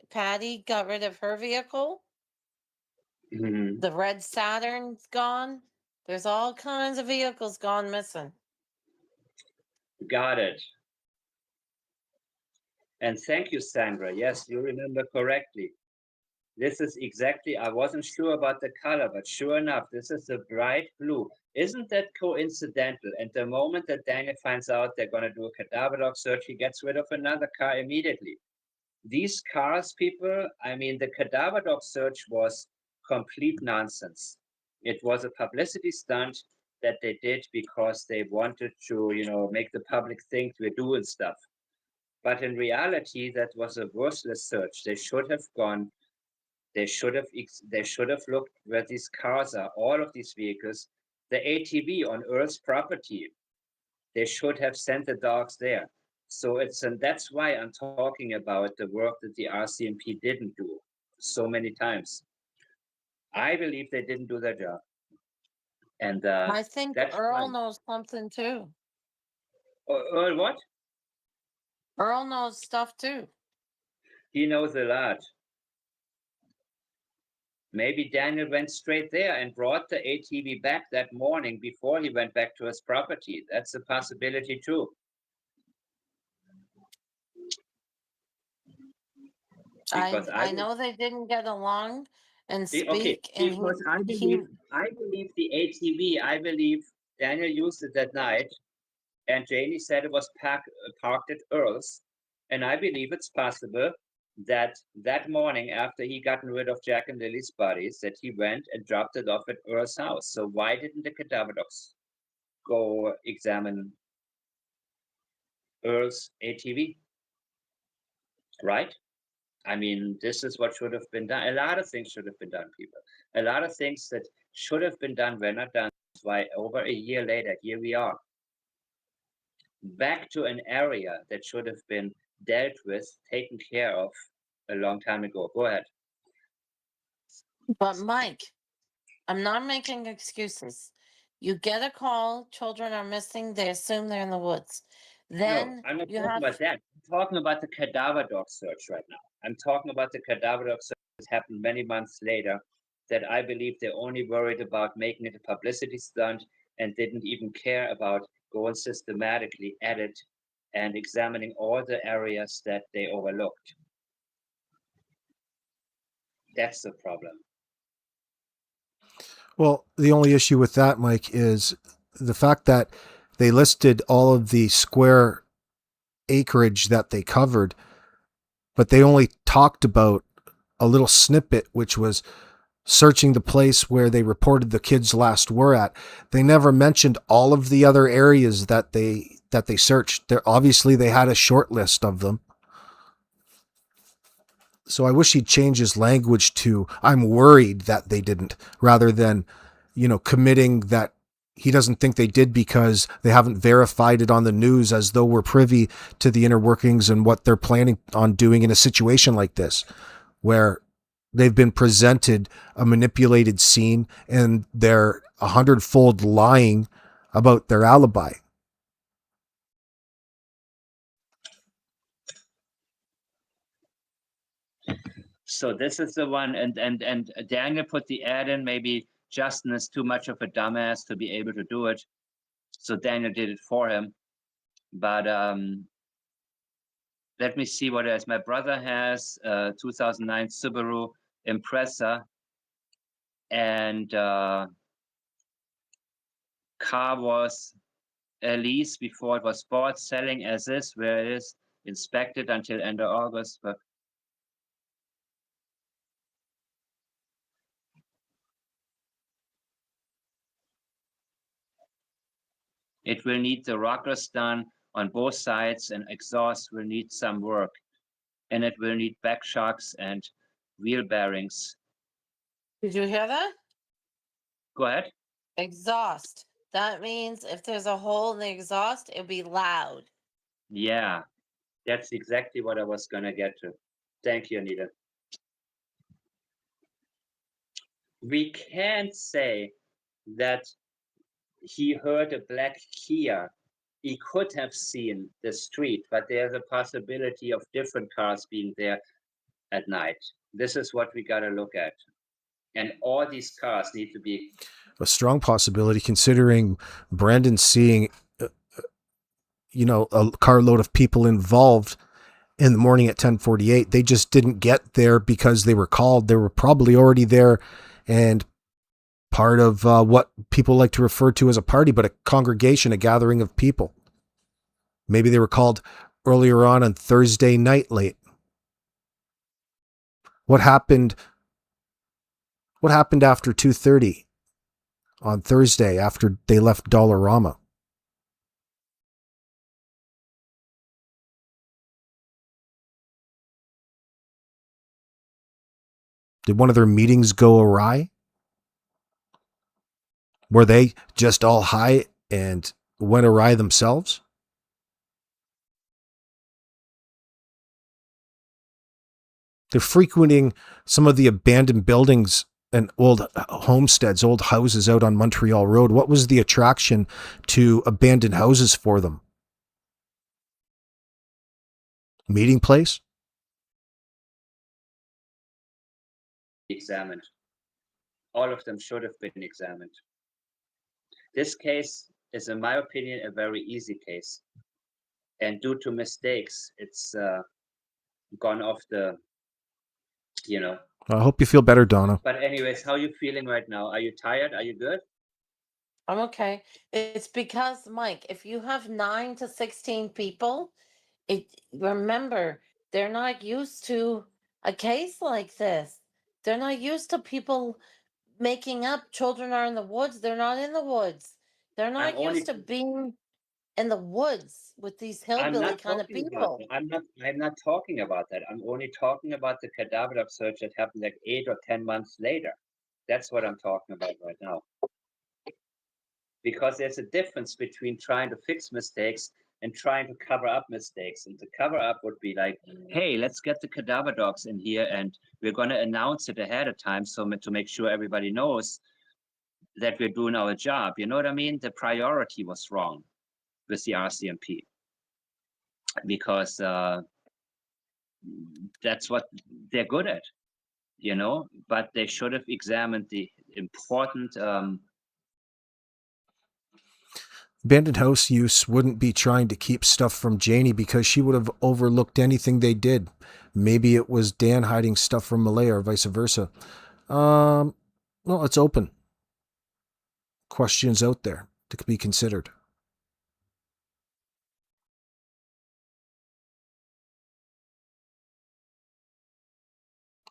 Speaker 3: Patty got rid of her vehicle.
Speaker 4: Mhm.
Speaker 3: The red Saturn's gone. There's all kinds of vehicles gone missing.
Speaker 4: Got it. And thank you, Sandra. Yes, you remember correctly. This is exactly, I wasn't sure about the color, but sure enough, this is a bright blue. Isn't that coincidental? And the moment that Daniel finds out they're going to do a cadaver dog search, he gets rid of another car immediately. These cars, people, I mean, the cadaver dog search was complete nonsense. It was a publicity stunt that they did because they wanted to, make the public think we're doing stuff. But in reality, that was a worthless search. They should have gone. They should have looked where these cars are. All of these vehicles, the ATV on Earl's property. They should have sent the dogs there. So and that's why I'm talking about the work that the RCMP didn't do so many times. I believe they didn't do their job. And
Speaker 3: I think Earl
Speaker 4: fine.
Speaker 3: knows something too.
Speaker 4: Earl, what?
Speaker 3: Earl knows stuff too.
Speaker 4: He knows a lot. Maybe Daniel went straight there and brought the ATV back that morning before he went back to his property. That's a possibility too.
Speaker 3: I know they didn't get along and speak.
Speaker 4: Okay,
Speaker 3: and
Speaker 4: because I believe the ATV. I believe Daniel used it that night, and Janie said it was parked at Earl's, and I believe it's possible that morning after he gotten rid of Jack and Lily's bodies, that he went and dropped it off at Earl's house. So why didn't the cadaver dogs go examine Earl's ATV? Right? I mean, this is what should have been done. A lot of things should have been done, people. A lot of things that should have been done were not done. That's why over a year later, here we are. Back to an area that should have been dealt with, taken care of a long time ago. Go ahead.
Speaker 3: But Mike, I'm not making excuses. You get a call, children are missing, they assume they're in the woods. Then
Speaker 4: no, I'm not talking about that. I'm talking about the cadaver dog search right now. I'm talking about the cadaver dog search that happened many months later, that I believe they're only worried about making it a publicity stunt and didn't even care about going systematically at it and examining all the areas that they overlooked. That's the problem.
Speaker 1: Well, the only issue with that, Mike, is the fact that they listed all of the square acreage that they covered, but they only talked about a little snippet, which was searching the place where they reported the kids last were at, they never mentioned all of the other areas that they searched. Obviously they had a short list of them. So I wish he'd change his language to "I'm worried that they didn't," rather than, committing that he doesn't think they did because they haven't verified it on the news, as though we're privy to the inner workings and what they're planning on doing in a situation like this, where they've been presented a manipulated scene and they're 100-fold lying about their alibi.
Speaker 4: So this is the one, and Daniel put the ad in. Maybe Justin is too much of a dumbass to be able to do it, so Daniel did it for him. But let me see what else. My brother has 2009 Subaru Impreza, and car was a lease before it was bought, selling as is, where it is inspected until end of August. But it will need the rockers done on both sides, and exhaust will need some work, and it will need back shocks and wheel bearings.
Speaker 3: Did you hear that?
Speaker 4: Go ahead.
Speaker 3: Exhaust. That means if there's a hole in the exhaust, it'll be loud.
Speaker 4: Yeah, that's exactly what I was gonna get to. Thank you, Anita. We can't say that he heard a black Kia. He could have seen the street, but there's a possibility of different cars being there at night. This is what we gotta look at. And all these cars need to be
Speaker 1: A strong possibility, considering Brandon seeing, a carload of people involved in the morning at 10:48. They just didn't get there because they were called. They were probably already there, and part of what people like to refer to as a party, but a congregation, a gathering of people. Maybe they were called earlier on Thursday night late. What happened after 2:30 on Thursday after they left Dollarama? Did one of their meetings go awry? Were they just all high and went awry themselves? They're frequenting some of the abandoned buildings and old homesteads, old houses out on Montreal Road. What was the attraction to abandoned houses for them? Meeting place?
Speaker 4: examined. All of them should have been examined. This case is, in my opinion, a very easy case. And due to mistakes, it's gone off the,
Speaker 1: I hope you feel better, Donna.
Speaker 4: But anyways, how are you feeling right now? Are you tired? Are you good?
Speaker 3: I'm okay. It's because, Mike, if you have 9 to 16 people, remember, they're not used to a case like this. They're not used to people making up children are in the woods. They're not in the woods. They're not used to being in the woods with these
Speaker 4: I'm
Speaker 3: hillbilly
Speaker 4: not
Speaker 3: kind of
Speaker 4: talking about
Speaker 3: people.
Speaker 4: that. I'm not talking about that. I'm only talking about the cadaver search that happened like 8 or 10 months later. That's what I'm talking about right now. Because there's a difference between trying to fix mistakes and trying to cover up mistakes. And to cover up would be like, hey, let's get the cadaver dogs in here and we're going to announce it ahead of time to make sure everybody knows that we're doing our job. You know what I mean? The priority was wrong with the RCMP because that's what they're good at, but they should have examined the important
Speaker 1: Abandoned house use wouldn't be trying to keep stuff from Janie because she would have overlooked anything they did. Maybe it was Dan hiding stuff from Malaya or vice versa. Well, it's open. Questions out there to be considered.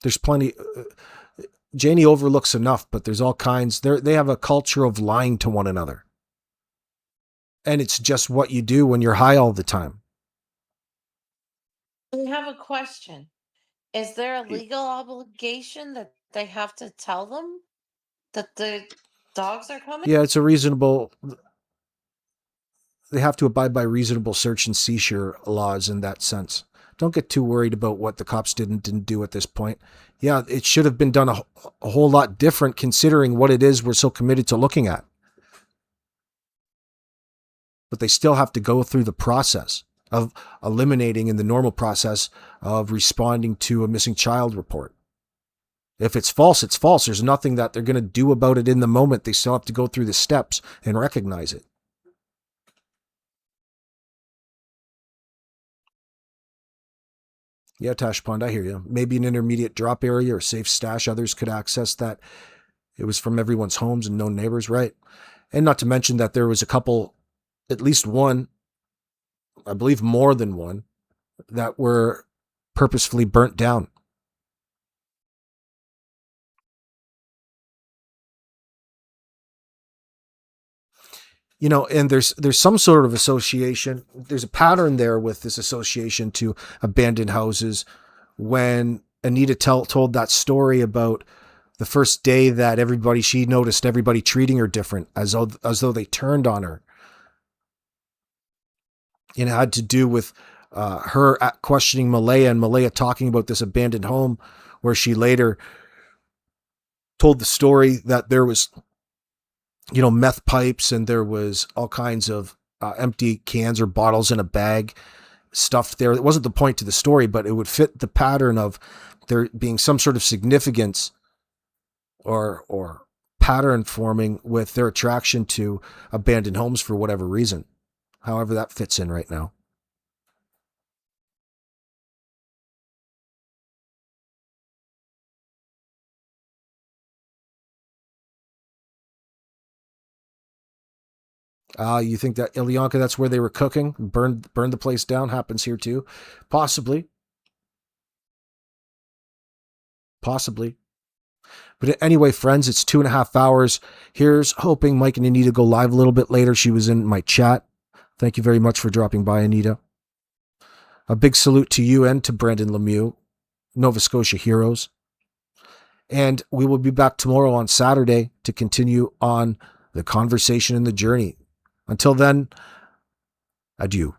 Speaker 1: There's plenty. Janie overlooks enough, but there's all kinds. They have a culture of lying to one another. And it's just what you do when you're high all the time.
Speaker 3: I have a question. Is there a legal obligation that they have to tell them that the dogs are coming?
Speaker 1: Yeah, they have to abide by reasonable search and seizure laws in that sense. Don't get too worried about what the cops didn't do at this point. Yeah, it should have been done a whole lot different considering what it is we're so committed to looking at. But they still have to go through the process of eliminating in the normal process of responding to a missing child report. If it's false, it's false. There's nothing that they're going to do about it in the moment. They still have to go through the steps and recognize it. Yeah, Tash Pond, I hear you. Maybe an intermediate drop area or safe stash. Others could access that. It was from everyone's homes and no neighbors, right? And not to mention that there was a couple, at least one, I believe more than one, that were purposefully burnt down. You know, and there's some sort of association. There's a pattern there with this association to abandoned houses. When Anita told that story about the first day that she noticed everybody treating her different, as though they turned on her. And it had to do with her questioning Malaya and Malaya talking about this abandoned home, where she later told the story that there was, meth pipes and there was all kinds of empty cans or bottles in a bag stuffed there. It wasn't the point to the story, but it would fit the pattern of there being some sort of significance or pattern forming with their attraction to abandoned homes for whatever reason. However that fits in right now. You think that Ilyanka, that's where they were cooking? Burned the place down? Happens here too? Possibly. But anyway, friends, it's 2.5 hours. Here's hoping Mike and Anita go live a little bit later. She was in my chat. Thank you very much for dropping by, Anita. A big salute to you and to Brandon Lemieux, Nova Scotia heroes. And we will be back tomorrow on Saturday to continue on the conversation and the journey. Until then, adieu.